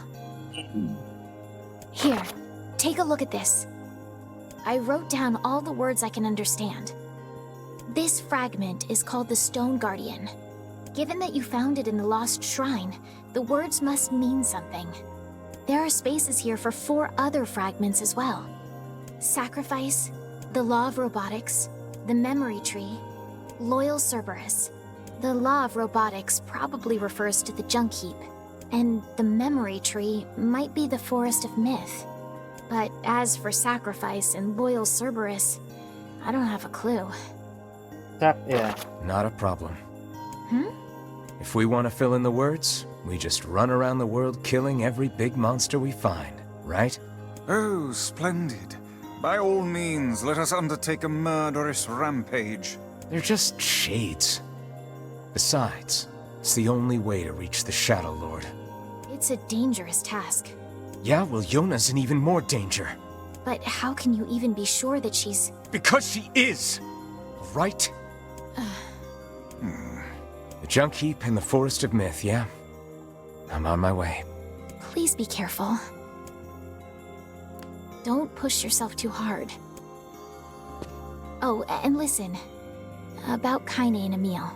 Speaker 6: Here, take a look at this. I wrote down all the words I can understand. This fragment is called the Stone Guardian. Given that you found it in the Lost Shrine, the words must mean something. There are spaces here for 4 other fragments as well. Sacrifice, the Law of Robotics, the Memory Tree, Loyal Cerberus. The Law of Robotics probably refers to the Junk Heap, and the Memory Tree might be the Forest of Myth. But as for Sacrifice and Loyal Cerberus, I don't have a clue.
Speaker 1: Yeah.
Speaker 4: Not a problem.
Speaker 6: Hmm?
Speaker 4: If we want to fill in the words, we just run around the world killing every big monster we find, right?
Speaker 3: Oh, splendid. By all means, let us undertake a murderous rampage.
Speaker 4: They're just shades. Besides, it's the only way to reach the Shadow Lord.
Speaker 6: It's a dangerous task.
Speaker 4: Yeah, well, Yona's in even more danger.
Speaker 6: But how can you even be sure that she's...
Speaker 4: Because she is! Right? The Junk Heap and the Forest of Myth, yeah? I'm on my way.
Speaker 6: Please be careful. Don't push yourself too hard. Oh, and listen. About Kaine and Emil.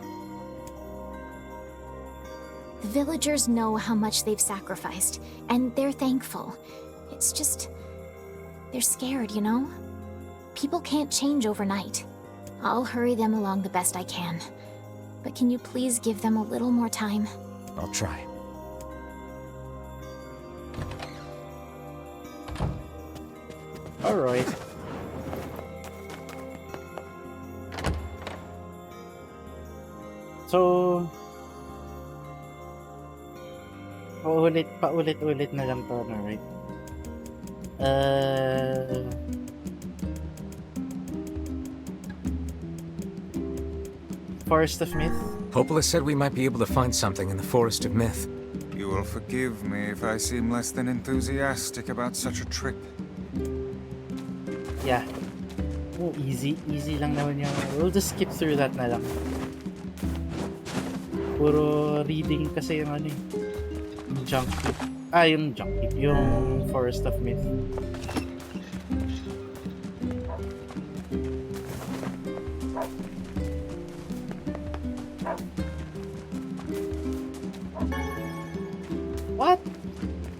Speaker 6: The villagers know how much they've sacrificed, and they're thankful. It's just... they're scared, you know? People can't change overnight. I'll hurry them along the best I can. But can you please give them a little more time?
Speaker 4: I'll try.
Speaker 1: Alright. So, paulit-ulit na lang to, no, right? Forest of Myth?
Speaker 4: Popola said we might be able to find something in the Forest of Myth.
Speaker 3: You will forgive me if I seem less than enthusiastic about such a trip.
Speaker 1: Yeah. Oh, easy. Easy lang naman yung... We'll just skip through that na lang. Puro reading kasi yung ano eh. Yung Junk Heap. Yung Junk Heap. Yung Forest of Myth. What?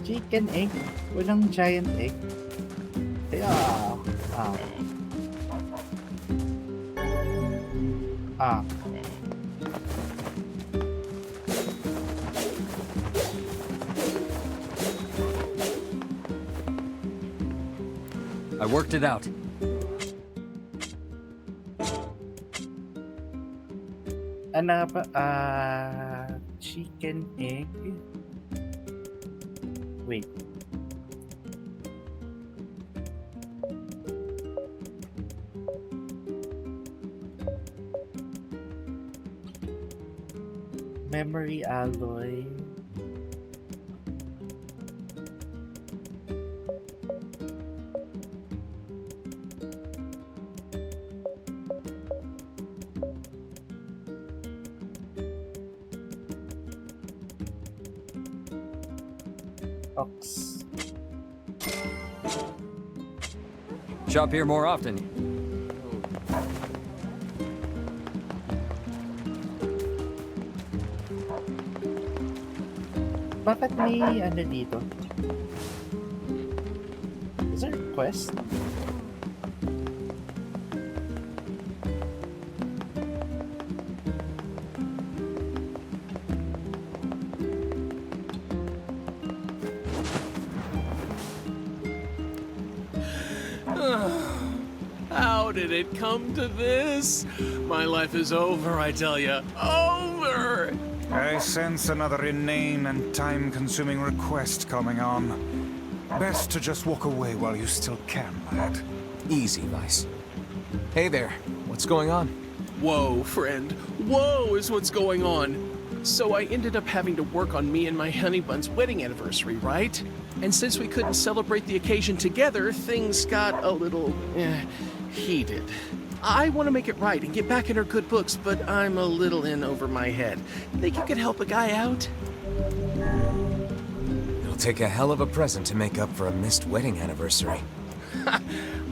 Speaker 1: Chicken egg? Walang giant egg? Yeah.
Speaker 10: I worked it out.
Speaker 1: Ano pa? Chicken egg? Wait. Memory alloy. Ox.
Speaker 10: Shop here more often.
Speaker 1: Bakit may ano dito? Is there a quest?
Speaker 8: did it come to this? My life is over, I tell ya. Over!
Speaker 3: I sense another inane and time-consuming request coming on. Best to just walk away while you still can, lad.
Speaker 4: Easy, Vice. Hey there. What's going on?
Speaker 8: Whoa, friend. Whoa is what's going on. So I ended up having to work on me and my honeybun's wedding anniversary, right? And since we couldn't celebrate the occasion together, things got a little, heated. I want to make it right and get back in her good books, but I'm a little in over my head. Think you could help a guy out?
Speaker 4: It'll take a hell of a present to make up for a missed wedding anniversary.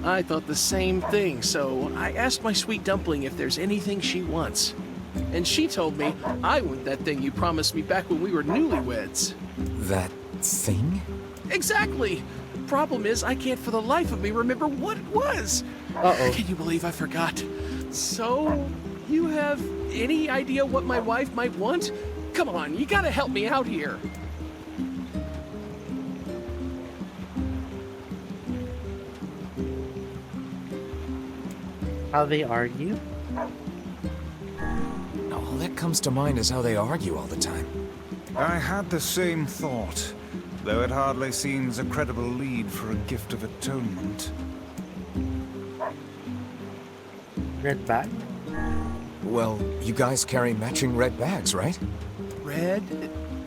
Speaker 8: I thought the same thing, so I asked my sweet dumpling if there's anything she wants. And she told me I want that thing you promised me back when we were newlyweds.
Speaker 4: That thing?
Speaker 8: Exactly! Problem is, I can't for the life of me remember what it was.
Speaker 1: Uh-oh.
Speaker 8: Can you believe I forgot? So, you have any idea what my wife might want? Come on, you gotta help me out here.
Speaker 1: How they argue?
Speaker 4: All that comes to mind is how they argue all the time.
Speaker 3: I had the same thought, though it hardly seems a credible lead for a gift of atonement.
Speaker 1: Red bag?
Speaker 4: Well, you guys carry matching red bags, right?
Speaker 8: Red?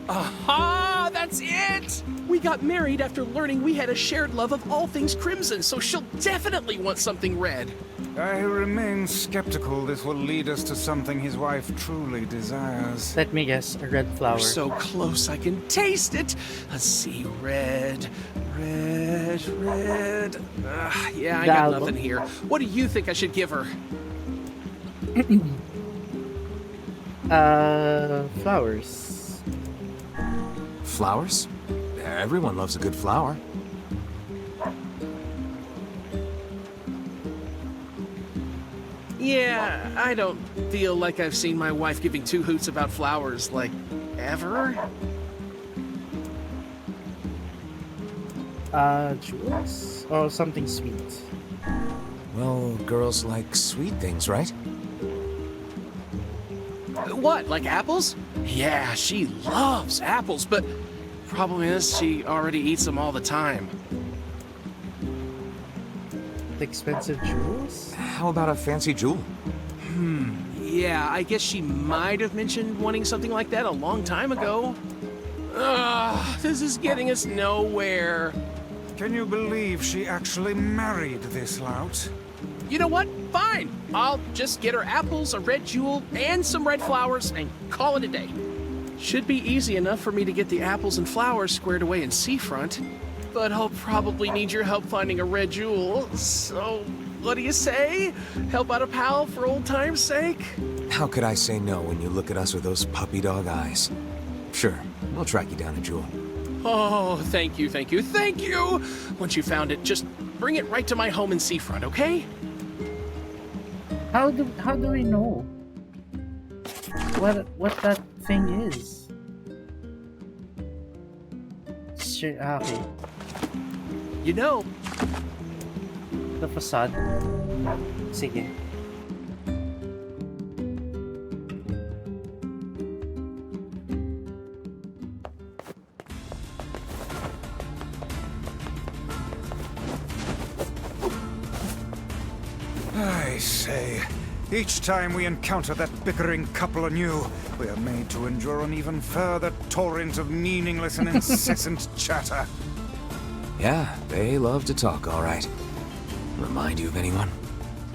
Speaker 8: Aha! That's it! We got married after learning we had a shared love of all things crimson, so she'll definitely want something red.
Speaker 3: I remain skeptical this will lead us to something his wife truly desires.
Speaker 1: Let me guess, a red flower.
Speaker 8: We're so close, I can taste it. Let's see, red. Yeah, I
Speaker 1: The
Speaker 8: got
Speaker 1: album?
Speaker 8: nothing here. What do you think I should give her?
Speaker 1: Flowers.
Speaker 4: Flowers? Everyone loves a good flower.
Speaker 8: Yeah, I don't feel like I've seen my wife giving two hoots about flowers, like, ever.
Speaker 1: Jewels? Oh, something sweet.
Speaker 4: Well, girls like sweet things, right?
Speaker 8: What, like apples? Yeah, she loves apples, but problem is she already eats them all the time.
Speaker 1: Expensive jewels?
Speaker 4: How about a fancy jewel?
Speaker 8: Yeah, I guess she might have mentioned wanting something like that a long time ago. Ugh, this is getting us nowhere.
Speaker 3: Can you believe she actually married this lout?
Speaker 8: You know what? Fine. I'll just get her apples, a red jewel, and some red flowers, and call it a day. Should be easy enough for me to get the apples and flowers squared away in Seafront, but I'll probably need your help finding a red jewel, so what do you say? Help out a pal for old time's sake?
Speaker 4: How could I say no when you look at us with those puppy dog eyes? Sure, we'll track you down a jewel.
Speaker 8: Oh, thank you, thank you, thank you! Once you found it, just bring it right to my home in Seafront, okay?
Speaker 1: How do we know what that thing is? Sure, okay.
Speaker 8: You know,
Speaker 1: The facade. Sige.
Speaker 3: I say, each time we encounter that bickering couple anew, we are made to endure an even further torrent of meaningless and incessant chatter.
Speaker 4: Yeah, they love to talk, all right. Remind you of anyone?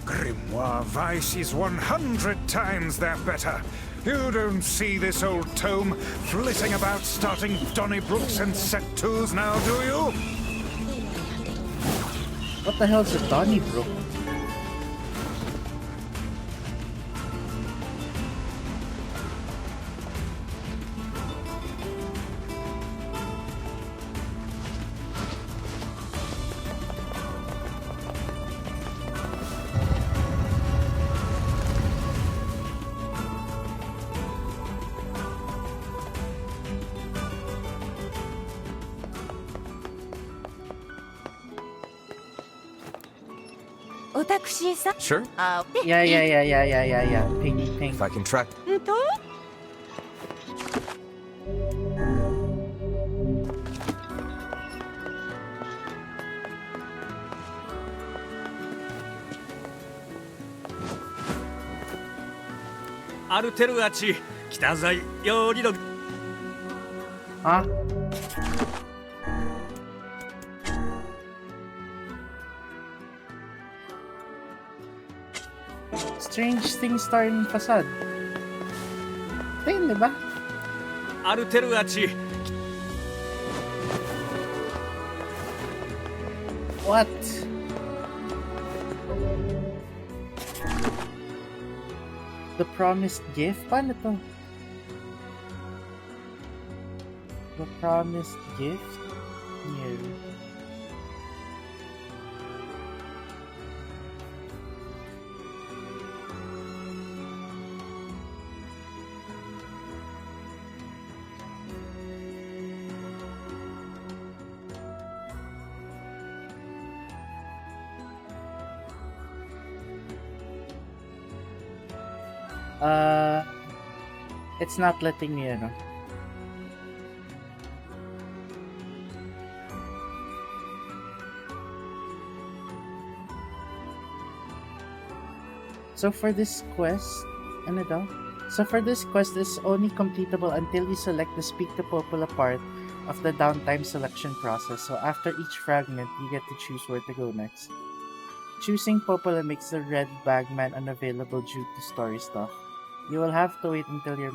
Speaker 3: Grimoire Vice is 100 times their better. You don't see this old tome flitting about starting Donnybrooks and set twos now, do you?
Speaker 1: What the hell's a Donnybrook?
Speaker 4: Sure.
Speaker 1: Yeah. Ping.
Speaker 4: If I can track.
Speaker 1: Huh? Strange things starting facade. Ito yun, di ba? What? The promised gift? Paano to? The promised gift? NieR. It's not letting me, ano. So for this quest, ano daw? So for this quest, it's only completable until you select the Speak to Popola part of the downtime selection process. So after each fragment, you get to choose where to go next. Choosing Popola makes the red bagman unavailable due to story stuff. You will have to wait until your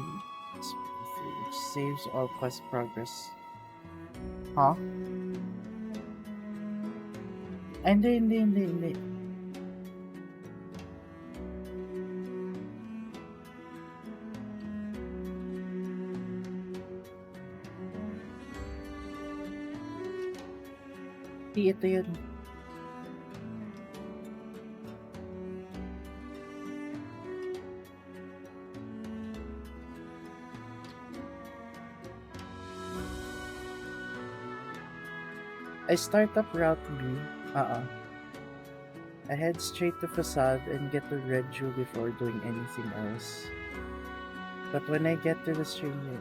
Speaker 1: which saves all quest progress. Huh? Hindi. Ito yun. I start up Route B. I head straight to Facade and get the red jewel before doing anything else. But when I get to the stranger,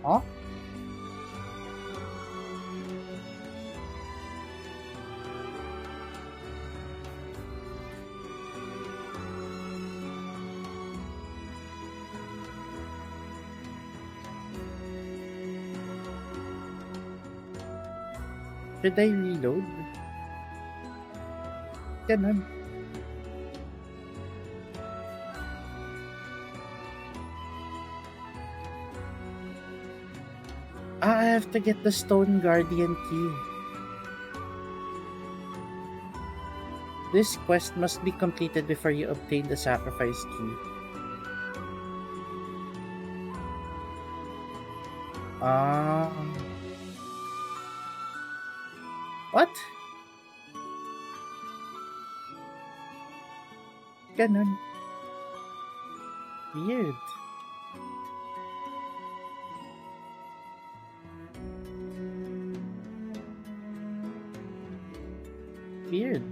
Speaker 1: huh? Should I reload? Ganun. I have to get the Stone Guardian key. This quest must be completed before you obtain the sacrifice key. What? Ganun. Weird. Weird.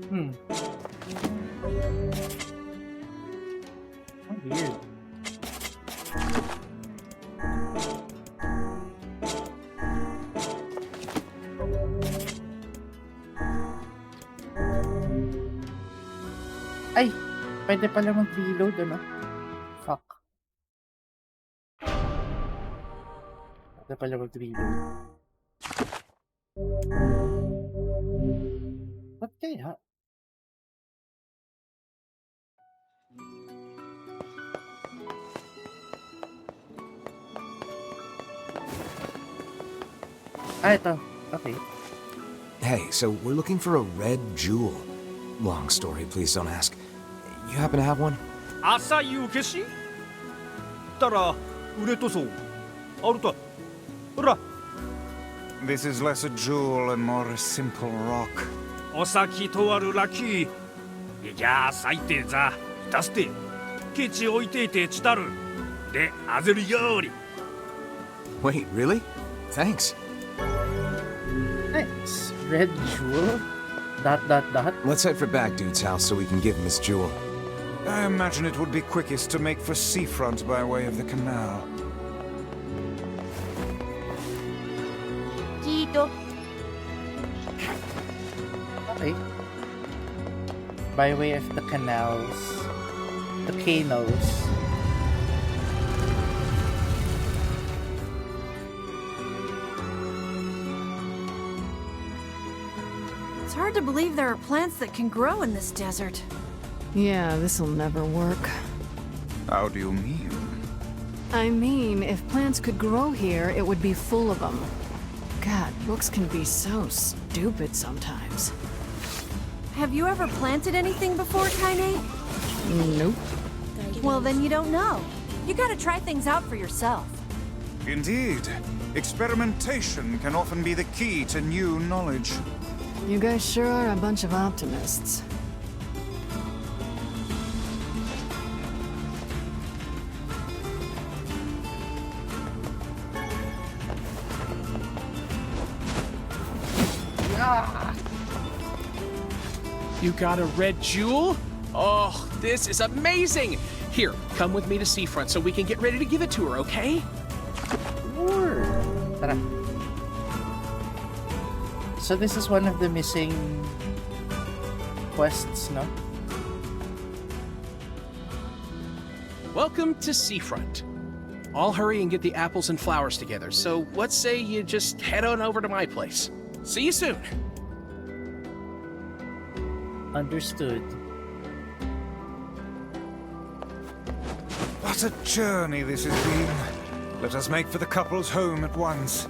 Speaker 1: Oh, weird. Ay! Pwede pala mag-reload, ano? Fuck. Pwede pala mag-reload. Ba't kaya? Ah, ito. Okay.
Speaker 4: Hey, so we're looking for a red jewel. Long story, please don't ask. You happen to have one?
Speaker 11: 朝夕消したら売れとそうあるとほら
Speaker 3: This is less a jewel and more a simple rock.
Speaker 11: お先とあるラッキーいや最低ざ出してケチ置いていてちたるであぜるより
Speaker 4: Wait, really? Thanks.
Speaker 1: Nice. Red jewel? ...
Speaker 4: Let's head for Back Dude's house so we can give him his jewel.
Speaker 3: I imagine it would be quickest to make for seafront by way of the canal.
Speaker 1: Okay. By way of the canals. The canals.
Speaker 2: It's hard to believe there are plants that can grow in this desert.
Speaker 5: Yeah, this'll never work.
Speaker 3: How do you mean?
Speaker 5: I mean, if plants could grow here, it would be full of them. God, books can be so stupid sometimes.
Speaker 2: Have you ever planted anything before, Kaine?
Speaker 5: Nope.
Speaker 2: Well, then you don't know. You gotta try things out for yourself.
Speaker 3: Indeed. Experimentation can often be the key to new knowledge.
Speaker 5: You guys sure are a bunch of optimists.
Speaker 8: You got a red jewel? Oh, this is amazing! Here, come with me to Seafront so we can get ready to give it to her, okay?
Speaker 1: Sure. Tara. So this is one of the missing quests, no?
Speaker 8: Welcome to Seafront. I'll hurry and get the apples and flowers together, so let's say you just head on over to my place. See you soon.
Speaker 1: Understood.
Speaker 3: What a journey this has been. Let us make for the couple's home at once.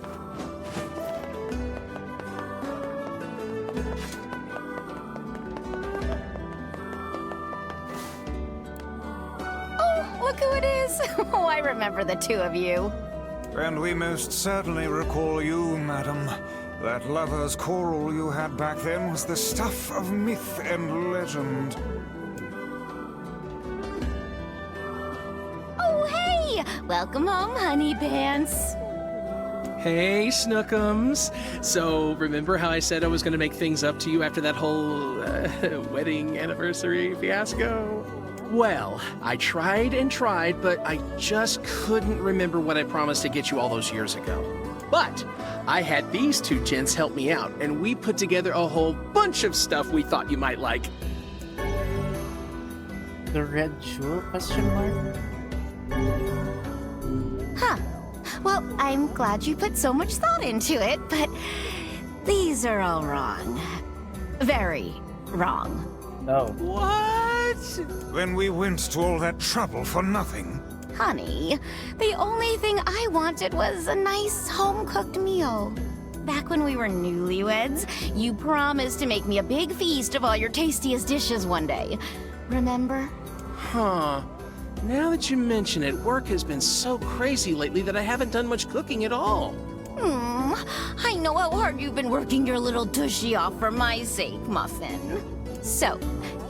Speaker 12: Oh, look who it is! Oh, I remember the two of you.
Speaker 3: And we most certainly recall you, madam. That lover's quarrel you had back then was the stuff of myth and legend.
Speaker 12: Oh, hey! Welcome home, honey pants.
Speaker 8: Hey, Snookums. So, remember how I said I was going to make things up to you after that whole wedding anniversary fiasco? Well, I tried and tried, but I just couldn't remember what I promised to get you all those years ago. But I had these two gents help me out, and we put together a whole bunch of stuff we thought you might like.
Speaker 1: The red jewel, question mark?
Speaker 12: Huh. Well, I'm glad you put so much thought into it, but these are all wrong. Very wrong.
Speaker 1: No.
Speaker 8: What?
Speaker 3: Then we went to all that trouble for nothing.
Speaker 12: Honey, the only thing I wanted was a nice home-cooked meal. Back when we were newlyweds, you promised to make me a big feast of all your tastiest dishes one day. Remember?
Speaker 8: Huh. Now that you mention it, work has been so crazy lately that I haven't done much cooking at all.
Speaker 12: I know how hard you've been working your little tushy off for my sake, Muffin. So,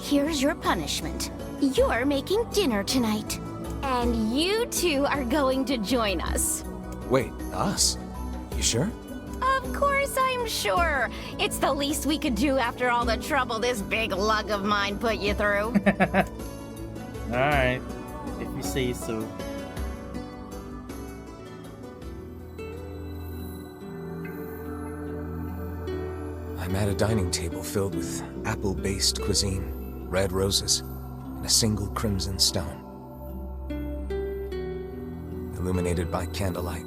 Speaker 12: here's your punishment. You're making dinner tonight. And you two are going to join us.
Speaker 4: Wait, us? You sure?
Speaker 12: Of course I'm sure. It's the least we could do after all the trouble this big lug of mine put you through.
Speaker 1: Alright. If you say so.
Speaker 4: I'm at a dining table filled with apple-based cuisine, red roses, and a single crimson stone. Illuminated by candlelight,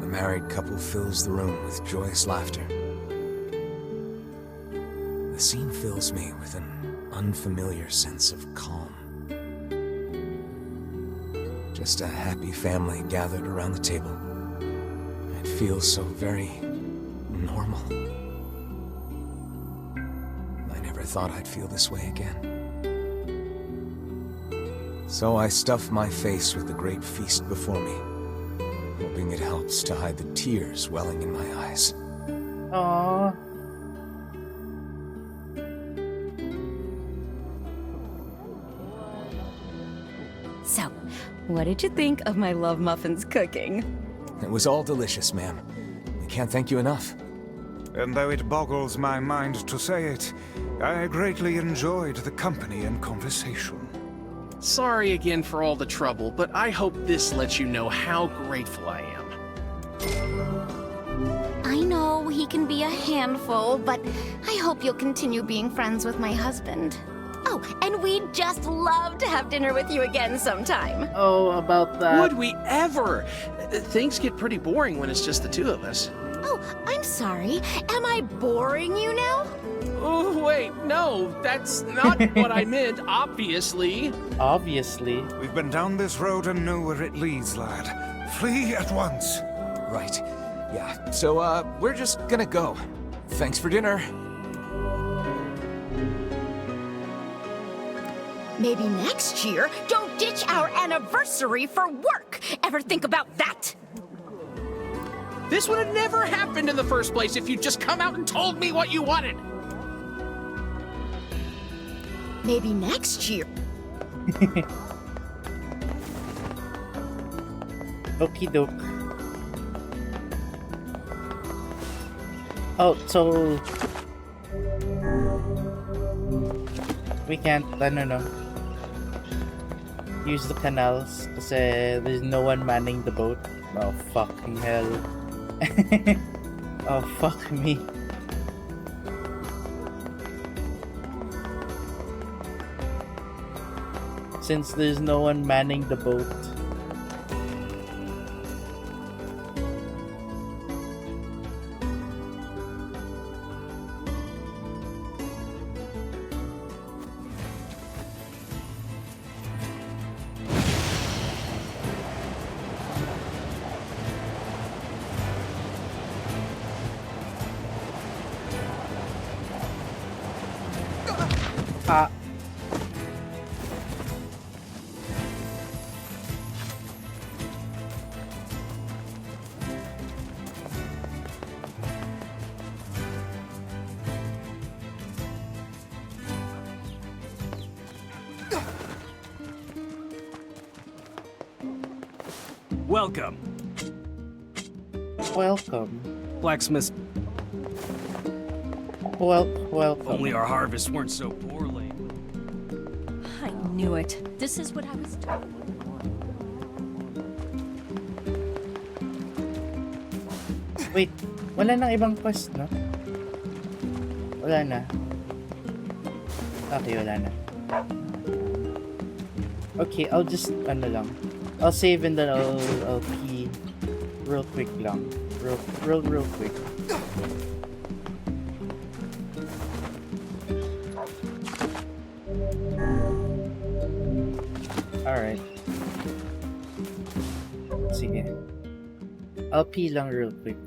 Speaker 4: the married couple fills the room with joyous laughter. The scene fills me with an unfamiliar sense of calm. Just a happy family gathered around the table. It feels so very normal. I never thought I'd feel this way again. So I stuff my face with the great feast before me, hoping it helps to hide the tears welling in my eyes.
Speaker 1: Aww.
Speaker 12: So, what did you think of my love muffins cooking?
Speaker 4: It was all delicious, ma'am. I can't thank you enough.
Speaker 3: And though it boggles my mind to say it, I greatly enjoyed the company and conversation.
Speaker 8: Sorry again for all the trouble, but I hope this lets you know how grateful I am.
Speaker 12: I know he can be a handful, but I hope you'll continue being friends with my husband. Oh, and we'd just love to have dinner with you again sometime.
Speaker 1: Oh, about that.
Speaker 8: Would we ever? Things get pretty boring when it's just the two of us.
Speaker 12: Oh, I'm sorry. Am I boring you now?
Speaker 8: Oh, wait, no, that's not what I meant, obviously.
Speaker 1: Obviously.
Speaker 3: We've been down this road and know where it leads, lad. Flee at once.
Speaker 4: Right. Yeah, so, we're just gonna go. Thanks for dinner.
Speaker 12: Maybe next year, don't ditch our anniversary for work. Ever think about that?
Speaker 8: This would have never happened in the first place if you'd just come out and told me what you wanted.
Speaker 12: Maybe next year.
Speaker 1: Okie doke. Oh, so we can't, no. Use the canals kasi there's no one manning the boat. Oh, fucking hell. Oh, fuck me. Since there's no one manning the boat.
Speaker 11: Welcome.
Speaker 1: Welcome.
Speaker 11: Blacksmith.
Speaker 1: Welcome.
Speaker 11: Only our harvests weren't so poorly.
Speaker 2: I knew it. This is what I was told.
Speaker 1: Wait, wala nang ibang quest, no? Wala na. Okay, wala na. Okay, I'll just, I'll save and then I'll pee real quick lang. Real quick. Alright. Sige. I'll pee lang real quick.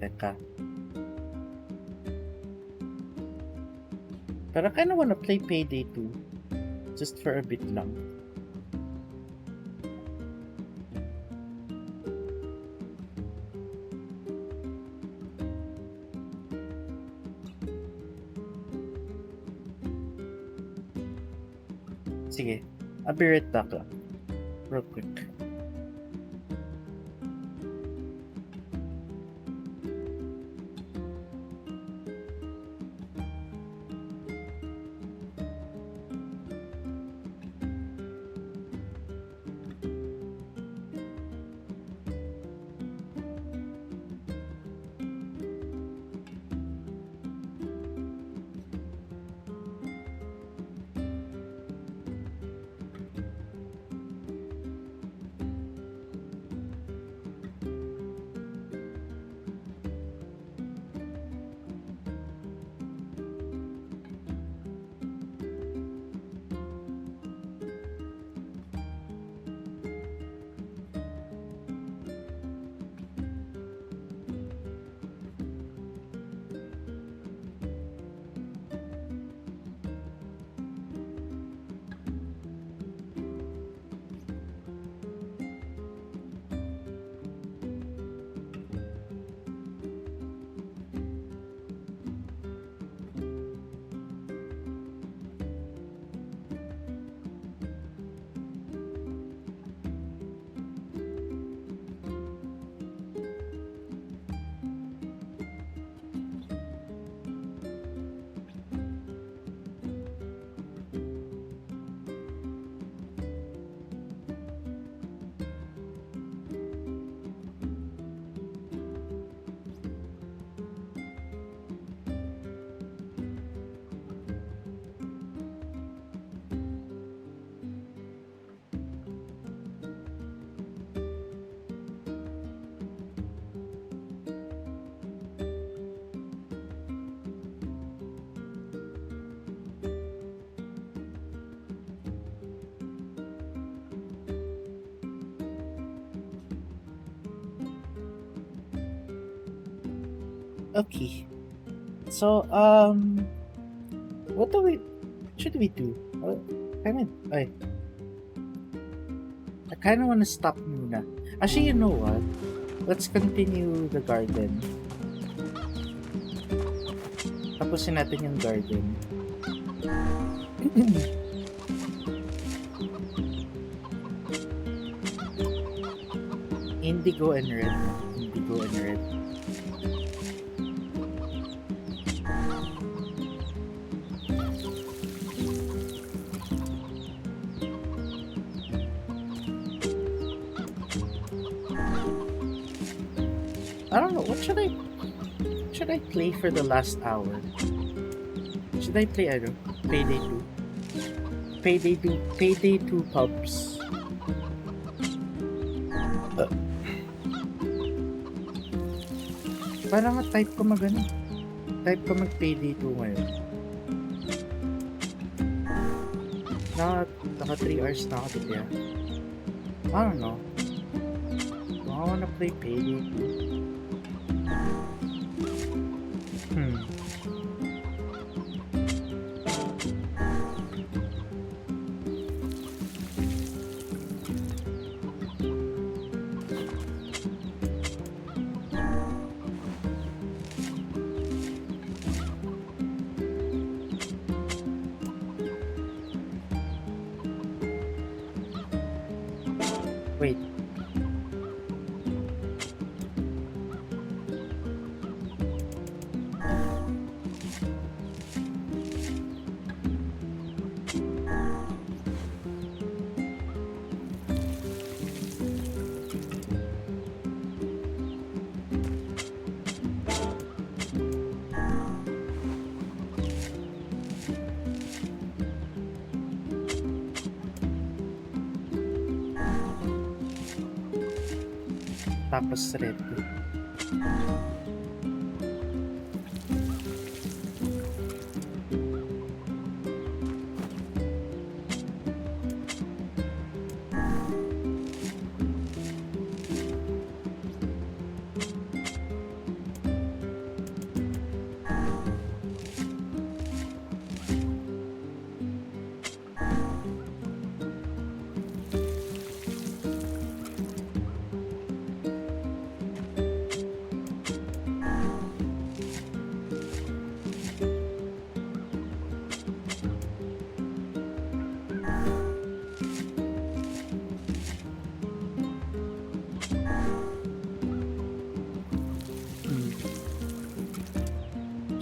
Speaker 1: Teka. Pero I kinda wanna play Payday 2. Just for a bit lang. Sige. I'll be right back lang. Real quick. Okay. So, what should we do? I kind of want to stop muna. Actually, you know what? Let's continue the garden. Tapusin natin yung garden. Indigo and red. Indigo and red. I don't know, what should I play for the last hour? Should I play, I don't know, Payday 2 pubs. Parang type ko type ko mag Payday 2 ngayon. Naka 3 hours na ako dito. I don't know. I wanna play Payday 2. Wait. Tapos red.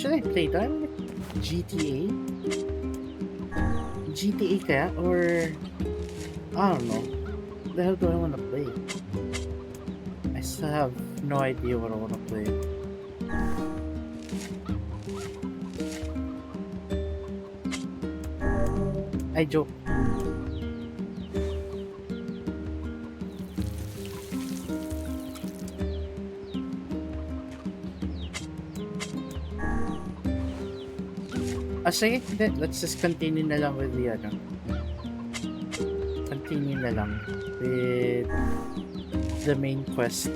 Speaker 1: Should I play that? GTA? GTA kaya? Or I don't know. What the hell do I want to play? I still have no idea what I want to play. I joke. Sige, let's just continue na lang with the continue na lang with the main quest.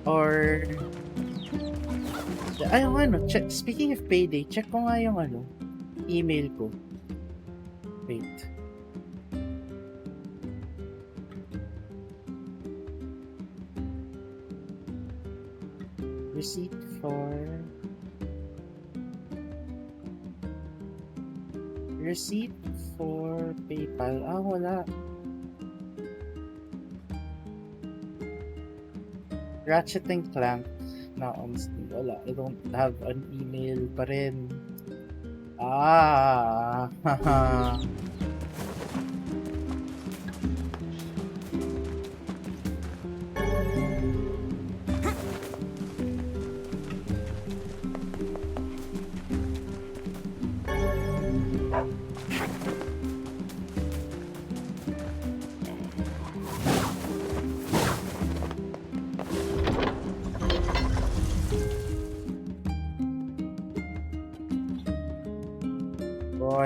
Speaker 1: Or check, speaking of Payday, check ko nga yung email ko. Wait. Receipt for PayPal. Wala. Ratchet and Clank na honestly, wala. I don't have an email pa rin. Haha.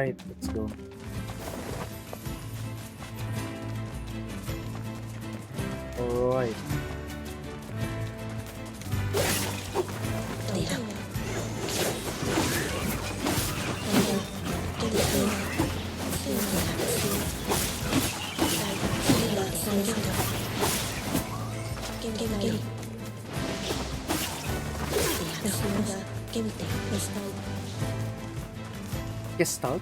Speaker 1: Alright, let's go. Alright. Gestalt?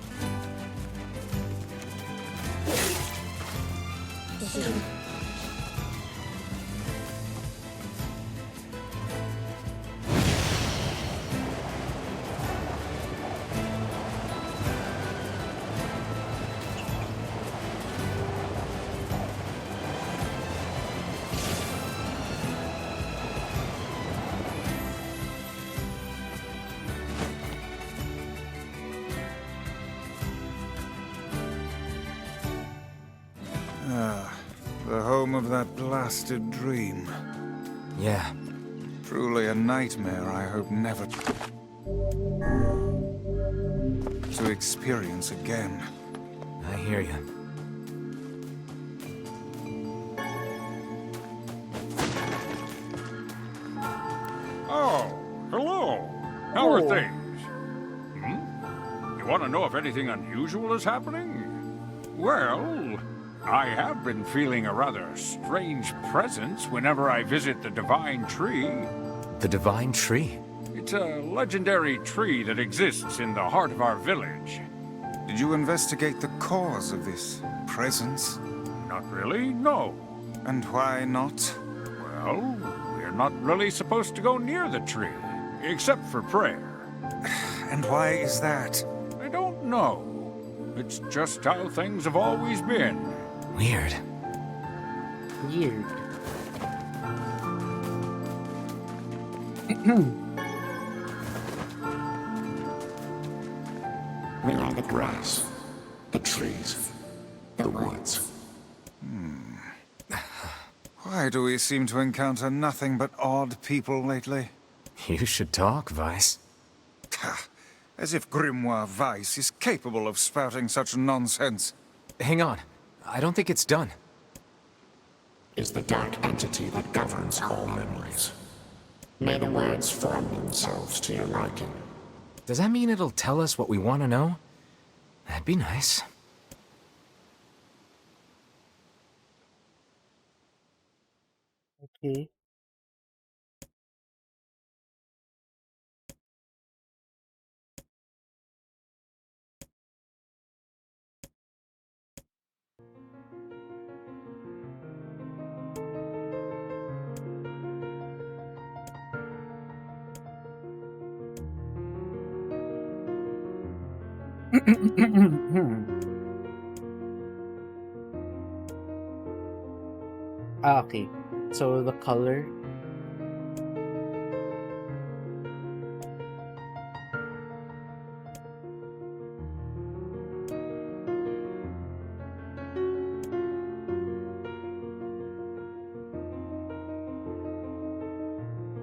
Speaker 3: The home of that blasted dream.
Speaker 4: Yeah.
Speaker 3: Truly a nightmare I hope never to experience again.
Speaker 4: I hear you.
Speaker 11: Oh, hello. How are things? You want to know if anything unusual is happening? Well, I have been feeling a rather strange presence whenever I visit the Divine Tree.
Speaker 4: The Divine Tree?
Speaker 11: It's a legendary tree that exists in the heart of our village.
Speaker 3: Did you investigate the cause of this presence?
Speaker 11: Not really, no.
Speaker 3: And why not?
Speaker 11: Well, we're not really supposed to go near the tree, except for prayer.
Speaker 3: And why is that?
Speaker 11: I don't know. It's just how things have always been.
Speaker 4: Weird.
Speaker 1: Weird.
Speaker 13: We are the grass, the trees, the woods.
Speaker 3: Why do we seem to encounter nothing but odd people lately?
Speaker 4: You should talk, Weiss.
Speaker 3: As if Grimoire Weiss is capable of spouting such nonsense.
Speaker 4: Hang on. I don't think it's done.
Speaker 13: Is the dark entity that governs all memories. May the words form themselves to your liking.
Speaker 4: Does that mean it'll tell us what we want to know? That'd be nice.
Speaker 1: Okay. Okay. So the color.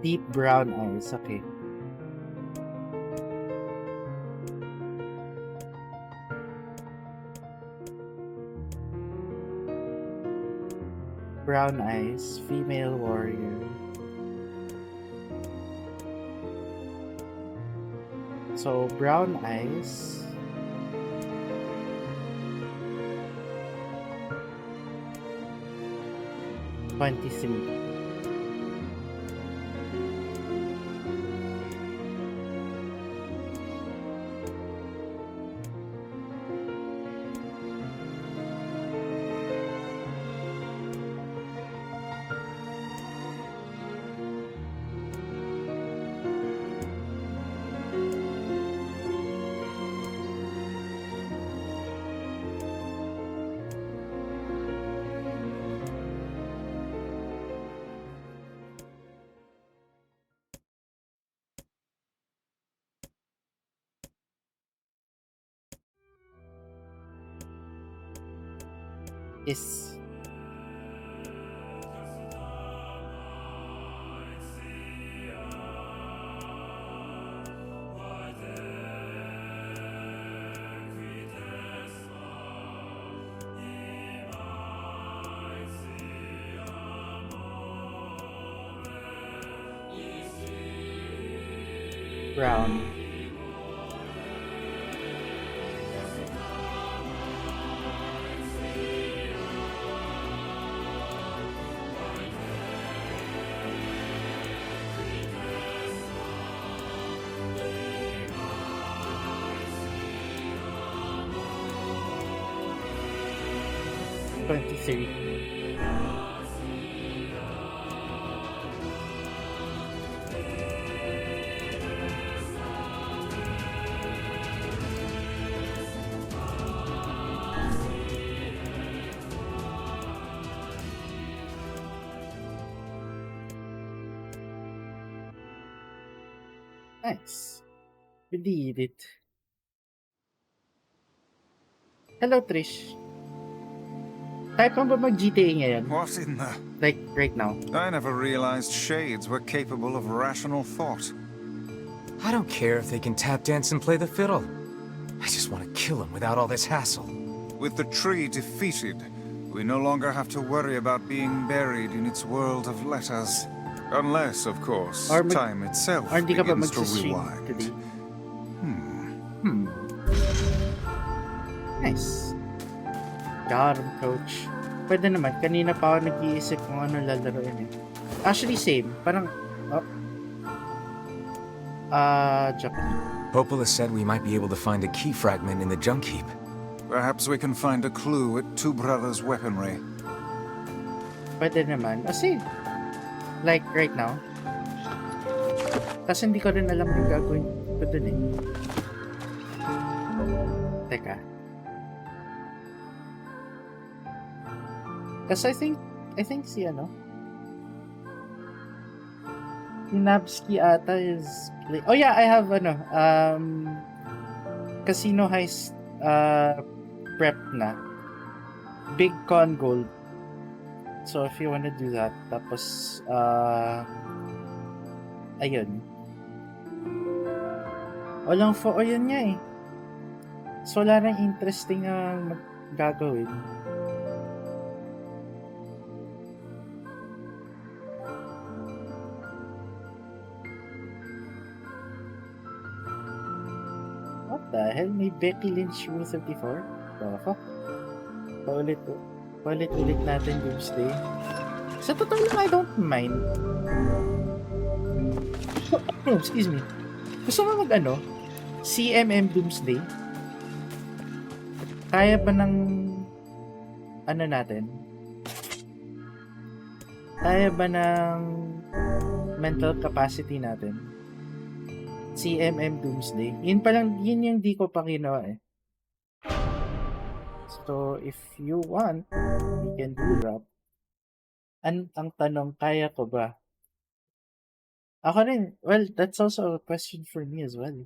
Speaker 1: Deep brown eyes. Okay. Brown eyes, female warrior. So brown eyes. $23. Yes. Brown. $23. Nice. We did it. Hello, Trish. Type mo ba mag-GTA ngayon?
Speaker 3: What in the...
Speaker 1: Like, right now?
Speaker 3: I never realized shades were capable of rational thought.
Speaker 4: I don't care if they can tap dance and play the fiddle. I just want to kill them without all this hassle.
Speaker 3: With the tree defeated, we no longer have to worry about being buried in its world of letters. Unless, of course, time itself begins to rewind.
Speaker 1: Today? Nice. Got him, coach. Pwede naman. Kanina pa ako nag-iisip kung ano lalaroin eh. Actually, same. Parang... Japan.
Speaker 4: Popola said we might be able to find a key fragment in the junk heap.
Speaker 3: Perhaps we can find a clue at Two Brothers' weaponry.
Speaker 1: Pwede naman. Kasi, like right now. Kasi hindi ko rin alam yung gagawin ko dun eh. Teka. Kasi I think si ano? Si Nabsky ata is... Oh yeah, I have ano, Casino Heist prep na. Big Con Gold. So if you wanna do that, tapos ayun. Walang ayun nga eh. So wala nang interesting na gagawin. What the hell? May Becky Lynch Rule 34? The fuck? Paulit-ulit natin Doomsday. Sa totoo lang, I don't mind. Oh, excuse me. Gusto mo mag-ano? CMM Doomsday? Kaya ba ng... ano natin? Kaya ba ng... mental capacity natin? CMM Doomsday. Yun yung di ko pa ginawa eh. So, if you want, we can do that. Ang tanong, kaya ko ba? Ako rin, well, that's also a question for me as well.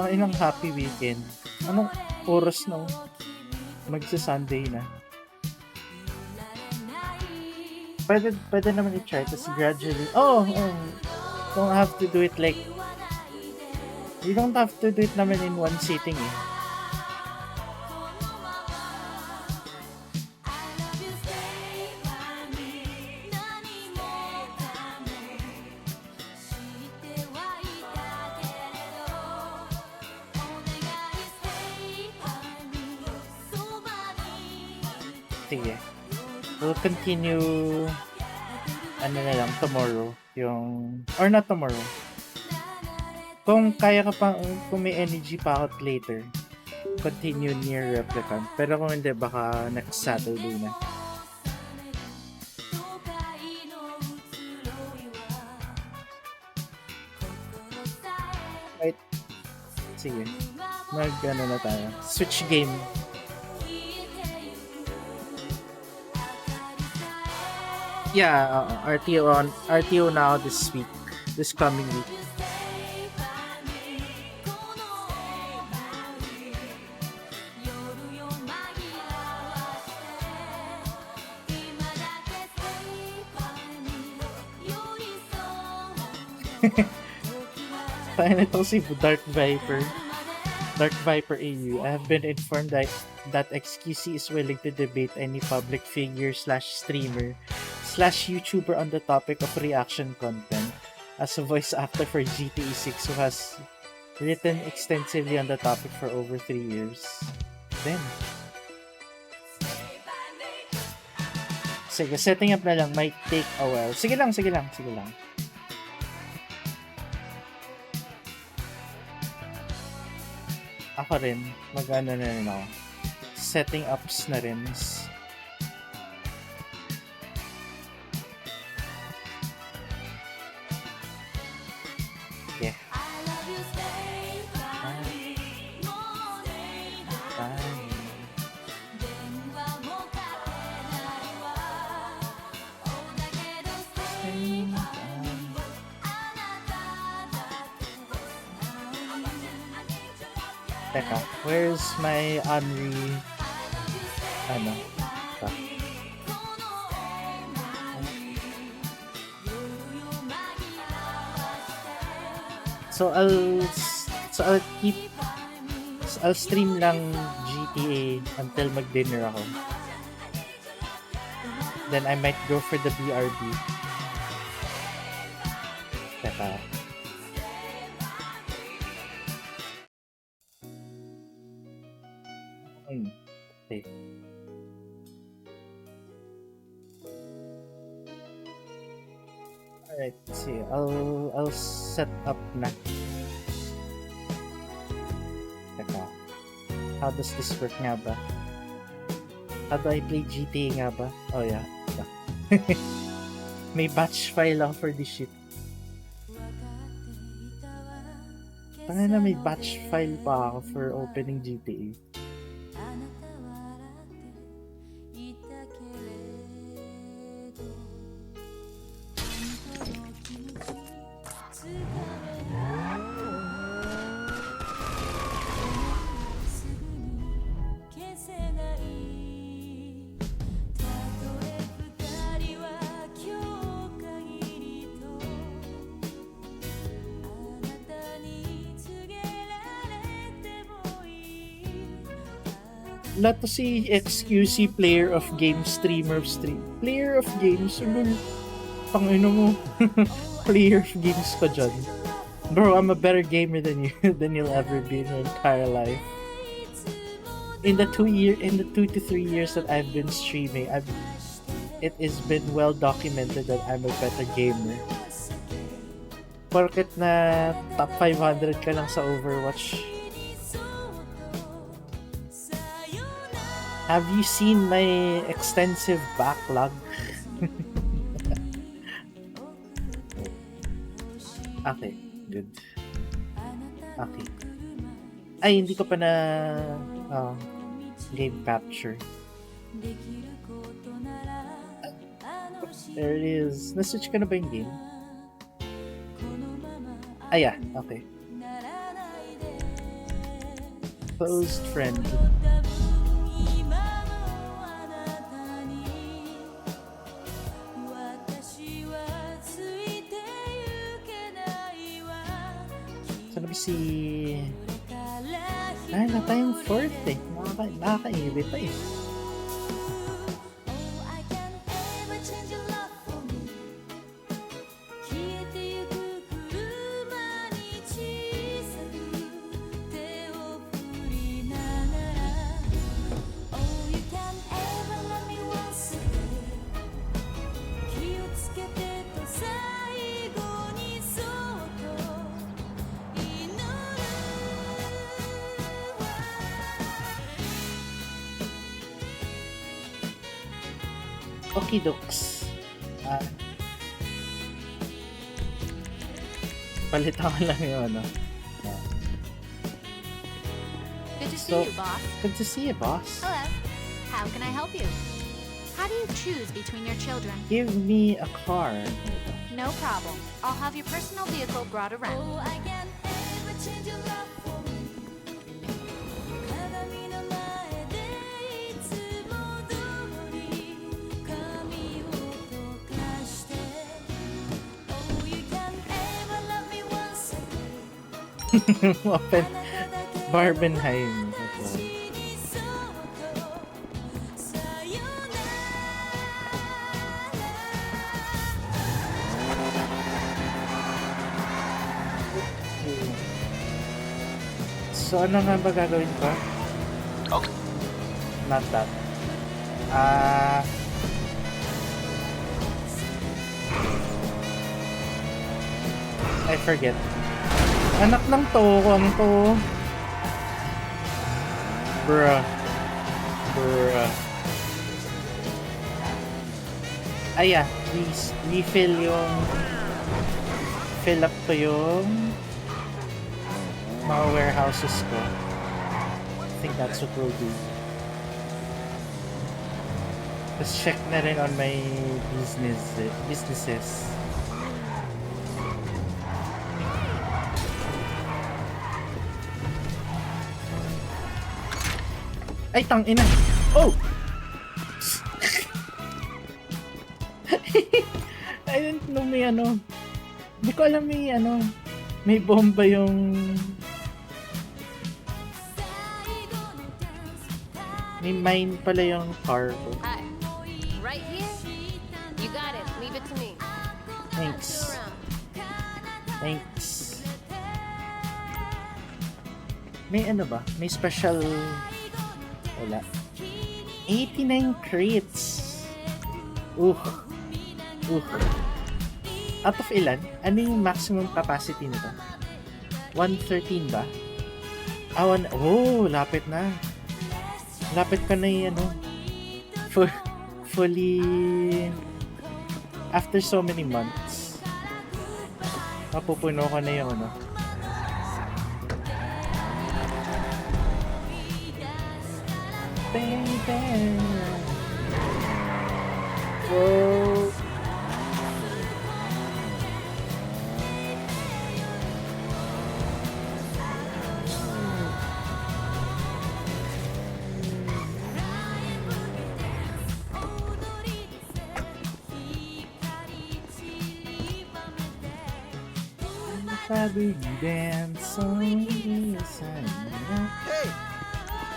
Speaker 1: Inang happy weekend. Anong oras na? Magsa-Sunday na. Pwede naman i-try. Tapos gradually... Don't have to do it like... You don't have to do it naman in one sitting eh. Sige. We'll continue ano na lang, tomorrow. Or not tomorrow. Kung kaya ka pa, kung may energy pa ako later, continue NieR Replicant. Pero kung hindi, baka next Saturday na. Right. Sige. Mag-ano na tayo. Switch game. Yeah, RTO now this week. This coming week. Paano itong si Dark Viper? Dark Viper AU. I have been informed that XQC is willing to debate any public figure slash streamer slash YouTuber on the topic of reaction content as a voice actor for GTA 6 who has written extensively on the topic for over 3 years. Then, sige, setting up na lang might take a while. Sige lang. Ako rin, mag-ano na rin ako. Setting ups na rin. Yeah. Teka, where's my Henry? Ano? Ito. So I'll stream lang GTA until mag-dinner ako. Then I might go for the BRB. Teka. Okay. Alright, see. I'll set up na. Teka. How does this work nga ba? How do I play GTA nga ba? Oh yeah. May batch file ako for this shit. Paano na may batch file pa ako for opening GTA? Lahat to si XQC player of games, streamer of stream. Player of games? Tangino mo. Player of games ka dyan. Bro, I'm a better gamer than you than you'll ever be in your entire life. In the 2 to 3 years that I've been streaming, it has been well documented that I'm a better gamer. Porket na top 500 ka lang sa Overwatch. Have you seen my extensive backlog? Okay, good. Okay. Ay, hindi ko pa na game capture. There it is. Na-switch ka na ba yung game? Ah, yeah. Okay. Closed friend. Sana ba si... Ay, na tayong fourth eh. Nakakairita eh. Okay, Dokes. Palitan ko lang yung ano.
Speaker 14: Good to see you, boss.
Speaker 1: Good to see you, boss.
Speaker 14: Hello. How can I help you? How do you choose between your children?
Speaker 1: Give me a car.
Speaker 14: No problem. I'll have your personal vehicle brought around.
Speaker 1: Open Barbenheim. Okay. So ano nga ba gagawin ko?
Speaker 4: Okay.
Speaker 1: Not that. I forget. Anak ng tokong to. Bruh. Please refill fill up ko yung mga warehouses ko. I think that's what we'll do. Let's check na rin on my businesses. Ay, tangina. Oh! I didn't know may ano. Hindi ko alam may bomba yung... May mine pala yung car ko.
Speaker 15: Hi. Right here? You got it. Leave it to me.
Speaker 1: Thanks. May ano ba? May special... Wala. 89 crates. Out of ilan? Ano yung maximum capacity nito? 113 ba? Lapit na. Lapit ka na yung fully after so many months. Mapupuno ko na yung Baby. Whoa.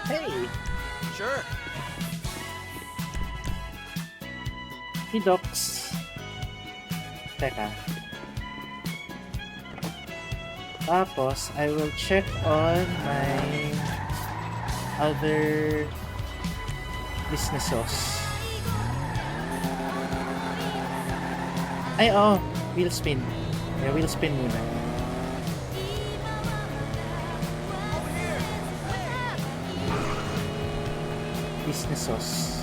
Speaker 1: Hey!
Speaker 4: Sure.
Speaker 1: Hey, Docs. Teka. Tapos, I will check on my other businesses. Ay, wheel spin. Yeah, wheel spin muna. Businesses.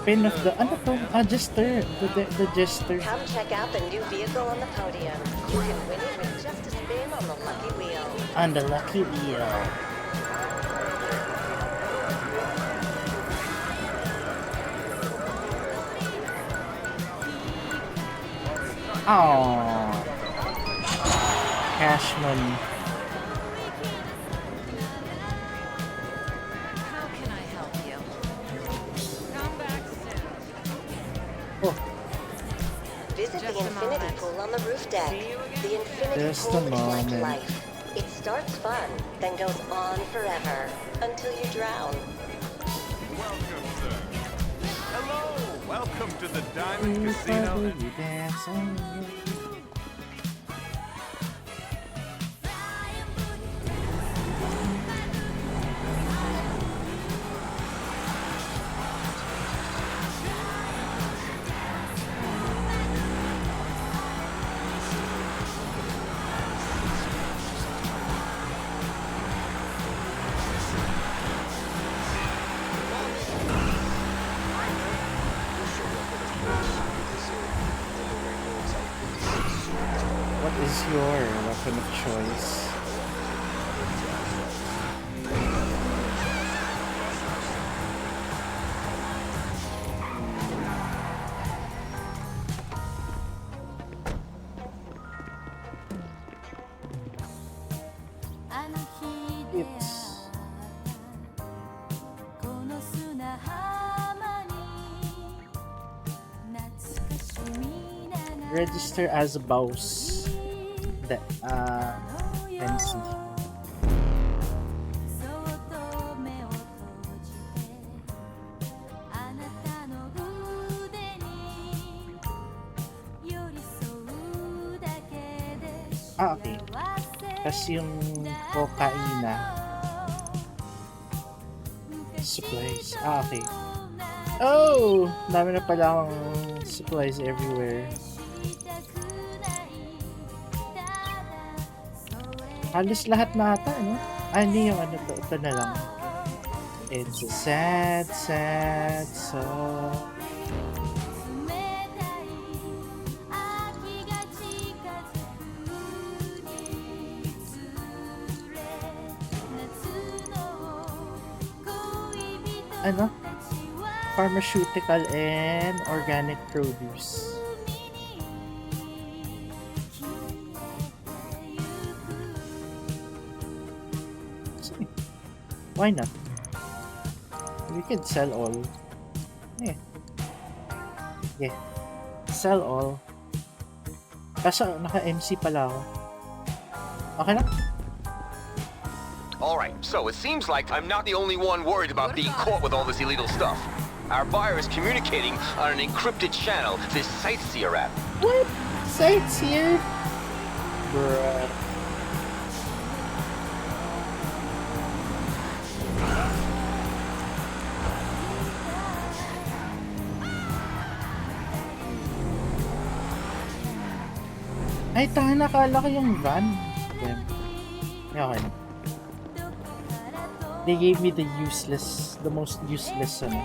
Speaker 1: Spin of the jester, the jester.
Speaker 16: Come check out the new vehicle on the podium. You can win it with just a spin on the lucky wheel.
Speaker 1: On the lucky wheel. Oh, cash money.
Speaker 16: Visit the infinity pool on the roof deck. The infinity pool is like life. It starts fun, then goes on forever, until you drown.
Speaker 17: Welcome, sir. Hello! Welcome to the Diamond Casino.
Speaker 1: choice. Register as a boss. The MC. Okay. Tapos yung kokaina. Supplies. Okay. Oh! Dami na pala akong supplies everywhere. Halos lahat na ata, no? Hindi yung ano to. Ito na lang. It's a sad, sad song. Ano? Pharmaceutical and organic produce. Why not? We can sell all. Yeah. Yeah. Sell all. Kaso naka-MC pala ako. Okay na?
Speaker 18: Alright, so it seems like I'm not the only one worried about being caught with all this illegal stuff. Our buyer is communicating on an encrypted channel, this Sightseer app.
Speaker 1: What? Sightseer? Bruh. Ay, tahan, nakala ko yung van. Okay. Okay na. They gave me the most useless, ano.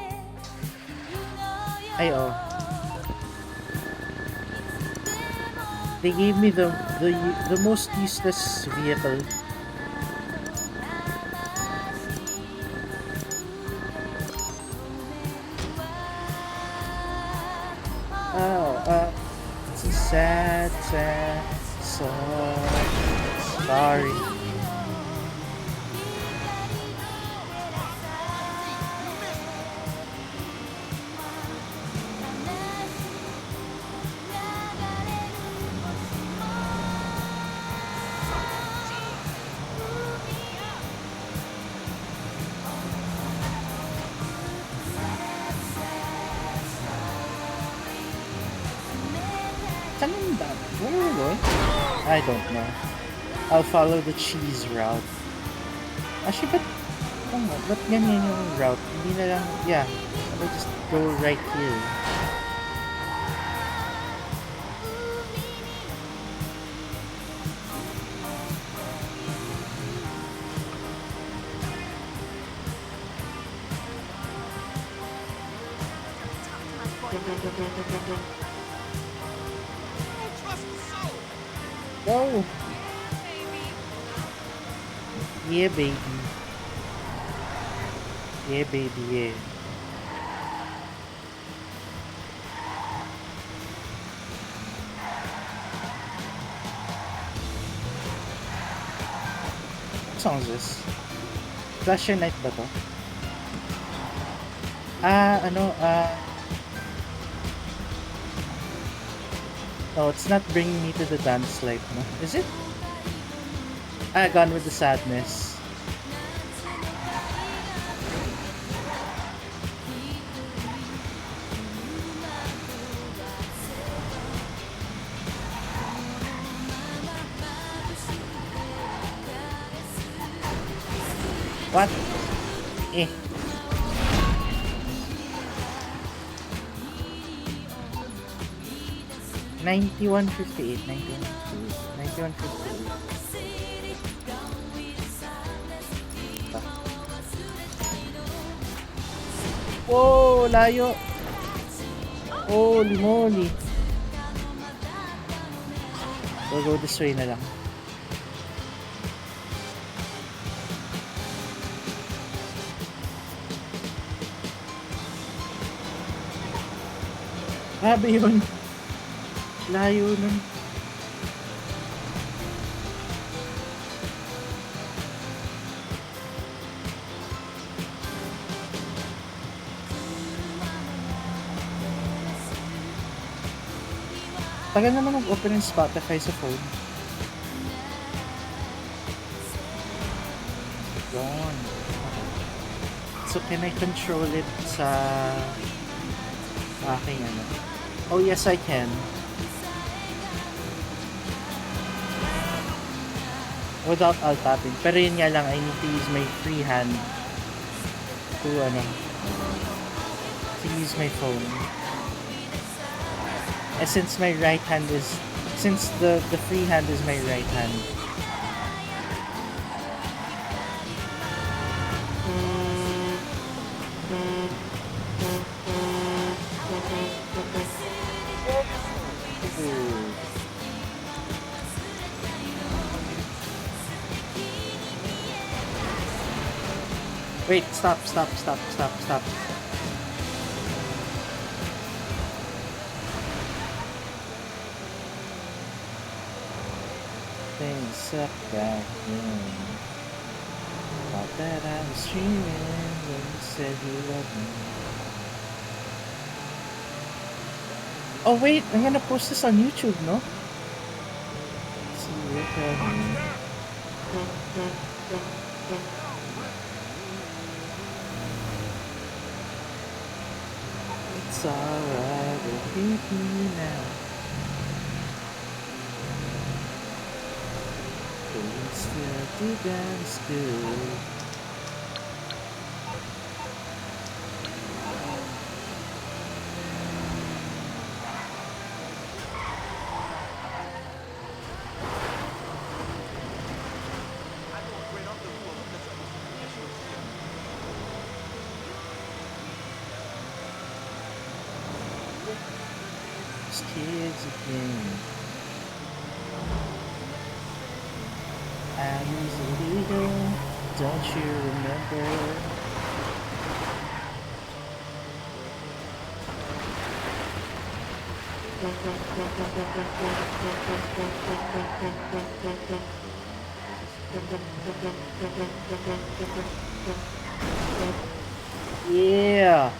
Speaker 1: Ay, oh. They gave me the most useless vehicle. Oh, it's a sad, sad song. Sorry. Where are we going? I don't know. I'll follow the cheese route. Actually, but ganyan yung route. Hindi na lang, yeah. I'll just go right here. Go! Yeah, baby. Yeah, baby, yeah. What song is this? Flash Your Night ba to? Oh, it's not bringing me to the dance life, no? Is it? Gone with the Sadness. What? 9158, 9158. Whoa, layo. Holy moly. We'll go this way na lang. Grabe yun. Layo nun. Tagal naman mag-open yung Spotify sa phone. Gone. So can I control it sa aking ano? Oh yes, I can. Without alt tapping. Pero yun nga lang, I need to use my free hand to ano, to use my phone. Since my right hand is, since the free hand is my right hand. Wait, stop. Things up back then. Thought that I was dreaming when you said you loved me. Oh wait, I'm gonna post this on YouTube, no? See you coming. It's alright, we'll hit me now. But still deep down it's good. Kids again. I was illegal, don't you remember? Yeah.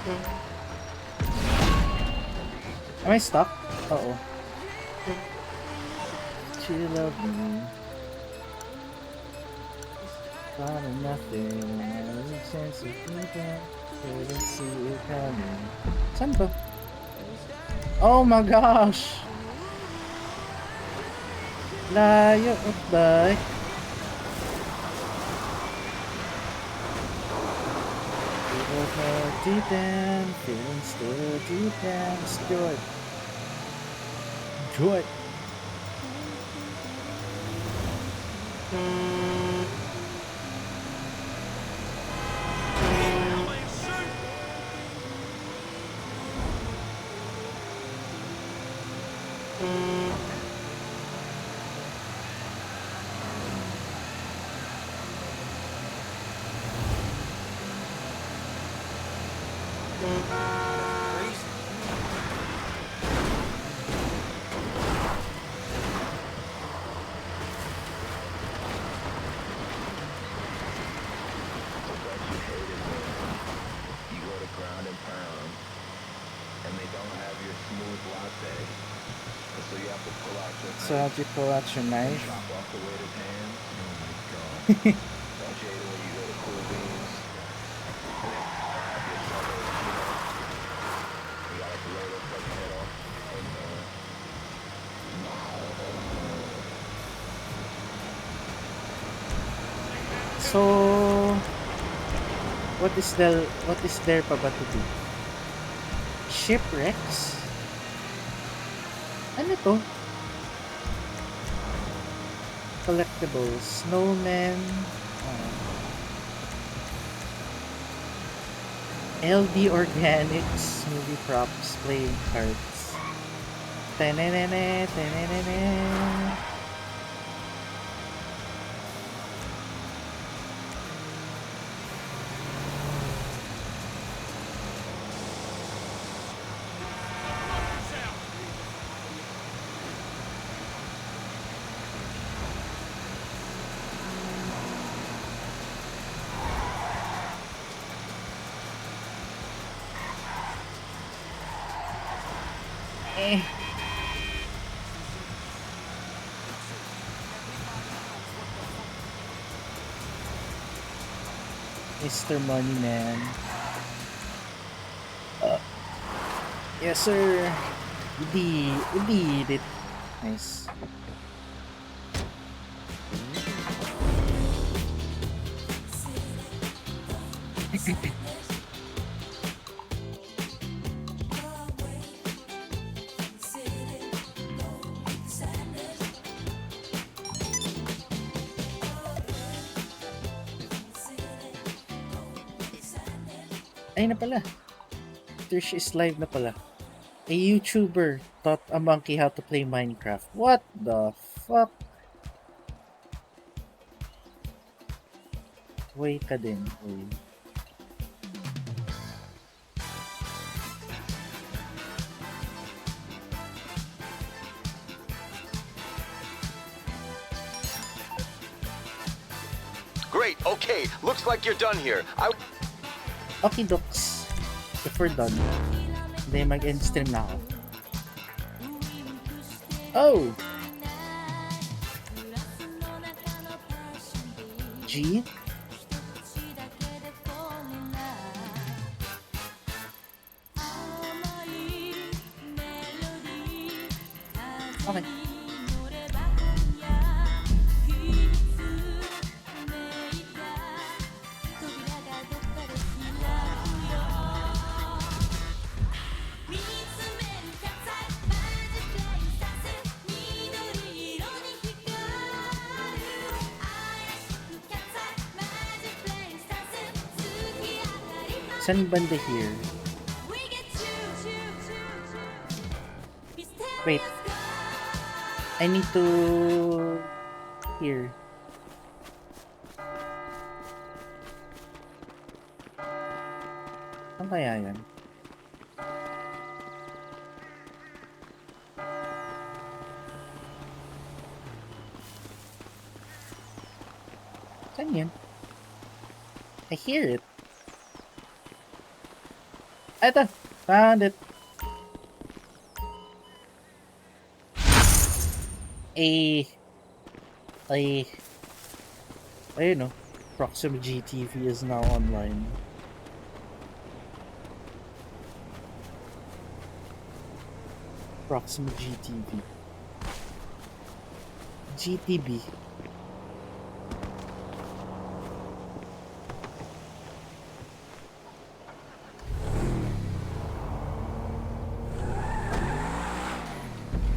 Speaker 1: Am I stuck? Uh-oh. She loved me. Thought of nothing. Every chance of thinking, couldn't see it coming. Saan ba? Oh my gosh! Layo of bike. Deep down, feeling still deep down. Let's do it. Do it. So how do you pull out your knife? So what is there pa ba to do? Shipwrecks? Ano to? Collectibles, snowmen, LD Organics, movie props, playing cards. Tenenene, tenenene. Mr. Money Man. Yes, sir. We did it. Nice. Ay na pala. Trish is live na pala. A YouTuber taught a monkey how to play Minecraft. What the fuck? Wait ka din. Wait.
Speaker 18: Great, okay. Looks like you're done here.
Speaker 1: Okay, docs. If we're done, then mag-end stream na ako. Oh! G? Okay. Saan banda here? Wait. I need to... Here. Saan kaya yan? Saan yan? I hear it. Ito! Found it! Ayun o. Proxima GTV is now online. Proxima GTV. GTB.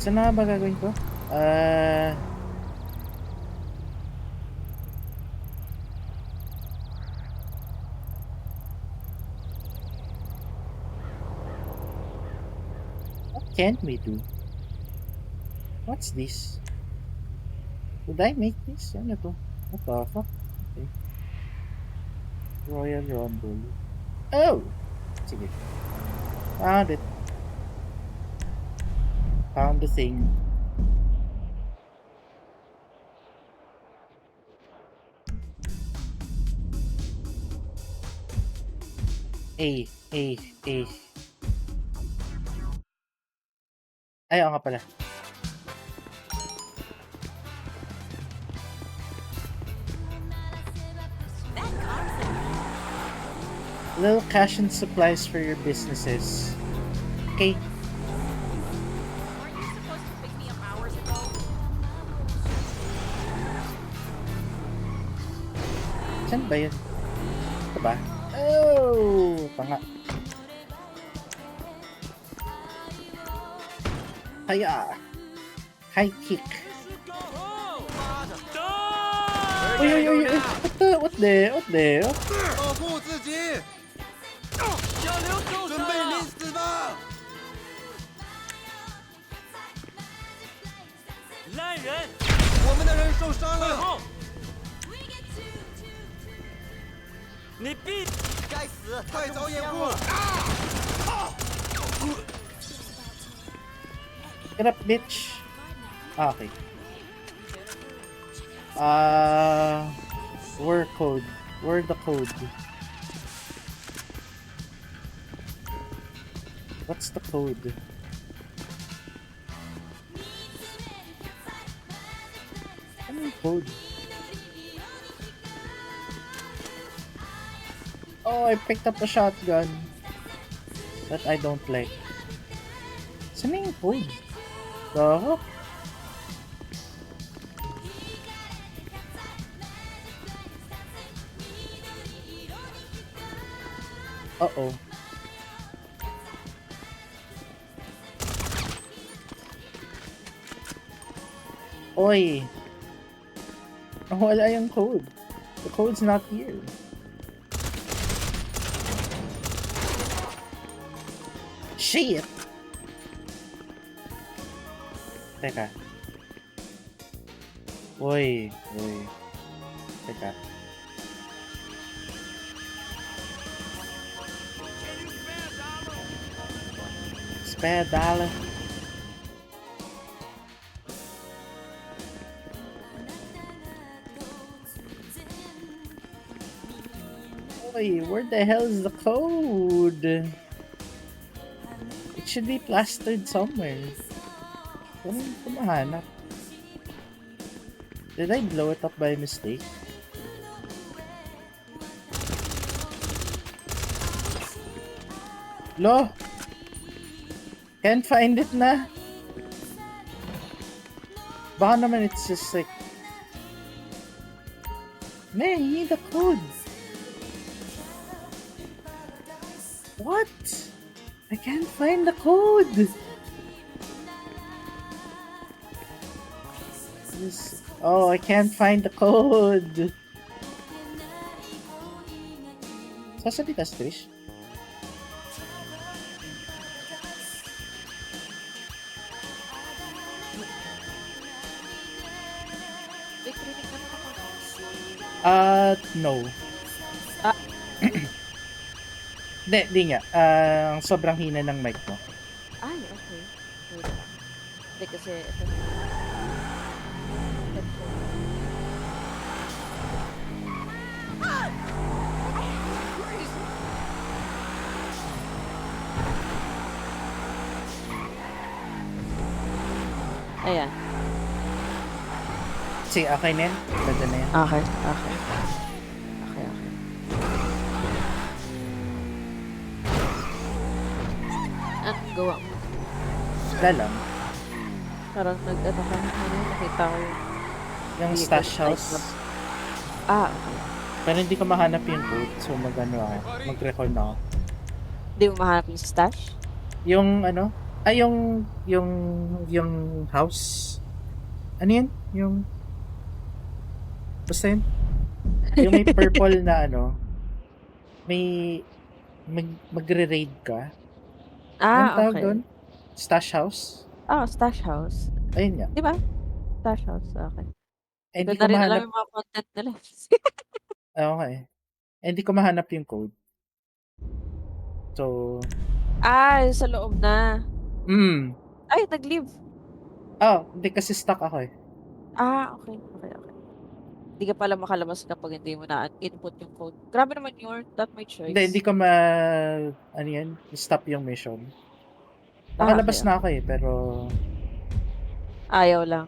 Speaker 1: Saan na ba gagawin ko? What can we do? What's this? Did I make this? Ano to? What the fuck? Okay. Royal Rumble. Oh! Sige. Found it. Found the thing. A. Ay, oo nga pala. Little cash and supplies for your businesses. Okay. Saan ba yun? Ito ba? Oh! Tanga. Kaya. High kick. Uy! What the?
Speaker 19: 保护自己！小刘受伤了，准备临死吧！来人！我们的人受伤了。你必该死！太早掩护！
Speaker 1: Get up, bitch! Okay. Where code? Where the code? What's the code? Code. Oh, I picked up a shotgun that I don't like. Saan na yung code? The hook? Uh-oh. Oy! Wala yung code. The code's not here. Shit! Teka. Uy. Teka. Spare dollar. Uy, where the hell is the code? It should be plastered somewhere. Saan ko mahanap? Did I blow it up by mistake? Lo! Can't find it na. Baka naman it's just like... Man, you need the code. What? I can't find the code. Oh, I can't find the code. Sasalita, Trish? No. Di nga. Sobrang hina ng mic mo.
Speaker 20: Ay, okay. Wait lang. Hindi kasi ito. Ayan.
Speaker 1: Sige, okay na yan? Ganda na yan?
Speaker 20: Okay. Anong gawa mo?
Speaker 1: Wala lang.
Speaker 20: Parang nag-ano ka na, nakita ko
Speaker 1: Yung stash house.
Speaker 20: Okay.
Speaker 1: Pero hindi ko mahanap yung code, so mag-record na ako.
Speaker 20: Hindi mo mahanap yung stash?
Speaker 1: Yung ano? Yung house. Ano yun? Basta yun? Yung may purple na ano, magre-raid ka. Anong tawag doon? Stash house?
Speaker 20: Stash house.
Speaker 1: Ayun nga.
Speaker 20: Di ba? Stash house, okay.
Speaker 1: Hindi
Speaker 20: ko
Speaker 1: ko
Speaker 20: na rin
Speaker 1: mahanap.
Speaker 20: alam yung mga content nila.
Speaker 1: Okay. Hindi ko mahanap yung code. So...
Speaker 20: sa loob na. Ay, nag-leave.
Speaker 1: Hindi kasi stuck ako eh.
Speaker 20: Okay. Hindi ka pala makalabas kapag hindi mo na input yung code. Grabe naman yun. Not my choice.
Speaker 1: Hindi ko stop yung mission. Nakalabas na ako eh, pero...
Speaker 20: Ayaw lang.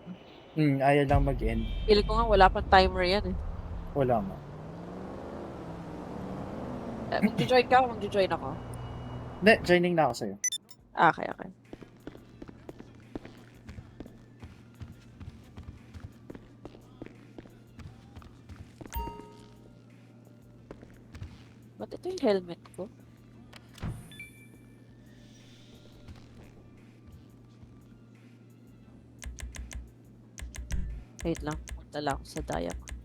Speaker 1: Ayaw lang mag-end.
Speaker 20: Pili ko nga, wala pang timer yan eh.
Speaker 1: Wala nga.
Speaker 20: Mag-join ka o mag-join ako?
Speaker 1: Hindi, joining na ako sa'yo.
Speaker 20: Okay. Ba't ito yung helmet ko? Wait lang, punta lang ako sa diamond.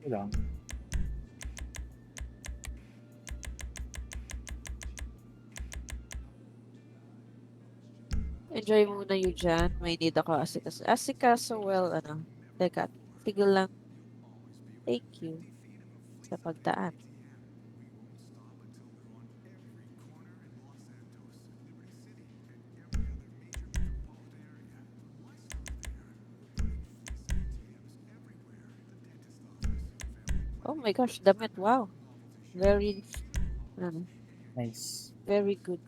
Speaker 1: Wala.
Speaker 20: Enjoy muna you dyan. May need ako asikaso. Well, teka, tigil lang. Thank you sa pagdaan. Oh my gosh, damit. Wow. Very,
Speaker 1: nice.
Speaker 20: Very good.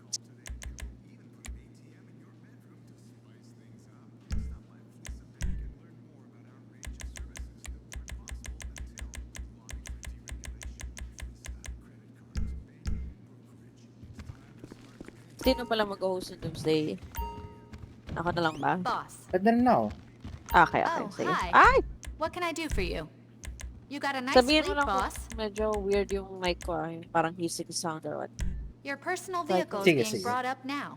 Speaker 20: Sino pala mag-host ng Doomsday? Ako na lang ba?
Speaker 14: Boss.
Speaker 1: Pwede na ako.
Speaker 20: Okay.
Speaker 14: Oh,
Speaker 20: Sige.
Speaker 14: hi.
Speaker 20: Ay!
Speaker 14: What can I do for you? You got a nice
Speaker 20: Sabihin mo
Speaker 14: fleet,
Speaker 20: lang kung
Speaker 14: boss.
Speaker 20: medyo weird yung mic ko. Yung parang hissing sound or what.
Speaker 14: Your personal
Speaker 20: Like,
Speaker 14: vehicle is
Speaker 1: sige,
Speaker 14: being
Speaker 1: sige.
Speaker 14: brought up now.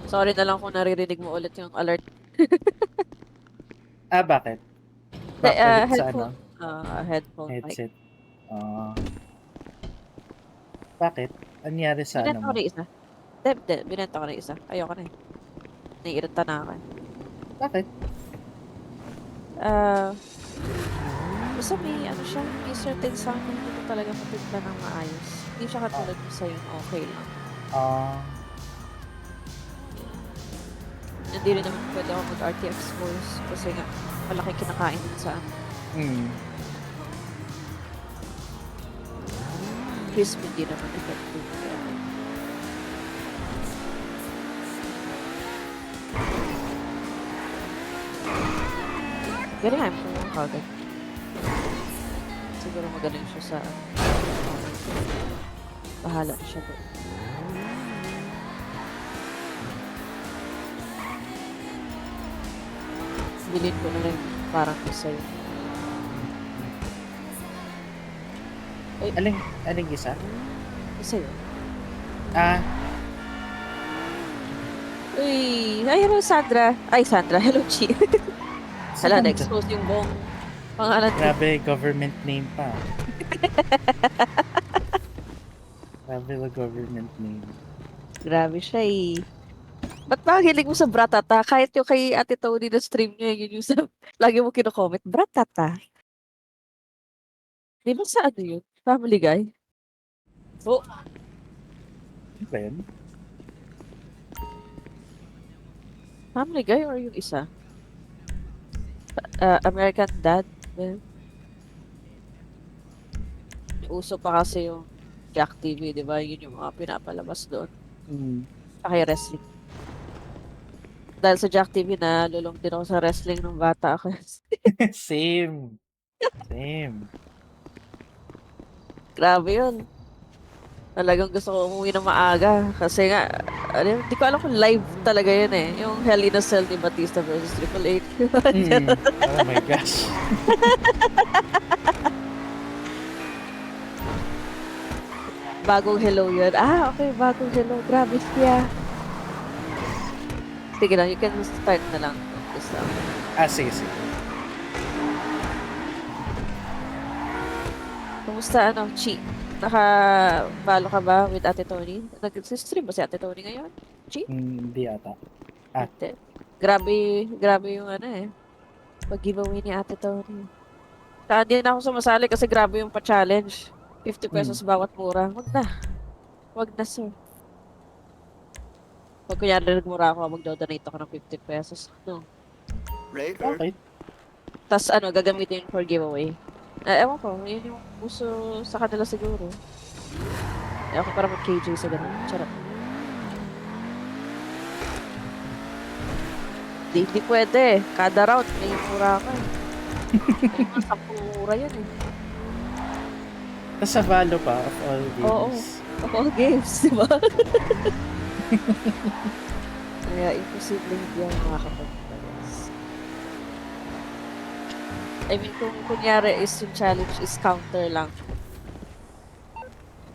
Speaker 20: Sorry na lang kung naririnig mo ulit yung alert.
Speaker 1: Bakit? Ulit sa ano?
Speaker 20: Headphone. Headphone mic.
Speaker 1: Headset. Bakit? Anyari sa
Speaker 20: Binenta
Speaker 1: ano
Speaker 20: ko
Speaker 1: mo?
Speaker 20: na isa. Hindi. Binenta ko na isa. Ayoko na eh. Naiirita na ako.
Speaker 1: Bakit?
Speaker 20: Basta may siya, may certain sound na hindi ko talaga matimpla ng maayos. Hindi siya katulad mo sa'yo, okay lang. Hindi rin naman pwede ako mag-RTX voice kasi nga malaki kinakain din sa ano. Crisp hindi naman effective. Galing nga mo kagad. Siguro magaling siya sa bahala na siya doon. Bilhin ko na rin parang isa yun.
Speaker 1: Aling isa?
Speaker 20: Isa yun. Uy, ay, hello Sandra. Ay, Sandra, hello Chi. Hala, na-expose yung buong pangalan.
Speaker 1: Grabe, government name pa. Grabe na government name.
Speaker 20: Grabe siya eh. Ba't ba ang hilig mo sa Bratata? Kahit yung kay Ate Tony na stream niya, yun yung lagi mo kino-comment, Bratata. Di ba sa ano yun? Family Guy? Oh.
Speaker 1: Ano ba yun?
Speaker 20: Family Guy or yung isa? American Dad? Well, uso pa kasi yung Jack TV, di ba? Yun yung mga pinapalabas doon. Kaya wrestling. Dahil sa Jack TV na lulong din ako sa wrestling nung bata ako.
Speaker 1: Same.
Speaker 20: Grabe yun. Talagang gusto ko umuwi ng maaga. Kasi nga, hindi ko alam kung live talaga yun eh. Yung Hell in a Cell ni Batista versus Triple H.
Speaker 1: Oh my gosh.
Speaker 20: Bagong hello yun. Okay. Bagong hello. Grabe siya. Sige lang. You can start na lang.
Speaker 1: Sige.
Speaker 20: Kumusta Chi? Naka-follow ka ba with Ate Tony? Nag-stream ba si Ate Tony ngayon? Chi?
Speaker 1: Hindi ata.
Speaker 20: Grabe yung pag-giveaway ni Ate Tony. Saka hindi na ako sumasali kasi grabe yung pa-challenge. 50 pesos bawat mura. Wag na sir. Pag kunyari nagmura ako, magdo-donate ako ng 50 pesos. No.
Speaker 1: Okay.
Speaker 20: Tapos gagamitin for giveaway. Ewan ko, yun yung uso sa kanila siguro. Ewan ko para mag-KJ sa ganun. Charot. Hindi pwede. Kada round, may mura ka. May mga 10 mura yun eh.
Speaker 1: Tapos sa Valo pa, of all games.
Speaker 20: Oo. Of all games, di ba? Kaya imposible hindi ako makakapag-palas. I mean, kung kunyari is yung challenge is counter lang,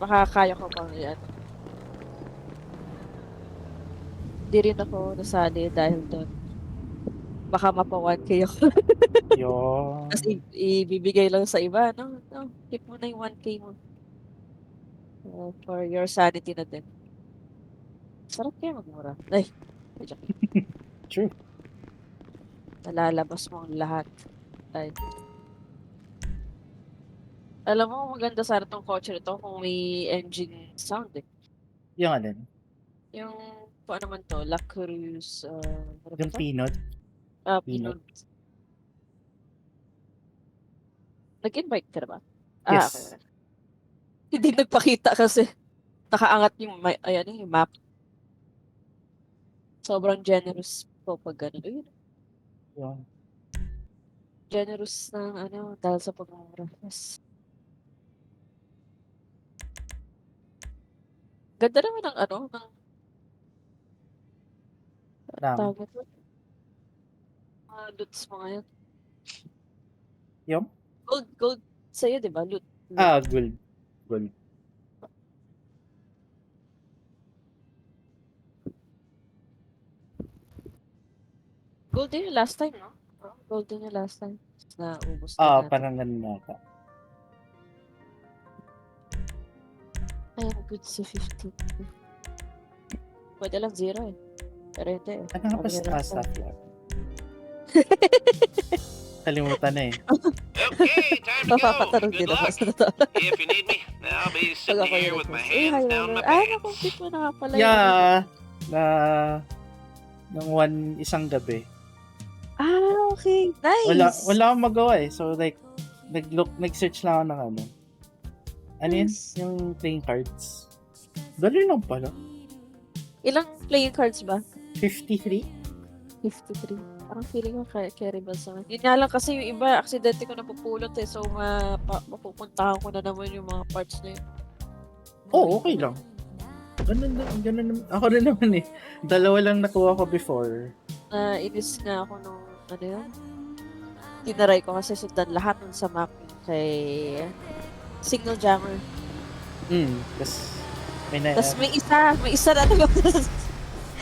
Speaker 20: makakaya ko pang yan. Hindi rin ako nasali dahil doon. Baka mapa 1K ako.
Speaker 1: Yun.
Speaker 20: Tapos ibibigay lang sa iba. No, keep mo na yung 1K mo. For your sanity na din. Sarap kaya magmura. Ay,
Speaker 1: True.
Speaker 20: Nalalabas mo ang lahat. Ay. Alam mo, maganda sana tong kotse nito kung may engine sound eh.
Speaker 1: Yung alin?
Speaker 20: Yung, kung ano man to, La Cruz, ano
Speaker 1: Yung
Speaker 20: ba to?
Speaker 1: Pinot?
Speaker 20: Pinot. Nag-invite ka na ba?
Speaker 1: Yes.
Speaker 20: Okay. Hindi nagpakita kasi nakaangat yung, yung map. Sobrang generous po pag gano'n. Ayun.
Speaker 1: Yeah.
Speaker 20: Generous ng dahil sa pagmumura. Yes. Ganda naman ng ano, ng
Speaker 1: Lang.
Speaker 20: tawag ito. Mga loots mo ngayon.
Speaker 1: Yung?
Speaker 20: Gold sa'yo, di ba? Loot.
Speaker 1: Gold. Gold.
Speaker 20: Gold din yung last time, no? Gold din yung last time. Naubos na natin.
Speaker 1: Parang ganun nata.
Speaker 20: I am good sa 50. Pwede lang 0 eh. Pero hindi eh.
Speaker 1: Ano nga ba sa staff lang? Kalimutan na eh.
Speaker 18: Okay, time to go.
Speaker 20: Mapapatanong din
Speaker 18: Good
Speaker 20: ako
Speaker 18: luck.
Speaker 20: sa totoo.
Speaker 18: If you need me, I'll be
Speaker 20: Pag
Speaker 18: sitting
Speaker 20: ako
Speaker 18: here
Speaker 20: yun
Speaker 18: with my
Speaker 20: eh,
Speaker 18: hands down my pants.
Speaker 20: na-complete mo na nga pala
Speaker 1: Yeah. Nang isang gabi.
Speaker 20: Okay. Nice.
Speaker 1: Wala akong magawa eh. So like, nag-search lang ako ng ano. Ano yun? Yung playing cards. Dali lang pala.
Speaker 20: Ilang playing cards ba?
Speaker 1: 53?
Speaker 20: 53. Parang feeling ko carry ba sa akin. Yun nga lang kasi yung iba, aksidente ko napupulot eh. So, mapupuntahan ko na naman yung mga parts na yun.
Speaker 1: Okay lang. Ganun naman. Ako rin naman eh. 2 lang nakuha ko before.
Speaker 20: Inis nga ako nung, ano yun? Tinaray ko kasi sundan lahat nun sa map kay Signal Jammer.
Speaker 1: Tas
Speaker 20: may isa na naman.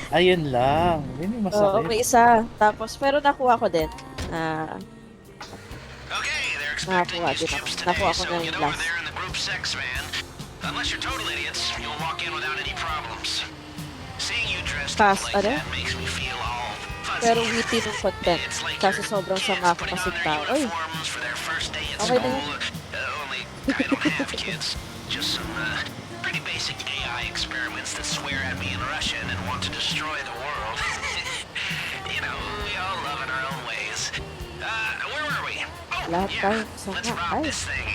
Speaker 1: Ayun lang. Yun yung masakit.
Speaker 20: Oo, may isa. Tapos, pero nakuha ko din. Nakakuha din ako. Nakuha ko na yung last.
Speaker 18: Unless you're total idiots, you'll walk in without any problems. Seeing you dressed up
Speaker 20: Fast,
Speaker 18: like
Speaker 20: ano?
Speaker 18: that makes me feel all fuzzy.
Speaker 20: Pero witty nung content. Kasi sobrang sama ko kasi tao. Oy! Okay na yun.
Speaker 18: Only I don't have kids. Just some pretty basic AI experiments that swear at me in Russian and want to destroy the world. You know, we all love in our own ways. Where were we? Oh,
Speaker 20: Lahat
Speaker 18: yeah.
Speaker 20: tayo
Speaker 18: Let's
Speaker 20: sama.
Speaker 18: rob this thing.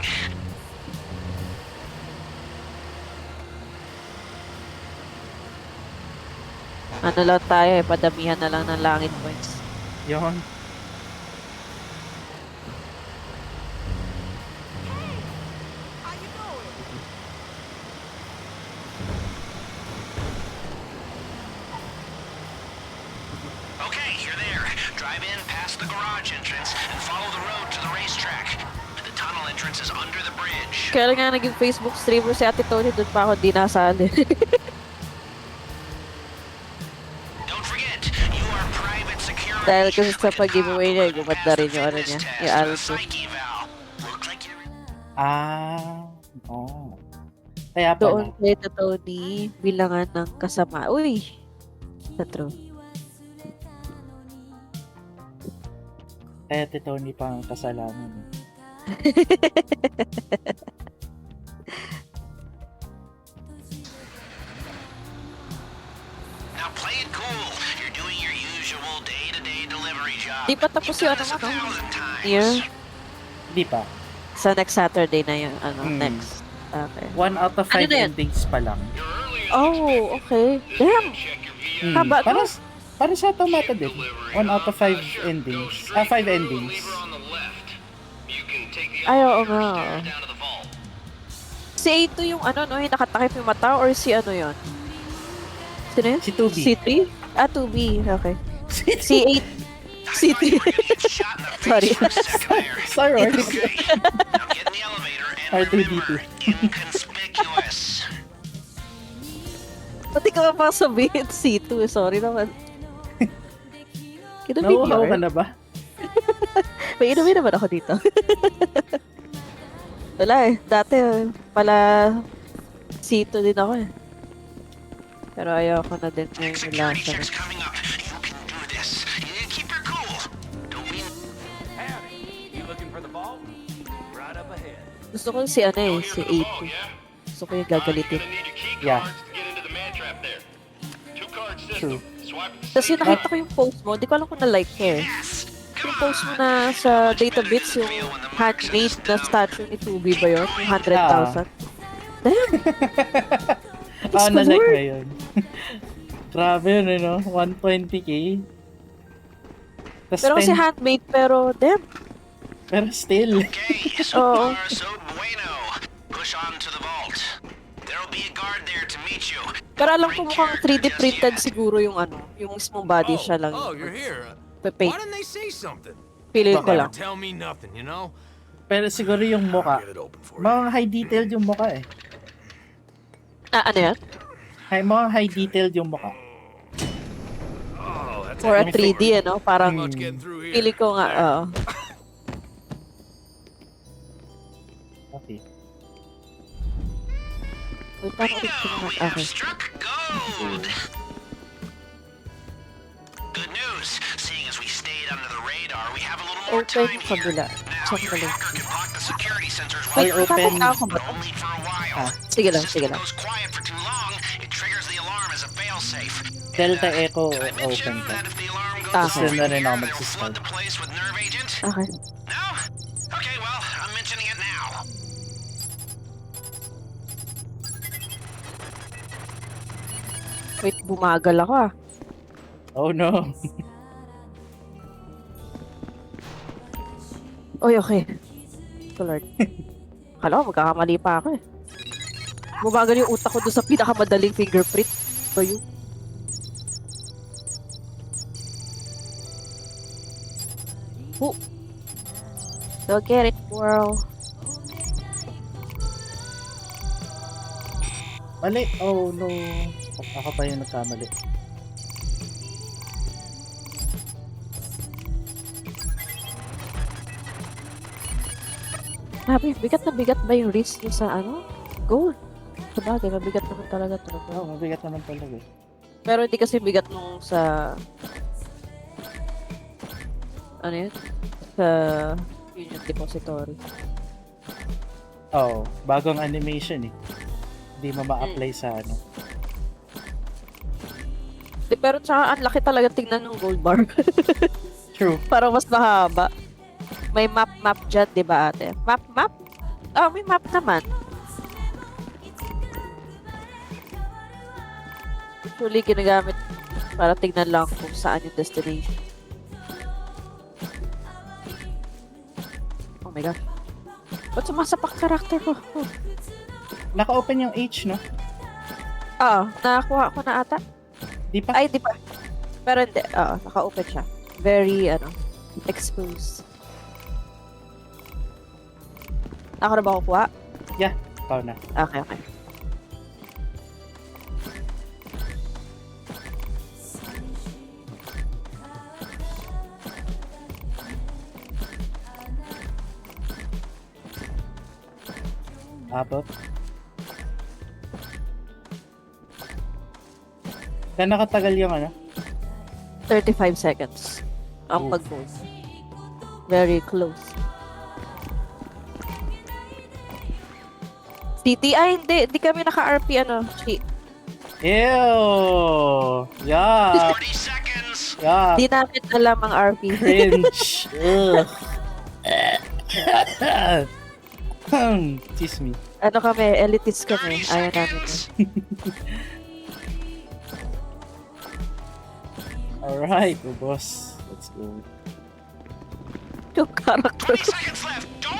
Speaker 20: Ano lang tayo eh, padamihan na lang ng langit points.
Speaker 1: Yun.
Speaker 18: Okay, you're there. Drive in past the garage entrance and follow the road to the racetrack. The tunnel entrance is under the bridge.
Speaker 20: Kaya nga naging Facebook streamer si Ate Tony, doon pa ako di nasali. Dahil kasi sa pag-giveaway niya, gumanda rin yung ano niya, yung alto.
Speaker 1: Kaya pala.
Speaker 20: Doon kay Tony, bilangan ng kasama. Uy! Sa true.
Speaker 1: Kaya Tony pa ang kasalanan.
Speaker 18: Now play it cool. You're doing your usual day-to-day delivery job.
Speaker 20: Di pa tapos yung ano mo, no? NieR?
Speaker 1: Di pa.
Speaker 20: Sa next Saturday na yun, next. Okay.
Speaker 1: 1 out of 5 endings pa lang.
Speaker 20: Oh, okay. Damn! Haba,
Speaker 1: para sa Automata din. 1 out of 5 endings. 5 endings.
Speaker 20: Ay, oo nga. Si A2 yung ano, no? Yung nakatakip yung mata or si ano yun? Sino yun?
Speaker 1: Si 2B.
Speaker 20: C3? 2B. Okay. Si 8. C3. Sorry.
Speaker 1: Sorry, R2D2.
Speaker 20: Pati ka pa sabihin C2. Sorry naman.
Speaker 1: Nauhaw ka na ba?
Speaker 20: May inumin naman ako dito. Wala eh. Dati pala C2 din ako eh. Pero ayoko na din ngayon yung lasa na. Gusto ko si ano eh, si 8. Gusto ko yung gagalitin.
Speaker 1: Yeah. True.
Speaker 20: Tapos yung nakita ko yung post mo, di ko alam kung na-like ko eh. Yung post mo na sa Data Bits, yung handmade na statue ni 2B ba yun? Yung 100,000. Damn!
Speaker 1: Na-like ko yun. Grabe yun, ano? 120k.
Speaker 20: Pero kasi handmade, pero damn.
Speaker 1: Pero still.
Speaker 20: Oo.
Speaker 18: There'll be a guard there to meet you.
Speaker 20: Pero alam ko mukhang 3D printed siguro yung ano, yung mismong body siya lang.
Speaker 9: Oh, you're here.
Speaker 20: Paint.
Speaker 9: Why didn't they say something?
Speaker 20: Pili ko
Speaker 9: Never
Speaker 20: lang.
Speaker 9: tell me nothing, you know?
Speaker 1: Pero siguro yung muka. Mga high detailed yung muka eh.
Speaker 20: Ano yan?
Speaker 1: Mga high detailed yung muka.
Speaker 20: For a 3D, ano? Parang, pili ko nga,
Speaker 1: Okay.
Speaker 20: Wait, paano ulit ko naman? Okay.
Speaker 18: Good news. Seeing as we stayed under the radar, we have a little more
Speaker 20: Open
Speaker 18: time
Speaker 20: yung kabila.
Speaker 18: Now your hacker can block the security sensors
Speaker 20: Wait,
Speaker 18: while
Speaker 20: open.
Speaker 18: but only for a while.
Speaker 20: Sige lang, sige lang.
Speaker 18: Goes quiet for too long, it triggers the alarm as a failsafe.
Speaker 1: Delta Echo open ko. Tapos yun na rin ako mag-start.
Speaker 20: Okay.
Speaker 18: No? Okay, well, I'm mentioning it now.
Speaker 20: Wait, bumagal ako ah.
Speaker 1: Oh no.
Speaker 20: Oy, okay. So, Lord. Kala ko, magkakamali pa ako eh. Bumagal yung utak ko doon sa pinakamadaling fingerprint. Ba yun? Oh. Don't get it, world.
Speaker 1: Mali. Oh no. Ako pa yung nagkamali.
Speaker 20: Sabi, bigat na bigat ba yung risk nyo sa ano? Gold. Sabagay, mabigat naman talaga ito.
Speaker 1: Oo, mabigat naman talaga.
Speaker 20: Pero hindi kasi bigat nung sa... Ano yun? Sa Union Depository.
Speaker 1: Oo, bagong animation eh. Hindi mo ma-apply sa ano.
Speaker 20: Pero tsaka ang laki talaga tingnan ng gold bar.
Speaker 1: True.
Speaker 20: Parang mas mahaba. May map dyan, di ba ate? Map? Oh, may map naman. Actually, ginagamit para tingnan lang kung saan yung destination. Oh my god. Ba't sumasapak karakter ko? Oh.
Speaker 1: Naka-open yung H, no?
Speaker 20: Oo, nakakuha ko na ata.
Speaker 1: Di pa?
Speaker 20: Ay, di pa. Pero hindi, oo, naka-open siya. Very, exposed. Ako na ba kukuha?
Speaker 1: Yeah, ikaw na.
Speaker 20: Okay.
Speaker 1: Abot. Kaya nakatagal yung ano?
Speaker 20: 35 seconds. Ang pag-gold. Very close. TT, ay hindi kami naka-RP cheat.
Speaker 1: Ew! Yeah!
Speaker 18: 30 seconds!
Speaker 1: Yeah!
Speaker 20: Di namin alam ang RP.
Speaker 1: Cringe! Ugh! Excuse me.
Speaker 20: Ano kami, elitist kami. Ayaw namin.
Speaker 1: Alright, boss. Let's go.
Speaker 20: Yung character.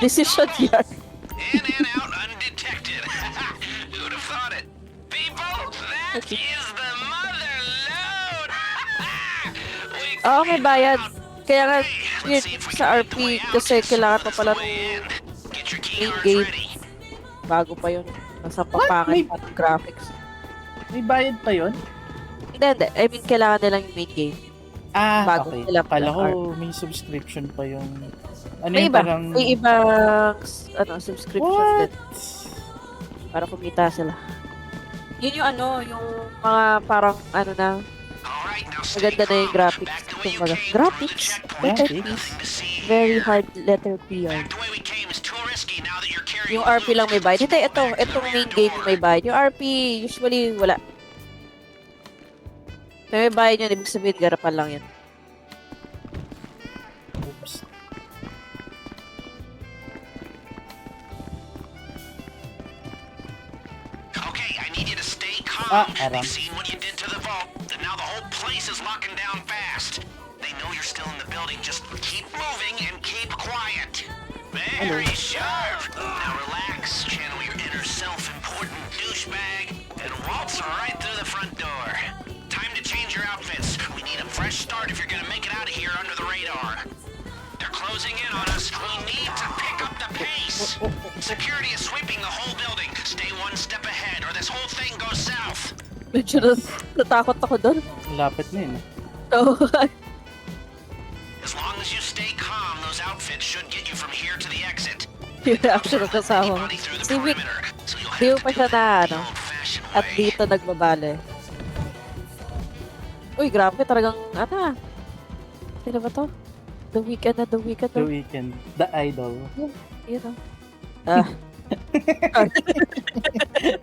Speaker 20: Decision yan.
Speaker 18: In and out undetected. Who'd have thought it? People, that is the mother load!
Speaker 20: Oo, may bayad. Kaya nga, yun, sa RP, kasi kailangan pa pala ng main game. Bago pa yun. Nasa papangan pa ng graphics.
Speaker 1: May bayad pa yun?
Speaker 20: Hindi. I mean, kailangan nilang yung main game. Bago
Speaker 1: okay.
Speaker 20: sila
Speaker 1: Kala ko may subscription pa yung... Ano
Speaker 20: may
Speaker 1: yung
Speaker 20: iba.
Speaker 1: parang...
Speaker 20: May ibang subscription din. Para kumita sila. Yun yung yung mga parang na, maganda na yung graphics. Graphics? Very hard letter P yan. Yung RP lang may bayad. Hindi, itong main game may bayad. Yung RP, usually, wala. May bayad yun, ibig sabihin, garapan lang yan.
Speaker 1: Oops.
Speaker 18: Okay, I need you to stay calm.
Speaker 1: Aram.
Speaker 18: They've seen what you did to the vault, and now the whole place is locking down fast. They know you're still in the building. Just keep moving and keep quiet. Very sharp. Now relax. Channel your inner self-important douchebag. this. Security is sweeping the whole building. Stay one step ahead or this whole thing goes south.
Speaker 20: Medyo natakot ako doon.
Speaker 1: Lapit na yun.
Speaker 20: Oo.
Speaker 18: As long as you stay calm, those outfits should get you from here to the exit.
Speaker 20: Yung reaction ng kasama ko. Si Vic, di mo pa siya na ano. At dito nagbabale. Uy, grabe talagang ano. Sino ba to? The Weeknd na, The Weeknd.
Speaker 1: The Weeknd. The Idol.
Speaker 20: Yun o. Ah.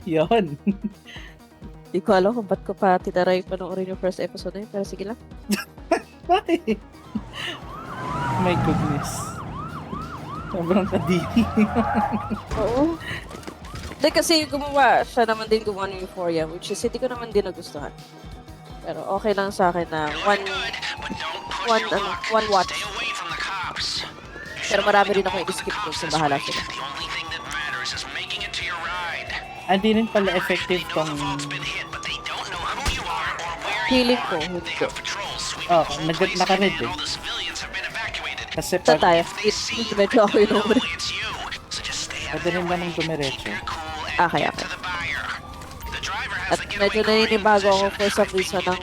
Speaker 1: Yun.
Speaker 20: Di ko alam kung ba't ko pa tinaray panoorin yung first episode na yun. Pero sige lang.
Speaker 1: Bakit? My goodness. Sobrang kadiri.
Speaker 20: Oo. Hindi kasi gumawa, siya naman din gumawa ng Euphoria, which is hindi ko naman din nagustuhan. Pero okay lang sa akin na one watch. Pero marami rin ako i-skip ko, so bahala sila.
Speaker 1: Hindi rin pala effective tong...
Speaker 20: Feeling ko, hindi.
Speaker 1: Oh, naka-red eh. Kasi
Speaker 20: Sa
Speaker 1: pag...
Speaker 20: tayo, medyo ako yung number.
Speaker 1: Pwede rin ba nang dumiretso?
Speaker 20: Okay. At medyo naninibago ako for some reason ng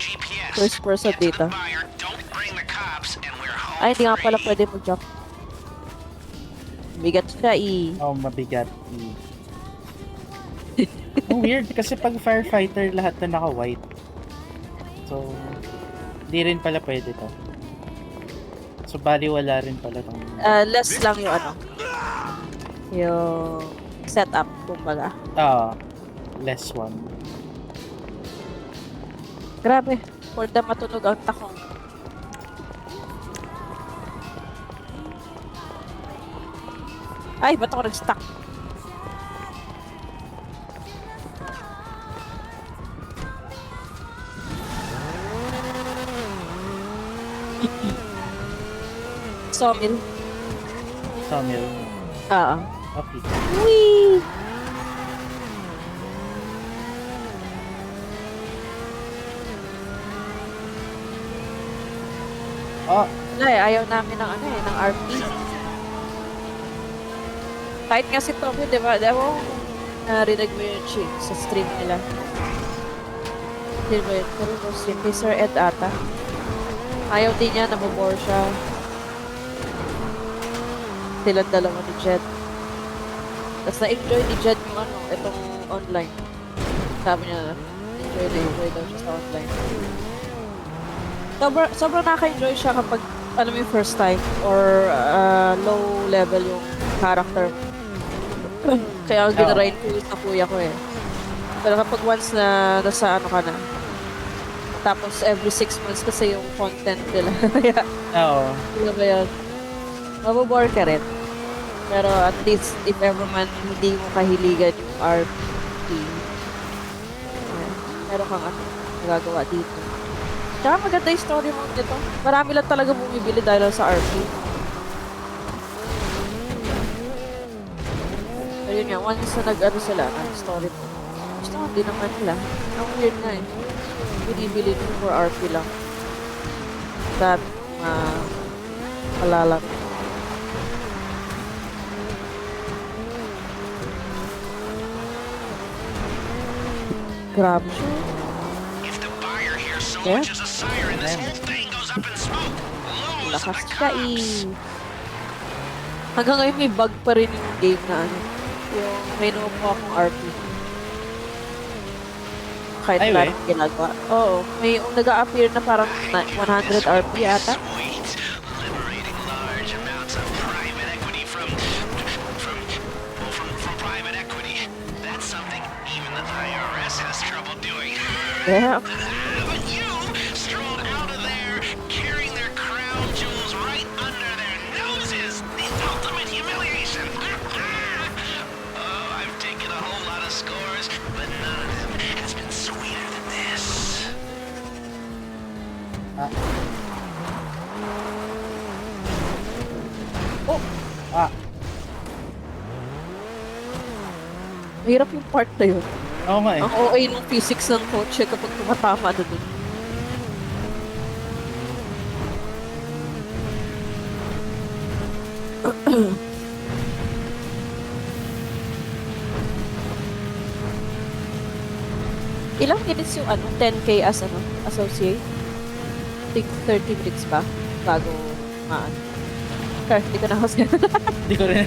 Speaker 20: first person dito. Ay, hindi nga pala pwede mag-jump. Bigat siya
Speaker 1: Oh, mabigat weird kasi pag firefighter lahat na naka-white. So, di rin pala pwede to. So, bali wala rin pala tong...
Speaker 20: less lang yung ano. Yung setup, kumbaga.
Speaker 1: Less one.
Speaker 20: Grabe. For the matunog ang takong. Ay, ba't ako nag-stuck? Sawmill. Oo.
Speaker 1: Okay.
Speaker 20: Whee! Wala ayaw namin ng ng RP. Kahit nga si Tommy, di ba? Ewan ko narinig mo yung chick sa stream nila. Hindi ba yun? Pero no stream. Kay Sir Ed ata. Ayaw din niya, nabobore siya. Silang dalawa ni Jed. Tapos na-enjoy ni Jed yung itong online. Sabi niya, enjoy daw siya sa online. Sobrang naka-enjoy siya kapag alam mo yung first time or low level yung character. Kaya ang ginarain ko yung sa kuya ko eh. Pero kapag once na nasa ka na, tapos every 6 months kasi yung content nila. Kaya, ano ba yun? Mabobore ka rin. Pero at least, if ever man hindi mo kahiligan yung RP, meron kang nagagawa dito. Tsaka maganda yung story mode nito. Marami lang talaga bumibili dahil sa RP. Pero yun nga, once na sila, story mode. Gusto ko, hindi naman nila. Ang weird nga eh. Binibili nyo for RP lang. That, malalang. Grabe siya. Yeah. Lakas ka Hanggang ngayon may bug pa rin yung game na yung may po akong RP. Kahit wala akong ginagawa. Oo. May yung nag-a-appear na parang 100 RP ata. Yeah.
Speaker 18: But you strolled out of there carrying their crown jewels right under their noses. The ultimate humiliation. Oh, I've taken a whole lot of scores, but none of them has been sweeter than this.
Speaker 20: Mahirap yung part na yun.
Speaker 1: Oo nga eh.
Speaker 20: Ang OA ng physics ng kotse kapag tumatama na dun. Ilang minutes yung 10K as associate? Think 30 minutes ba? Bago hindi ko na kasi.
Speaker 1: Hindi ko rin.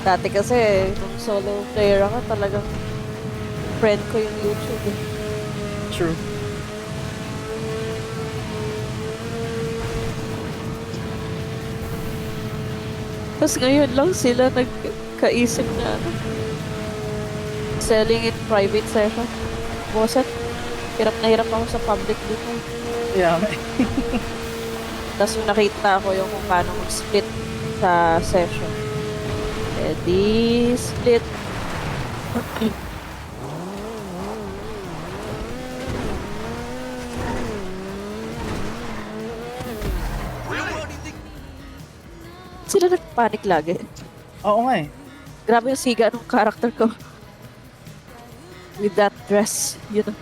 Speaker 20: Dati kasi, nung solo player ako, talagang friend ko yung YouTube.
Speaker 1: True.
Speaker 20: Tapos ngayon lang sila nagkaisip na selling in private session. Boset, hirap na hirap ako sa public dito.
Speaker 1: Yeah.
Speaker 20: Tapos yung nakita ko yung kung paano mag-split sa session. Di split. Sila nagpanik lagi.
Speaker 1: Oo nga eh.
Speaker 20: Grabe yung siga ng character ko. With that dress, you know.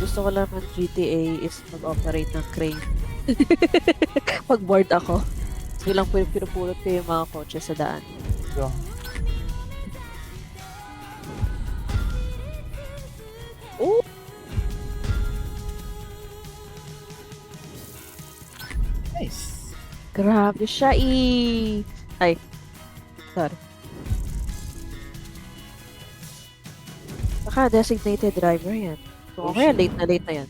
Speaker 20: Gusto ko lang ng GTA is mag-operate ng crane. Pag bored ako, bilang pinupulot ko yung mga kotse sa daan.
Speaker 1: Yeah.
Speaker 20: Oh!
Speaker 1: Nice.
Speaker 20: Grabe siya Ay. Sorry. Baka designated driver yan. So, kaya late na yan.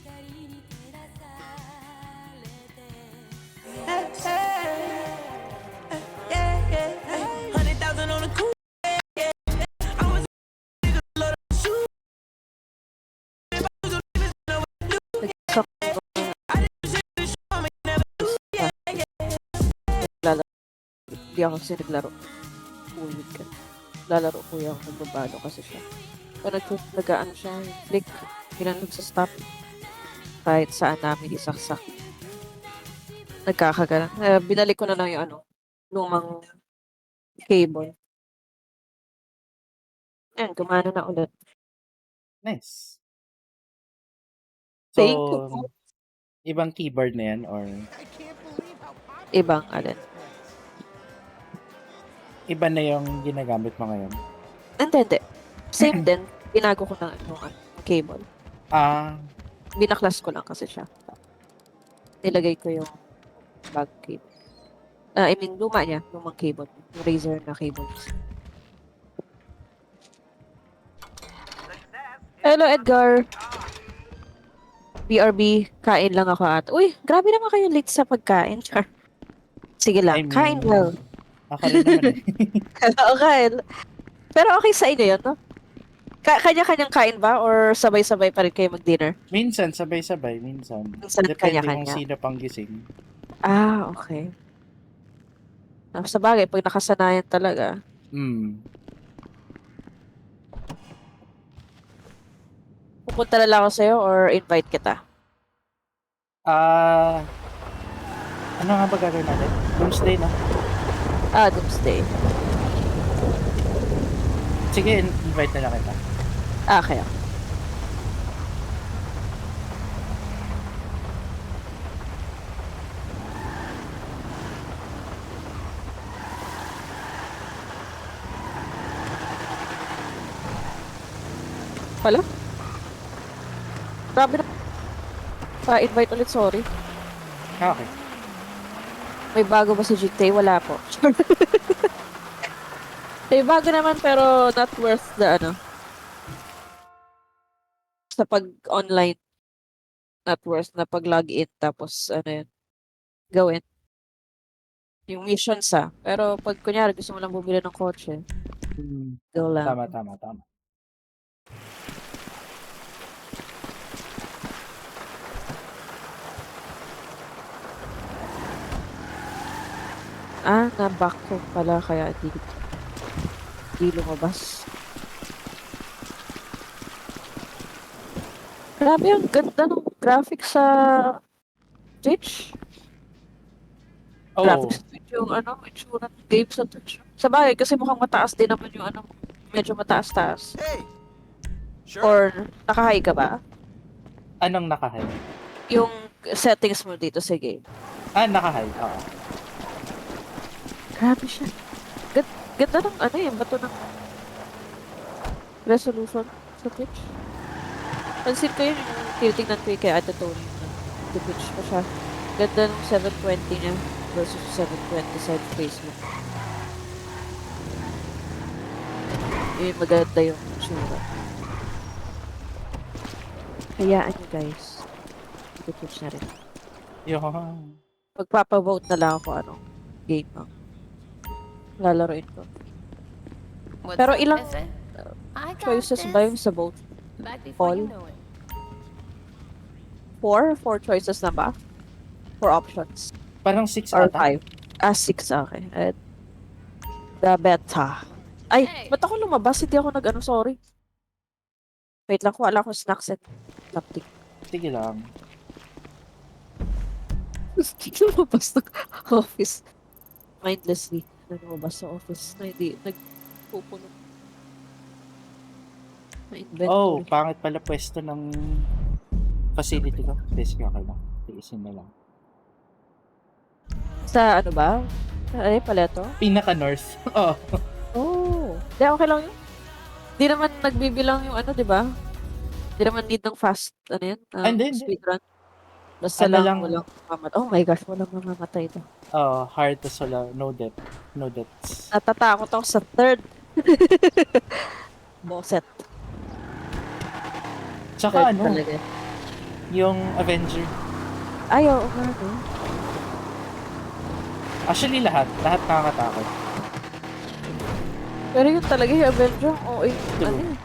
Speaker 20: Hindi ako kasi naglaro. Ulit ka. Lalaro ko yung nagbabalo kasi siya. Kung nag-ano siya, flick, kailan nagsastop. Kahit saan namin isaksak. Nagkakagalan. Binalik ko na lang yung lumang cable. Ayan, gumana na ulit.
Speaker 1: Nice.
Speaker 20: Thank you.
Speaker 1: Ibang keyboard na yan or?
Speaker 20: Ibang alin?
Speaker 1: Iba na yung ginagamit mo ngayon?
Speaker 20: Hindi. Same din. Binago ko na yung cable. Binaklas ko lang kasi siya. Nilagay ko yung bag cable. I mean, luma niya. Lumang cable. Yung Razer na cable. Hello, Edgar. BRB, kain lang ako at... Uy, grabe naman kayo late sa pagkain, Char. Sige lang, kain well.
Speaker 1: Ako rin naman eh.
Speaker 20: Okay. Pero okay sa inyo yun, no? Kanya-kanyang kain ba? Or sabay-sabay pa rin kayo mag-dinner?
Speaker 1: Minsan, sabay-sabay. Minsan
Speaker 20: Depende
Speaker 1: kanya-kanya. Kung sino pang gising.
Speaker 20: Okay. Sa bagay, pag nakasanayan talaga. Pupunta na lang ako sa'yo or invite kita?
Speaker 1: Ano nga ba gagawin natin? Doomsday, no?
Speaker 20: Doomsday.
Speaker 1: Sige, invite na lang kita.
Speaker 20: Okay. Wala? Grabe na. Pa-invite ulit, sorry.
Speaker 1: Okay.
Speaker 20: May bago ba si GTA? Wala po. May bago naman pero not worth the sa pag-online. Not worth na pag-login tapos yun, gawin. Yung missions pero pag kunyari gusto mo lang bumili ng kotse, go lang.
Speaker 1: Tama.
Speaker 20: Na-back ko pala kaya di lumabas. Grabe, ang ganda ng graphics sa Twitch. Graphics sa Twitch yung itsura ng game sa Twitch. Sa bagay, kasi mukhang mataas din naman yung medyo mataas-taas. Or naka-high ka ba?
Speaker 1: Anong naka-high?
Speaker 20: Yung settings mo dito sa game.
Speaker 1: Naka-high, oo.
Speaker 20: Grabe siya. Ganda ng ano eh, bato ng resolution sa Twitch. Pansin ko yun yung tinitingnan ko kay Ate Tony. Twitch ko siya. Ganda ng 720 niya versus 720 sa Facebook. Yun, maganda yung sura. Hayaan nyo guys. Twitch na rin.
Speaker 1: Yung...
Speaker 20: Magpapavote na lang ako anong game ang lalaroin ko. Pero ilang choices ba yung sa vote? All? 4 choices na ba? 4 options.
Speaker 1: Parang 6
Speaker 20: or
Speaker 1: ata.
Speaker 20: 5. 6 okay. At the beta. Ay, ba't ako lumabas? Hindi ako nag-ano, sorry. Wait lang, wala akong snacks at something.
Speaker 1: Sige lang.
Speaker 20: Lumabas ng office. Mindlessly. Lumabas sa office na hindi nagpupuno.
Speaker 1: Oh, pangit pala pwesto ng facility ko. Sige, okay lang. Tiisin na lang.
Speaker 20: Sa ano ba? Ay, paleto?
Speaker 1: Pinaka-north. Oh.
Speaker 20: Oh. Di, okay lang yun. Di naman nagbibilang yung ano, di ba? Di naman need ng fast, ano yan? Speedrun. Basta
Speaker 1: Ano
Speaker 20: lang, walang mamamatay. Oh my gosh, walang mamamatay ito.
Speaker 1: Oh, hard to solo. No death. No deaths.
Speaker 20: Natatakot ako sa third. Bosset.
Speaker 1: Tsaka
Speaker 20: third
Speaker 1: ano,
Speaker 20: talaga.
Speaker 1: yung Avenger.
Speaker 20: Ay, oo nga, no?
Speaker 1: Actually, lahat nakakatakot.
Speaker 20: Pero yun talaga yung Avenger, oo, ano eh.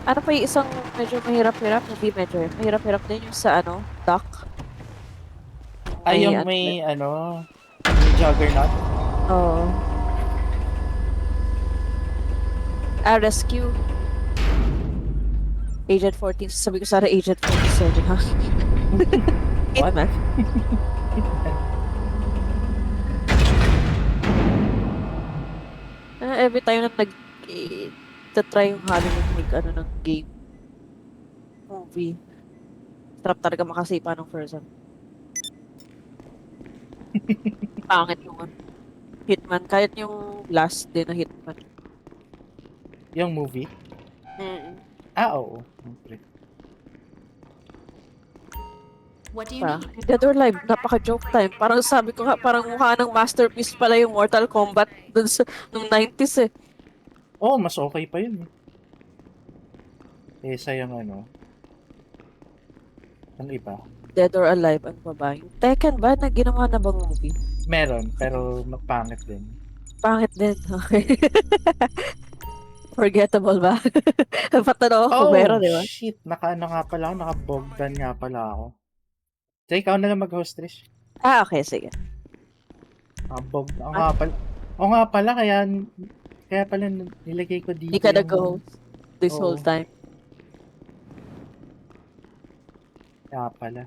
Speaker 20: Ano pa yung isang medyo mahirap-hirap? Hindi medyo mahirap-hirap din yung sa ano, Dock.
Speaker 1: Ay, yung may ano, may Juggernaut.
Speaker 20: Oo. Rescue. Agent 14. Sabi ko sana Agent 47, ha?
Speaker 1: What?
Speaker 20: Man. Every time na try yung Hollywood ano ng game. Movie. Sarap talaga makasipa ng person. Pangit yung Hitman. Kahit yung last din na Hitman.
Speaker 1: Yung movie? Oo. Okay.
Speaker 14: What do you need?
Speaker 20: Dead or Alive, napaka-joke time. Parang sabi ko nga, parang mukha ng masterpiece pala yung Mortal Kombat dun sa, nung 90s eh.
Speaker 1: Oh, mas okay pa yun eh. Kesa yung ano, yung iba.
Speaker 20: Dead or Alive, ano pa ba? Yung Tekken ba? Na ginawa na bang movie?
Speaker 1: Meron, pero pangit din.
Speaker 20: Pangit din, okay. Forgettable ba? Patanaw ako, meron, di ba?
Speaker 1: Shit. Naka-ano nga pala ako, naka-Bogdan nga pala ako. So, ikaw na lang mag-host, Trish.
Speaker 20: Okay, sige.
Speaker 1: Bogdan. Oo nga pala, kaya pala nilagay ko dito.
Speaker 20: Hindi ka nag-host this whole time.
Speaker 1: Kaya pala.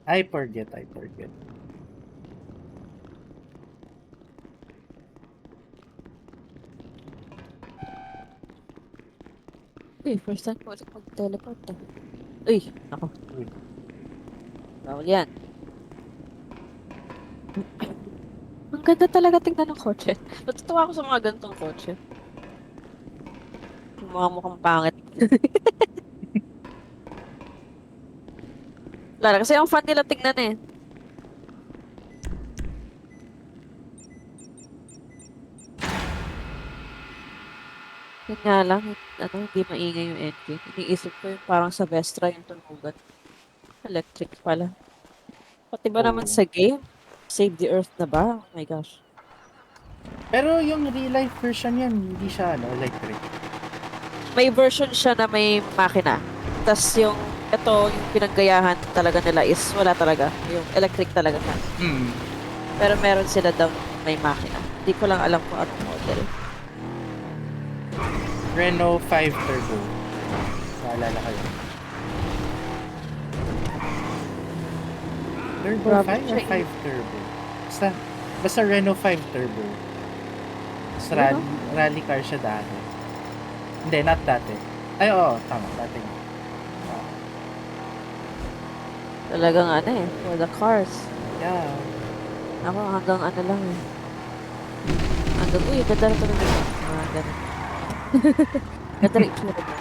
Speaker 1: I forget.
Speaker 20: Uy, first time ko ulit mag-teleport ah. Uy, ako. Bawal yan. Ang ganda talaga tingnan ng kotse. Natutuwa ako sa mga ganitong kotse. Yung mga mukhang pangit. Wala, kasi ang fun nila tingnan eh. Yun nga lang, hindi maingay yung engine. Iniisip ko yung parang sa Vestra yung tunugan. Electric pala. Pati ba naman sa game? Save the Earth na ba? Oh my gosh.
Speaker 1: Pero yung real life version yan, hindi siya electric.
Speaker 20: May version siya na may makina. Tapos yung pinanggayahan talaga nila is wala talaga. Yung electric talaga siya. Pero meron sila daw may makina. Hindi ko lang alam kung anong model.
Speaker 1: Renault 5 Turbo. Naalala kayo. Turbo 5 or 5 Turbo? Basta Renault 5 Turbo. Rally car siya dati. Hindi, not dati. Ay, oo, tama, dati nga.
Speaker 20: Talagang ano eh, for the cars.
Speaker 1: Yeah.
Speaker 20: Ako hanggang ano lang eh. Hanggang, uy, ganda na ito na mga ganun. Ganda na itsura mo.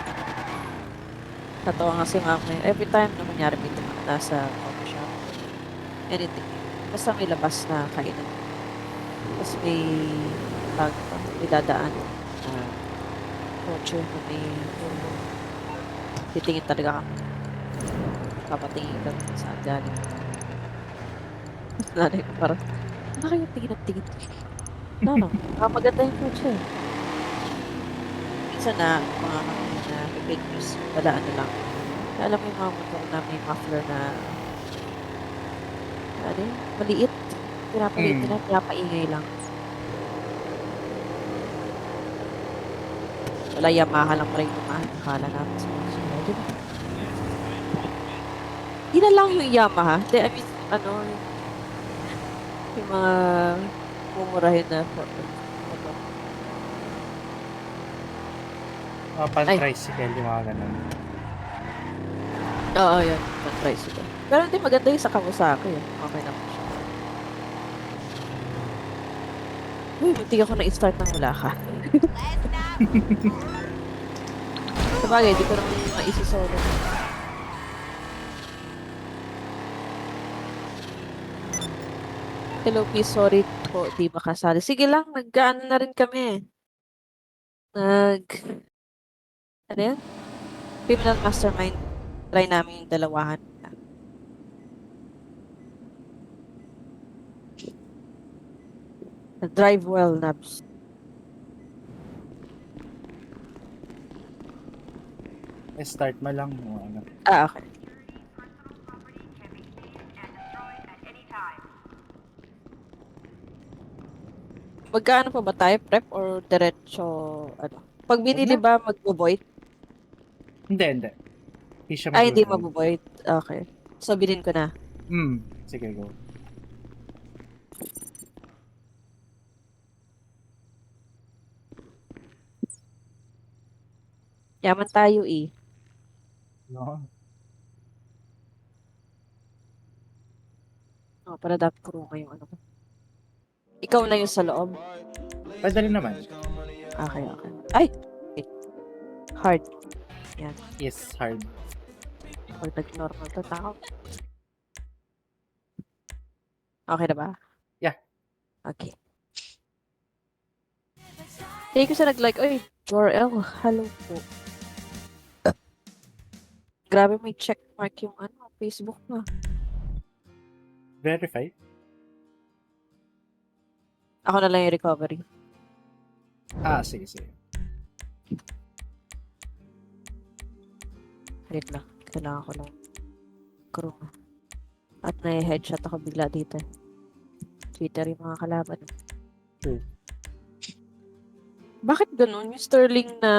Speaker 20: Tatawa nga si mama eh. Every time na kunyari may tumata sa coffee shop, anything, basta may labas na kainan. Tapos may dadaan na kotse na may titingin talaga kami. Papatingin ka saan galing. Nanay ko parang, bakit yung tingin at tingin? No. Maganda yung kotse. Minsan na, mga kami na may fake news, padaan na lang. Kaya alam mo yung mga motor na may muffler na, ano yun, maliit. Pinapaliit nila, pinapaingay lang. Wala, Yamaha lang pala yung tumahan. Akala natin sa mga sunod. Di na lang yung Yamaha. I mean, ano, yung mga mumurahin na motor.
Speaker 1: Pan-tricycle, yung mga ganun.
Speaker 20: Oo, yun. Pan-tricycle. Pero hindi maganda yung sa Kawasaki. Okay naman siya. Uy, munti ako na-start nang wala ka. Sabagay, di ko naman maisisolo. Hello, please, sorry po, di makasali. Sige lang, nag-ano na rin kami. Ano yan? Criminal Mastermind. Try namin yung dalawahan. Drive well, Nabs.
Speaker 1: Start mo lang. Ano.
Speaker 20: Okay. Magkaano pa ba tayo? Prep or diretso, ano? Pag binili ba, mag-void?
Speaker 1: Hindi. Hindi siya
Speaker 20: Ay, hindi mag-void. Okay. So, bilhin ko na.
Speaker 1: Sige, go.
Speaker 20: Yaman tayo eh.
Speaker 1: No.
Speaker 20: Oh, para dapat ko yung ano ko. Ikaw na yung sa loob?
Speaker 1: Pwede rin naman.
Speaker 20: Okay. Ay! Hard. Yan.
Speaker 1: Yes, hard.
Speaker 20: Pag nag-normal to tao. Okay na ba?
Speaker 1: Yeah.
Speaker 20: Okay. Thank you sa nag-like. Oy, Jor-L, hello po. Grabe may checkmark yung ano, Facebook na.
Speaker 1: Verify?
Speaker 20: Ako na lang yung recovery.
Speaker 1: Sige.
Speaker 20: Wait lang. Kailangan ko lang. Crew. At na-headshot ako bigla dito. Twitter yung mga kalaban.
Speaker 1: True.
Speaker 20: Bakit ganun? Yung Sterling na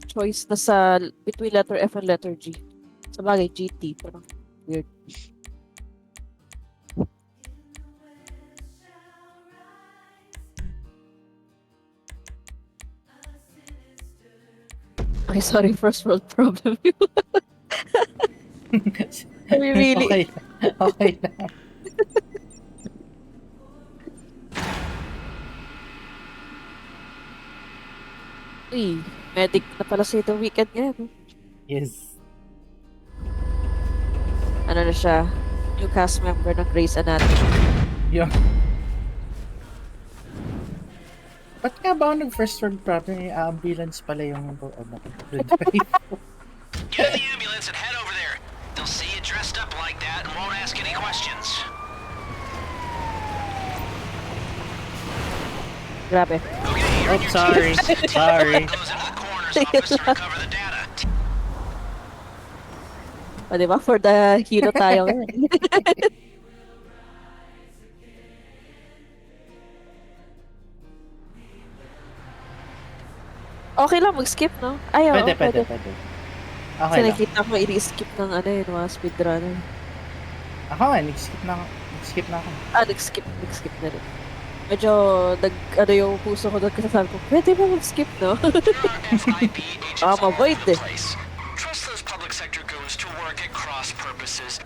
Speaker 20: choice na sa between letter F and letter G. Sa bagay, GT. Parang weird. Okay, sorry, first world problem. Really?
Speaker 1: Okay lang.
Speaker 20: Uy, medic na pala sa itong weekend ngayon.
Speaker 1: Yes.
Speaker 20: Ano na siya? New cast member ng Grey's Anatomy.
Speaker 1: Yeah. Ba't nga ba ako nag-first world problem? Yung ambulance pala yung
Speaker 18: Get in the ambulance and head over there. They'll see you dressed up like that and won't ask any questions.
Speaker 20: Grabe.
Speaker 1: Oh, sorry. Sorry.
Speaker 20: O, diba? For the hero tayo ngayon. Okay lang, mag-skip, no? Ay, oo,
Speaker 1: Pwede. Okay
Speaker 20: kasi
Speaker 1: lang.
Speaker 20: nakita ko i-skip ng ano yun, mga speedrunner.
Speaker 1: Ako nga, nag-skip na ako.
Speaker 20: Nag-skip na rin. Medyo, ano yung puso ko doon kasi sabi ko, pwede ba mag-skip, no?
Speaker 18: Mavoid eh. Trust those public sector goons to work at cross purposes.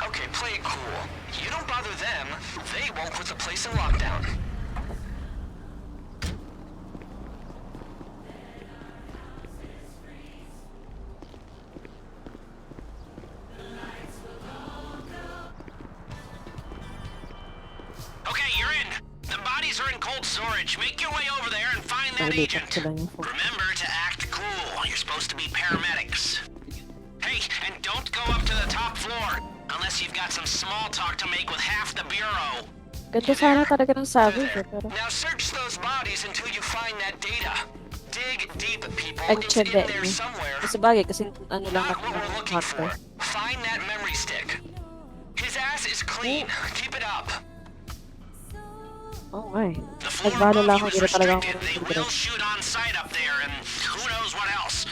Speaker 18: Okay, play it cool. You don't bother them, they won't put the place in lockdown. Okay, you're in. The bodies are in cold storage. Make your way over there and find that agent. Remember to act cool. You're supposed to be paramedics. Hey, and don't go up to the top floor unless you've got some small talk to make with half the bureau.
Speaker 20: Ganda sana talaga ng Savage pero...
Speaker 18: Now search those bodies until you find that data. Dig deep, people. It's
Speaker 20: Ang
Speaker 18: in there somewhere.
Speaker 20: Kasi bagay, kasi ano lang ako ng hunter.
Speaker 18: Find that memory stick. His ass is clean. Keep it up.
Speaker 20: Oh my. Nagbalo lang ako, hindi na talaga ako
Speaker 18: They will shoot on sight up there, and who knows what else.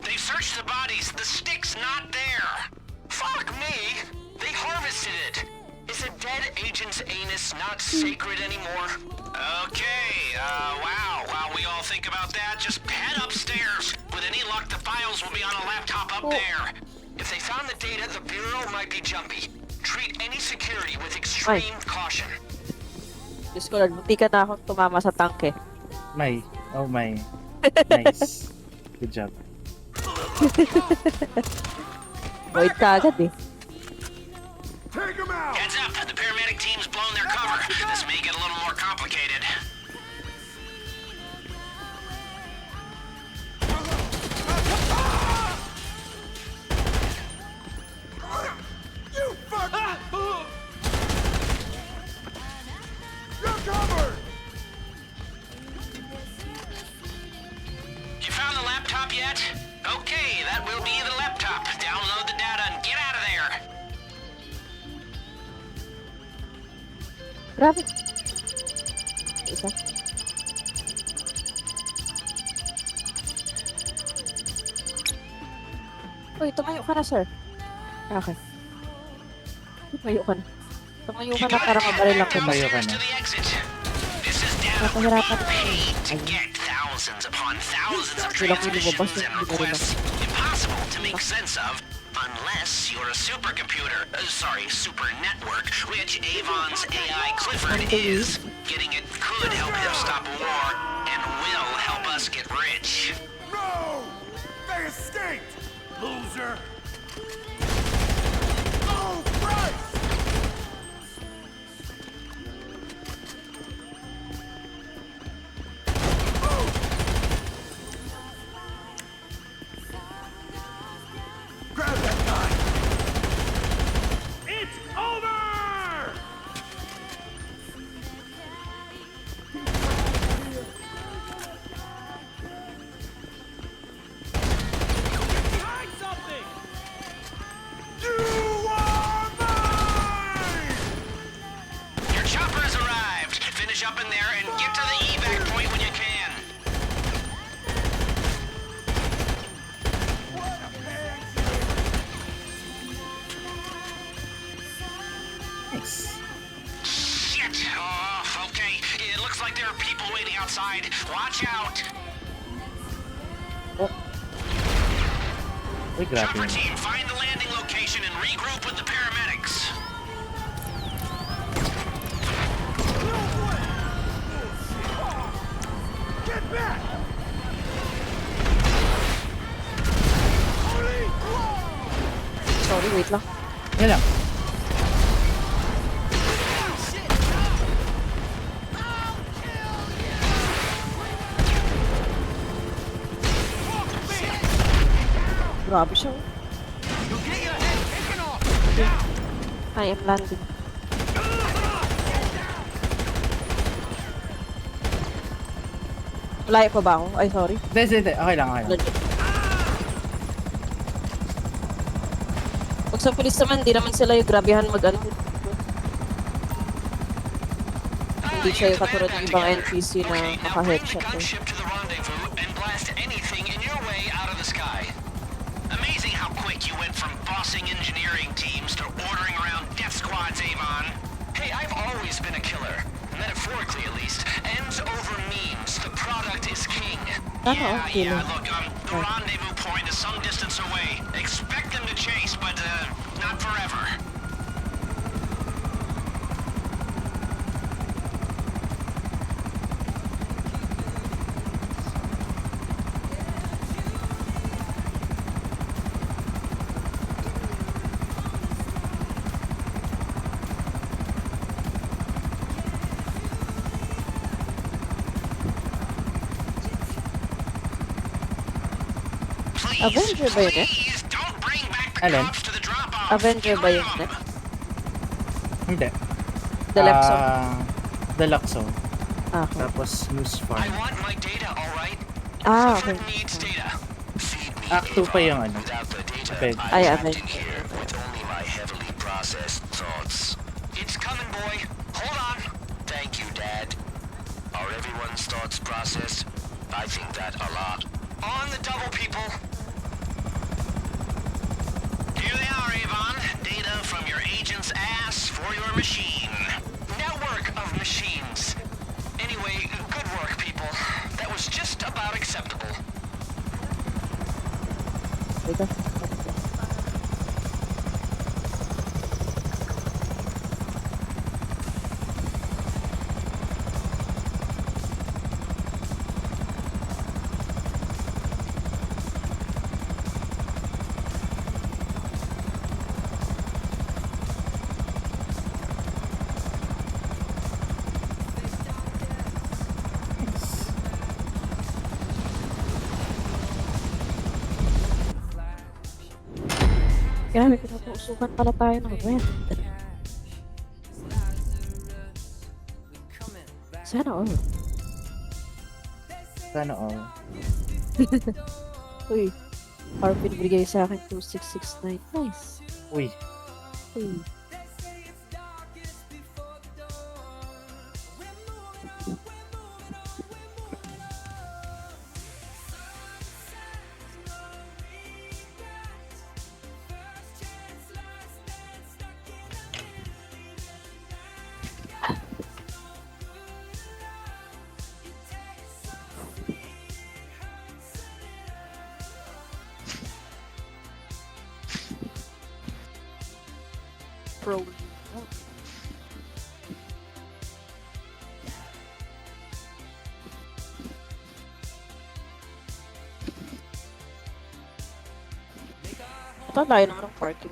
Speaker 18: They searched the bodies. The stick's not there. Fuck me. They harvested it. Is a dead agent's anus not sacred anymore? Okay, wow. While we all think about that, just head upstairs. With any luck, the files will be on a laptop up there. If they found the data, the Bureau might be jumpy. Treat any security with extreme caution.
Speaker 20: Diyos ko, munti ka na akong tumama sa tanke.
Speaker 1: May. Oh my. Nice. Good job.
Speaker 20: Void ka agad eh.
Speaker 18: Heads up, the paramedic team's blown their cover. This may get a little more complicated.
Speaker 17: You fuck! You're covered!
Speaker 18: You found the laptop yet? Okay, that will be the laptop. Download the data and get out of there.
Speaker 20: Grabe. Isa. Uy, tumayo ka na, sir. Okay. Tumayo ka na. Tumayo ka na para mabaril lang kita.
Speaker 1: Tumayo ka na.
Speaker 20: Napahirapan na.
Speaker 18: Thousands upon thousands of transmissions and requests. Impossible to make sense of unless you're a supercomputer. Sorry, super network, which Avon's AI Clifford is. Getting it could help him stop a war and will help us get rich.
Speaker 17: No! They escaped! Loser! Oh, Christ! Grab that guy! It's over! Find something! You are mine!
Speaker 18: Your chopper has arrived. Finish up in there and get to the evac point when you can.
Speaker 1: Nice.
Speaker 18: Shit! Oh, okay. It looks like there are people waiting outside. Watch out!
Speaker 1: Uy, grabe.
Speaker 18: Chopper team, find the landing location and regroup with the paramedics.
Speaker 17: Get back!
Speaker 20: Sorry, wait lang.
Speaker 1: Yan lang.
Speaker 20: Grabe siya. I am landing. Malayo pa ba ako? Ay, sorry.
Speaker 1: Hindi. Okay lang, okay lang.
Speaker 20: Pag sa pulis naman, di naman sila yung grabehan mag-ano. Hindi siya yung katulad ng ibang NPC na naka-headshot eh.
Speaker 18: Amazing how quick you went from bossing engineering teams to ordering around death squads, Avon. Hey, I've always been a killer. Metaphorically, at least. Ends over memes. The product is king. Yeah, look, the rendezvous point is some distance away. Expect them to chase, but, not forever.
Speaker 20: Avenger ba yun eh?
Speaker 1: Alin?
Speaker 20: Avenger ba yun eh?
Speaker 1: Hindi.
Speaker 20: Deluxe Zone.
Speaker 1: Deluxe Zone.
Speaker 20: Okay.
Speaker 1: Tapos News Farm.
Speaker 20: Okay.
Speaker 1: Act 2 pa yung ano. Avenger.
Speaker 20: Ay, Avenger.
Speaker 18: With only my heavily processed thoughts. It's coming, boy. Hold on. Thank you, Dad. Are everyone's thoughts processed? I think that a lot. On the double, people. Here they are, Avon. Data from your agent's ass for your machine. Network of machines. Anyway, good work, people. That was just about acceptable.
Speaker 20: Grabe, pinapausukan pala tayo ng rent. Sana all.
Speaker 1: Sana all.
Speaker 20: Uy, power pinibigay sa akin 2669. Nice.
Speaker 1: Uy.
Speaker 20: Uy. Pro. Ito tayo naman ng parking.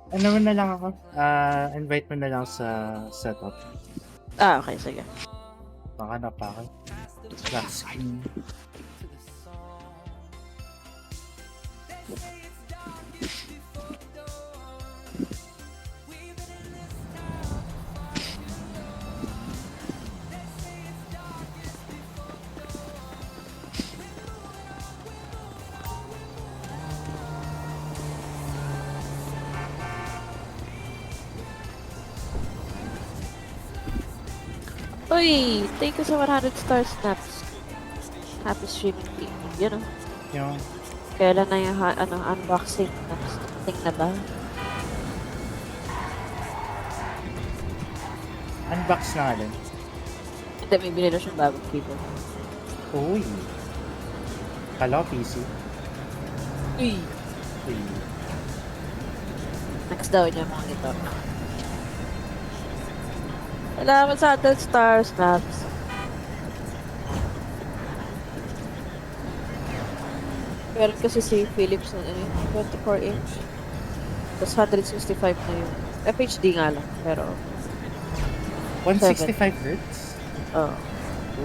Speaker 1: Ano mo na lang ako? Invite mo na lang sa setup.
Speaker 20: Okay, sige.
Speaker 1: Baka na pa ako. Black screen.
Speaker 20: Uy, thank you sa 100 star snaps. Happy streaming team. You know.
Speaker 1: Yung
Speaker 20: Kailan na yung unboxing? Thing na ba?
Speaker 1: unbox na alin.
Speaker 20: Hindi, may binili na siyang bagong keyboard.
Speaker 1: Uy. Kala ko PC.
Speaker 20: Uy.
Speaker 1: Uy.
Speaker 20: Next daw niya monitor. Salamat sa 100 star snaps. Meron kasi si Philips na 24 inch. Tapos 165 na yun. FHD nga lang, pero
Speaker 1: 165 Hz?
Speaker 20: Oo.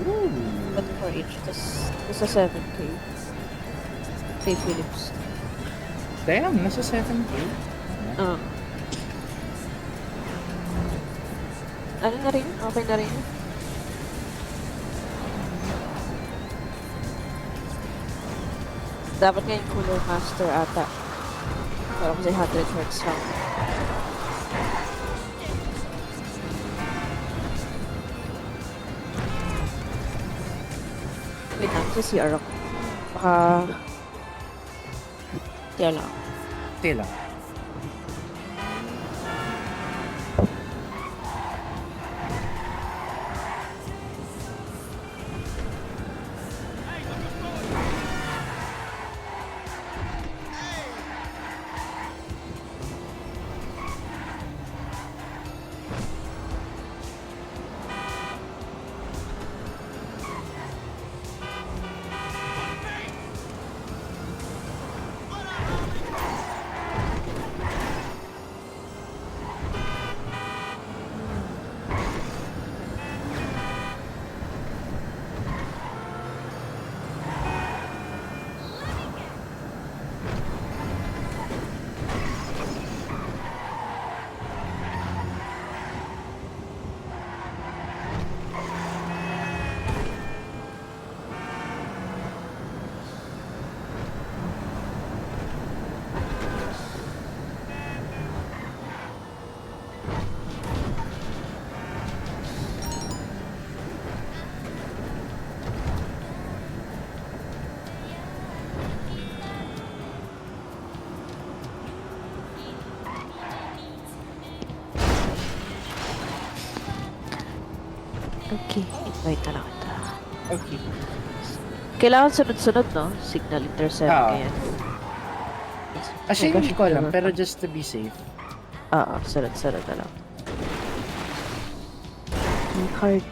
Speaker 1: Ooh.
Speaker 20: 24 inch. Tapos nasa 7K. Kay Philips.
Speaker 1: Damn, nasa 7K?
Speaker 20: Oo. Ano na rin? Okay na rin. Dapat nga yung Cooler Master ata. Pero kasi 100 Hz lang. Wait lang, sa CR ako. Baka... Tiya lang.
Speaker 1: Tiya lang.
Speaker 20: Wait na lang ito.
Speaker 1: Okay.
Speaker 20: Kailangan sunod-sunod, no? Signal intercept, ganyan.
Speaker 1: Actually, hindi ko alam, pero just to be safe.
Speaker 20: Sunod-sunod na lang. May card.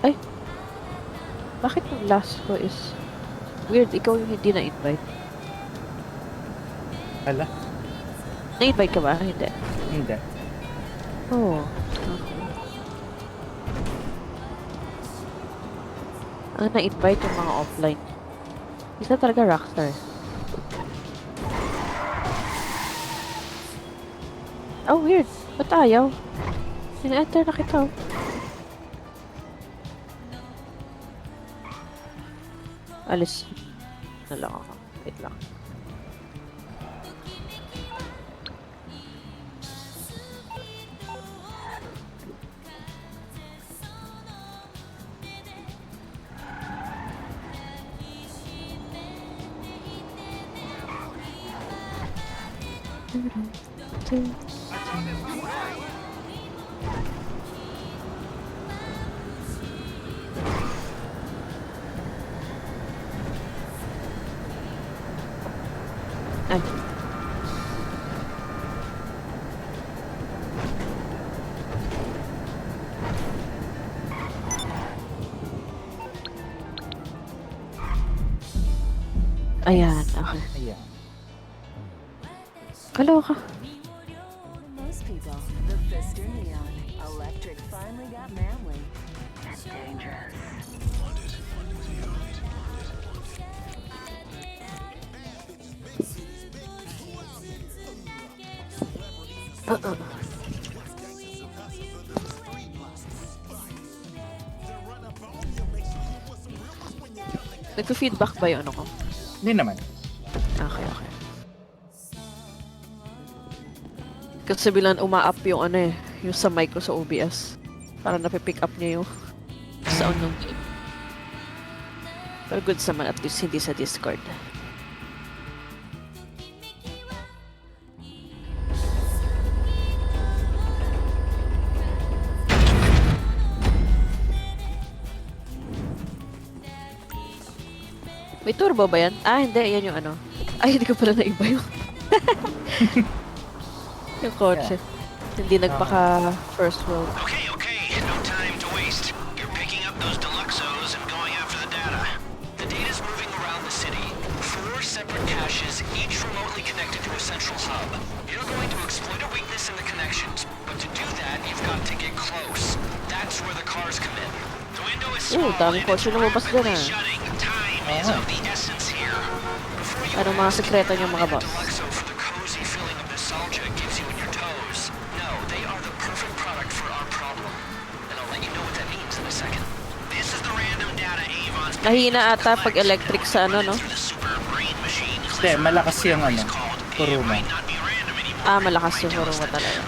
Speaker 20: Ay! Bakit yung last ko is... Weird, ikaw yung hindi na-invite.
Speaker 1: Ala?
Speaker 20: Na-invite ka ba? Hindi.
Speaker 1: Hindi.
Speaker 20: Oh. Ang na-invite yung mga offline. Isa talaga rockstar. Oh, weird. Ba't ayaw? Sina-enter na kita. Alis na lang ako. Wait lang. Ay. Ayan, okay.
Speaker 1: Ayan.
Speaker 20: Kaloka.
Speaker 21: Most people, the Fister Neon. Electric finally got manly and dangerous.
Speaker 20: Nagpo-feedback ba yung ano ko?
Speaker 1: Hindi naman.
Speaker 20: Okay. Kasi bilang uma-up yung ano eh, yung sa mic ko sa OBS. Para napipick up niya yung sound ng game. Pero good naman, at least hindi sa Discord. May turbo ba yan? Ah, hindi. Yan yung ano. Ay, hindi ko pala naiba yung... yung kotse. Hindi nagpaka first world.
Speaker 18: Okay. No time to waste. You're picking up those deluxos and going after the data. The data's moving around the city. 4 separate caches, each remotely connected to a central hub. You're going to exploit a weakness in the connections, but to do that, you've got to get close. That's where the cars come in. The window is small
Speaker 20: Dami kotse lumabas dun ah.
Speaker 18: Time is of the essence here.
Speaker 20: Anong mga sekreto niyo mga boss?
Speaker 18: Deluxo for the cozy feeling of nostalgia it gives you in your toes. No, they are the perfect product for our problem. And I'll let you know what that means in a second. This is the random data Avon's
Speaker 20: Mahina ata pag electric sa ano, no?
Speaker 1: Hindi, malakas yung ano, kuruma.
Speaker 20: Ah, malakas yung kuruma talaga.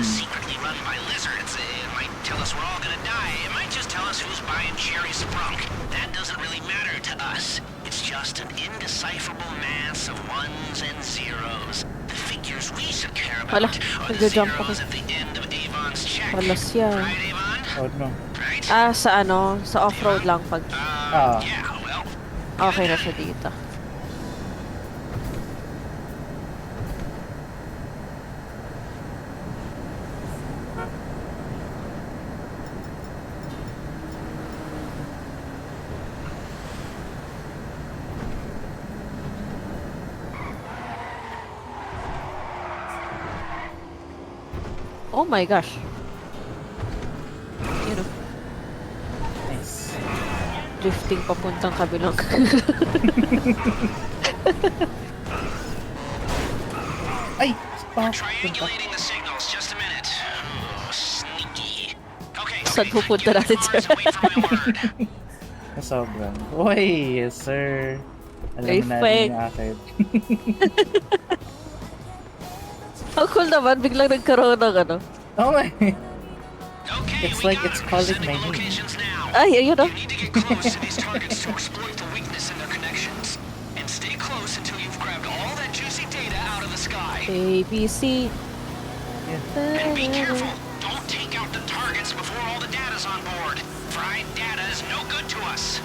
Speaker 18: secretly run by lizards. It might tell us we're all gonna die. It might just tell us who's buying cherry sprunk. That doesn't really matter to us. It's just an indecipherable mass of ones and zeros. The figures we should care about are the zeros at the end of Avon's check.
Speaker 20: Wala siya.
Speaker 1: Oh, no.
Speaker 20: Ah, sa ano? Sa off-road lang pag...
Speaker 18: Yeah, well...
Speaker 20: Okay na siya dito. Oh my gosh. You know.
Speaker 1: Nice.
Speaker 20: Drifting papuntang kabilang.
Speaker 1: Ay!
Speaker 18: Triangulating the signals. Just a minute. Sneaky. Okay.
Speaker 20: Saan pupunta natin, sir?
Speaker 1: Sobrang. Uy, yes sir. Alam na natin yung akin.
Speaker 20: Ang cool naman, biglang nagkaroon ng ano.
Speaker 1: Oh my. It's like it's calling my name.
Speaker 20: Ay, ayun oh.
Speaker 18: You need to get close to these targets to exploit the weakness in their connections. And stay close until you've grabbed all that juicy data out of the sky.
Speaker 20: A, B, C.
Speaker 18: And be careful. Don't take out the targets before all the data's on board. Fried data is no good to us.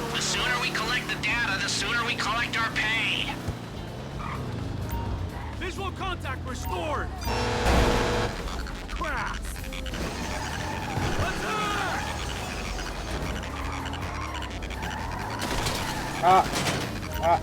Speaker 18: The sooner we collect the data, the sooner we collect our pay.
Speaker 17: Visual contact restored! Crap! Attack!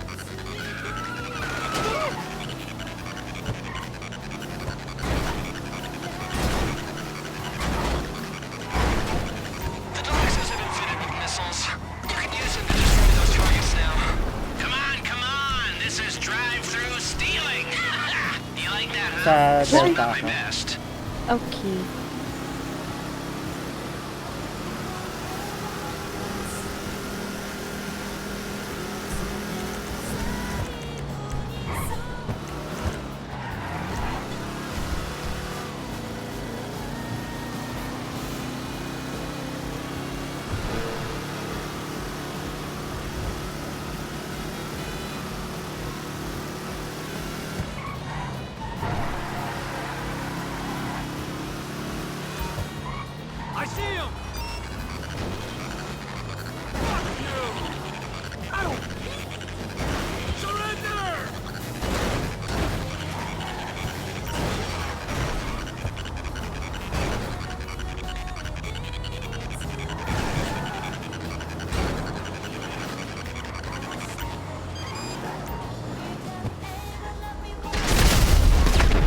Speaker 18: The devices have been fitted with missiles. You can use them to destroy those targets now. Come on! This is drive-through stealing! You like that, huh?
Speaker 1: Sa Delta
Speaker 18: Not my
Speaker 1: ako.
Speaker 18: best.
Speaker 20: Okay.
Speaker 17: I see him! Fuck you! Ow! Surrender!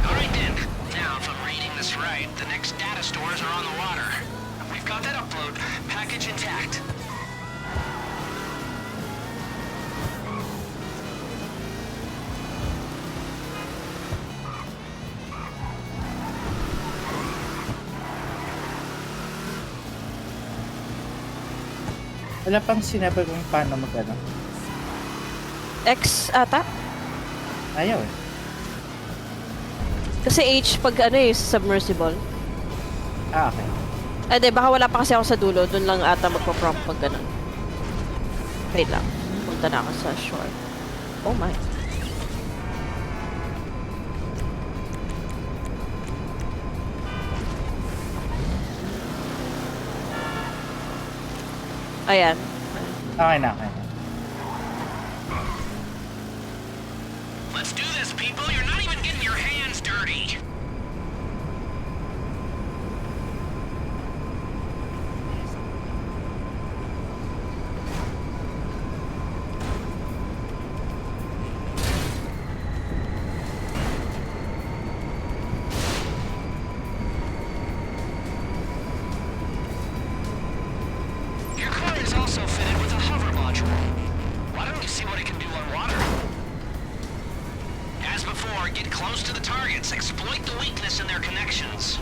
Speaker 18: Alright then. Now, if I'm reading this right, the next data stores are on the water. We've got that upload. Package intact.
Speaker 1: Wala pang sinabi kung paano mag-ano.
Speaker 20: X ata?
Speaker 1: Ayaw eh.
Speaker 20: Kasi H pag ano eh, submersible.
Speaker 1: Ah, okay.
Speaker 20: Di, baka wala pa kasi ako sa dulo. Doon lang ata magpa-prompt pag ganun. Wait lang. Punta na ako sa shore. Oh my. Ayan.
Speaker 1: Okay na, okay na.
Speaker 18: Let's do this, people. You're not even getting your hands dirty. Your car is also fitted with a hover module. Why don't you see what it can do on water? As before, get close to the targets, exploit the weakness in their connections.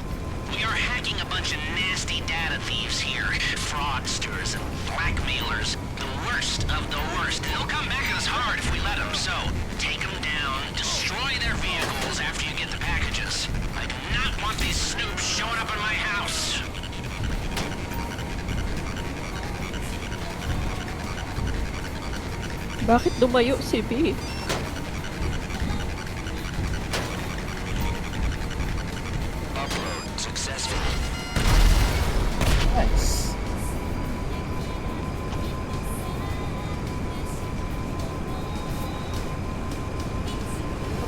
Speaker 18: We are hacking a bunch of nasty data thieves here. Fraudsters and blackmailers. The worst of the worst. They'll come back at us hard if we let them, so take them down, destroy their vehicles after you get the packages. I do not want these snoops showing up in my house.
Speaker 20: Bakit dumayo si B?
Speaker 18: Upload successful.
Speaker 1: Nice.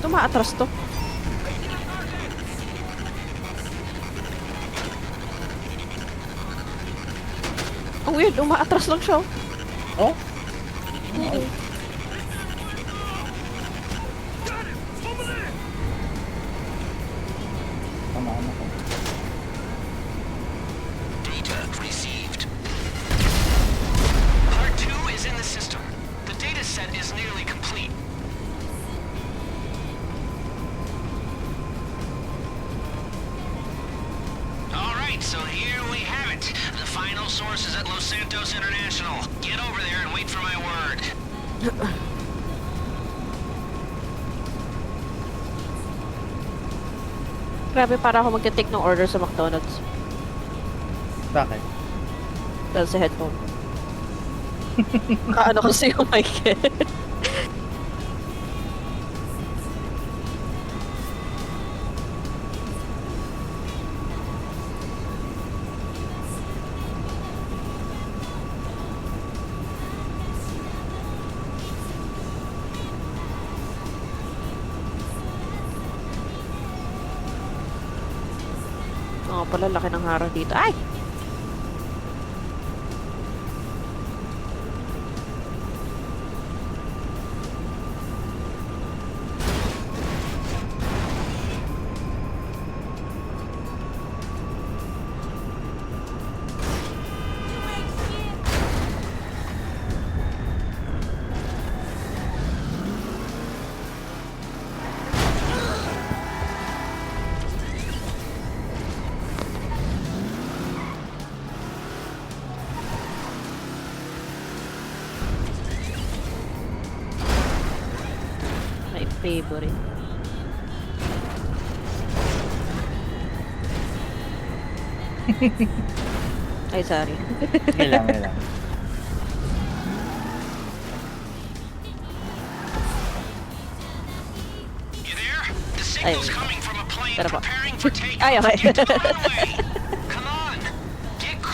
Speaker 20: Ito maatras to. Ang weird, umaatras lang siya.
Speaker 1: Oh? Tamaan ako.
Speaker 18: Data received. Part 2 is in the system. The data set is nearly complete. Alright, so here we have it. The final source is at Los Santos International. Get over there and wait for my word.
Speaker 20: Grabe, para ako magka-take ng order sa McDonald's.
Speaker 1: Bakit?
Speaker 20: Dahil sa headphone. Kaano kasi yung mic eh. Oo pala, laki ng harang dito. Ay! My favorite. Ay, sorry.
Speaker 1: Ilang.
Speaker 20: Ay, tara po. Ay, okay.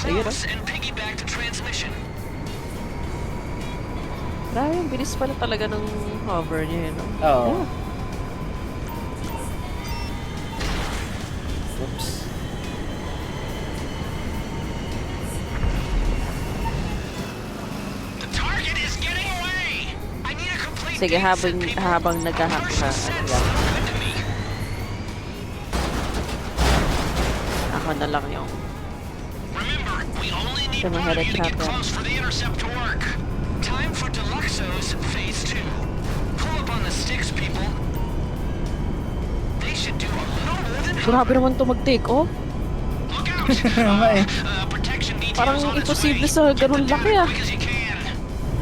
Speaker 20: Ayun, oh. Grabe, ang bilis pala talaga ng hover niya, no?
Speaker 1: Oo.
Speaker 20: Yeah.
Speaker 1: Oops.
Speaker 20: Sige, habang nag-hack ka, ano lang. Ako na lang yung tumaharit happen.
Speaker 18: Time for Deluxo's Phase 2. Pull up on the sticks, people. They should do a little more than
Speaker 20: Grabe naman to mag-take off. Parang imposible sa ganun laki ah.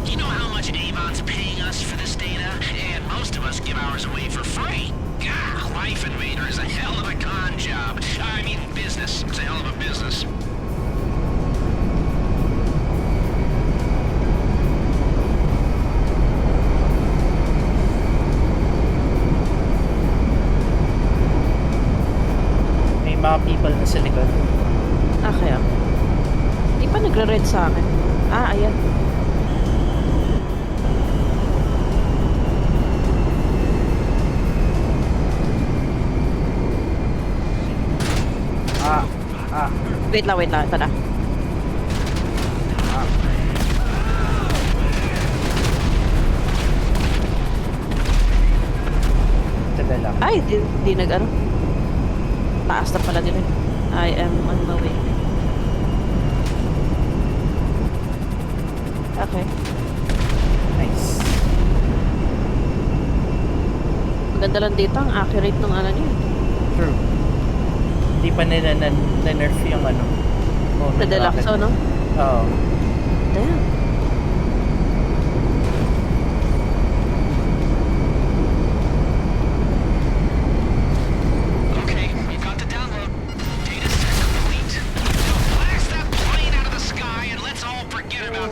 Speaker 18: You know how much Avon's paying us for this data? And most of us give ours away for free. God, Life Invader is a hell of a con job. I mean business. It's a hell of a business.
Speaker 1: Mga people na sa likod.
Speaker 20: Ah, kaya. Di pa nagre-red sa akin. Ah, ayan. Wait lang. Ito na.
Speaker 1: Tagal lang.
Speaker 20: Ay, di nag-ano. Taas na pala nila. I am on my way. Okay.
Speaker 1: Nice.
Speaker 20: Maganda lang dito ang accurate ng ano niya.
Speaker 1: True. Hindi pa nila na-nerf yung ano.
Speaker 20: Na Deluxo, no?
Speaker 1: Oo.
Speaker 20: Damn.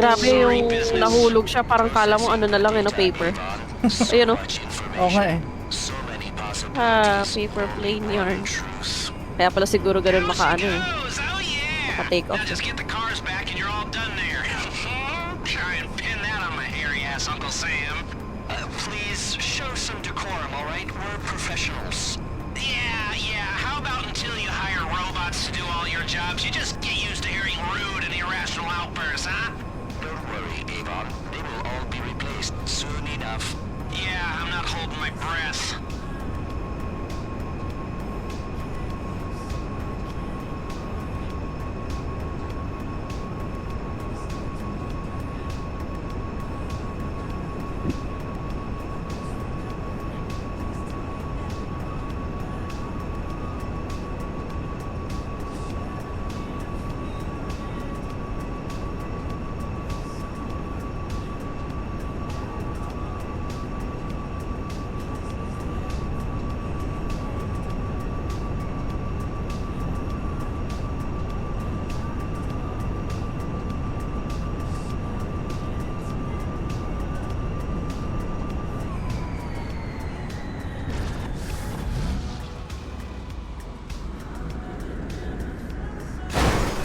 Speaker 20: Grabe yung nahulog siya, parang kala mo ano na lang no, paper. Ayun, no?
Speaker 1: Oo nga eh.
Speaker 20: Ah, paper plain yarn. Kaya pala siguro ganun maka-ano eh. Maka-take off.
Speaker 18: Just get the cars back and you're all done there. Try and pin that on my hairy ass Uncle Sam. Please show some decorum, alright? We're professionals. Yeah. How about until you hire robots to do all your jobs, you just get used to hearing rude and irrational outbursts, huh? Don't worry, Avon. They will all be replaced soon enough. Yeah, I'm not holding my breath.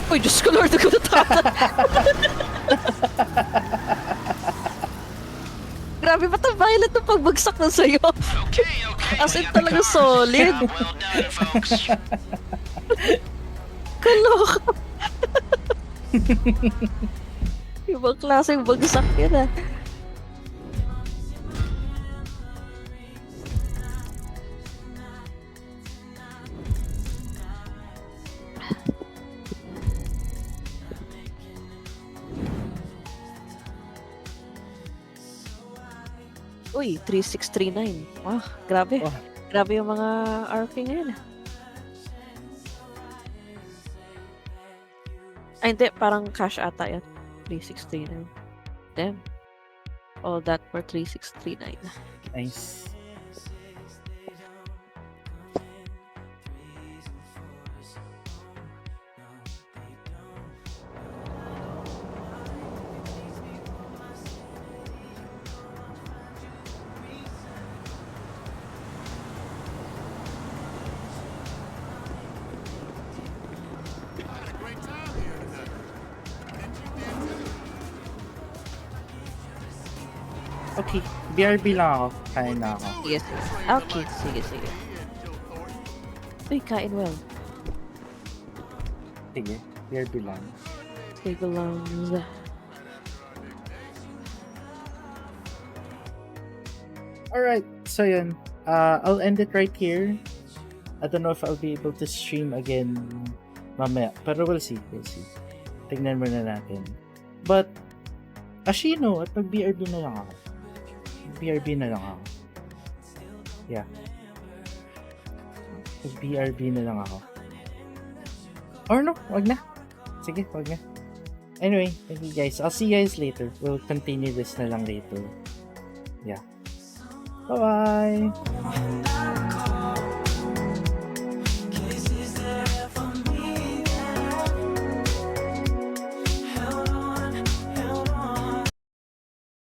Speaker 20: Uy, Diyos ko, Lord, ako natata. Grabe ba ito? Violent na pagbagsak na sa'yo? As in talaga solid. Kaloka. Ibang klaseng bagsak yun ah. Uy, 3639. Wow, grabe.
Speaker 1: Oh.
Speaker 20: Grabe yung mga RP ngayon. Ay, hindi. Parang cash ata yan. 3639. Damn. All that for 3639.
Speaker 1: Nice. Okay, BRB lang ako. Kain na ako.
Speaker 20: Yes. Okay, sige, sige. Uy, kain well.
Speaker 1: Sige, BRB lang.
Speaker 20: Sige lang.
Speaker 1: Alright, so yun. I'll end it right here. I don't know if I'll be able to stream again mamaya. Pero we'll see, we'll see. Tignan muna natin. But, Ashino, at mag-BRB na lang ako. BRB na lang ako. Yeah. BRB na lang ako. Or no, wag na. Sige, wag na. Anyway, thank you guys. I'll see you guys later. We'll continue this na lang later. Yeah. Bye-bye!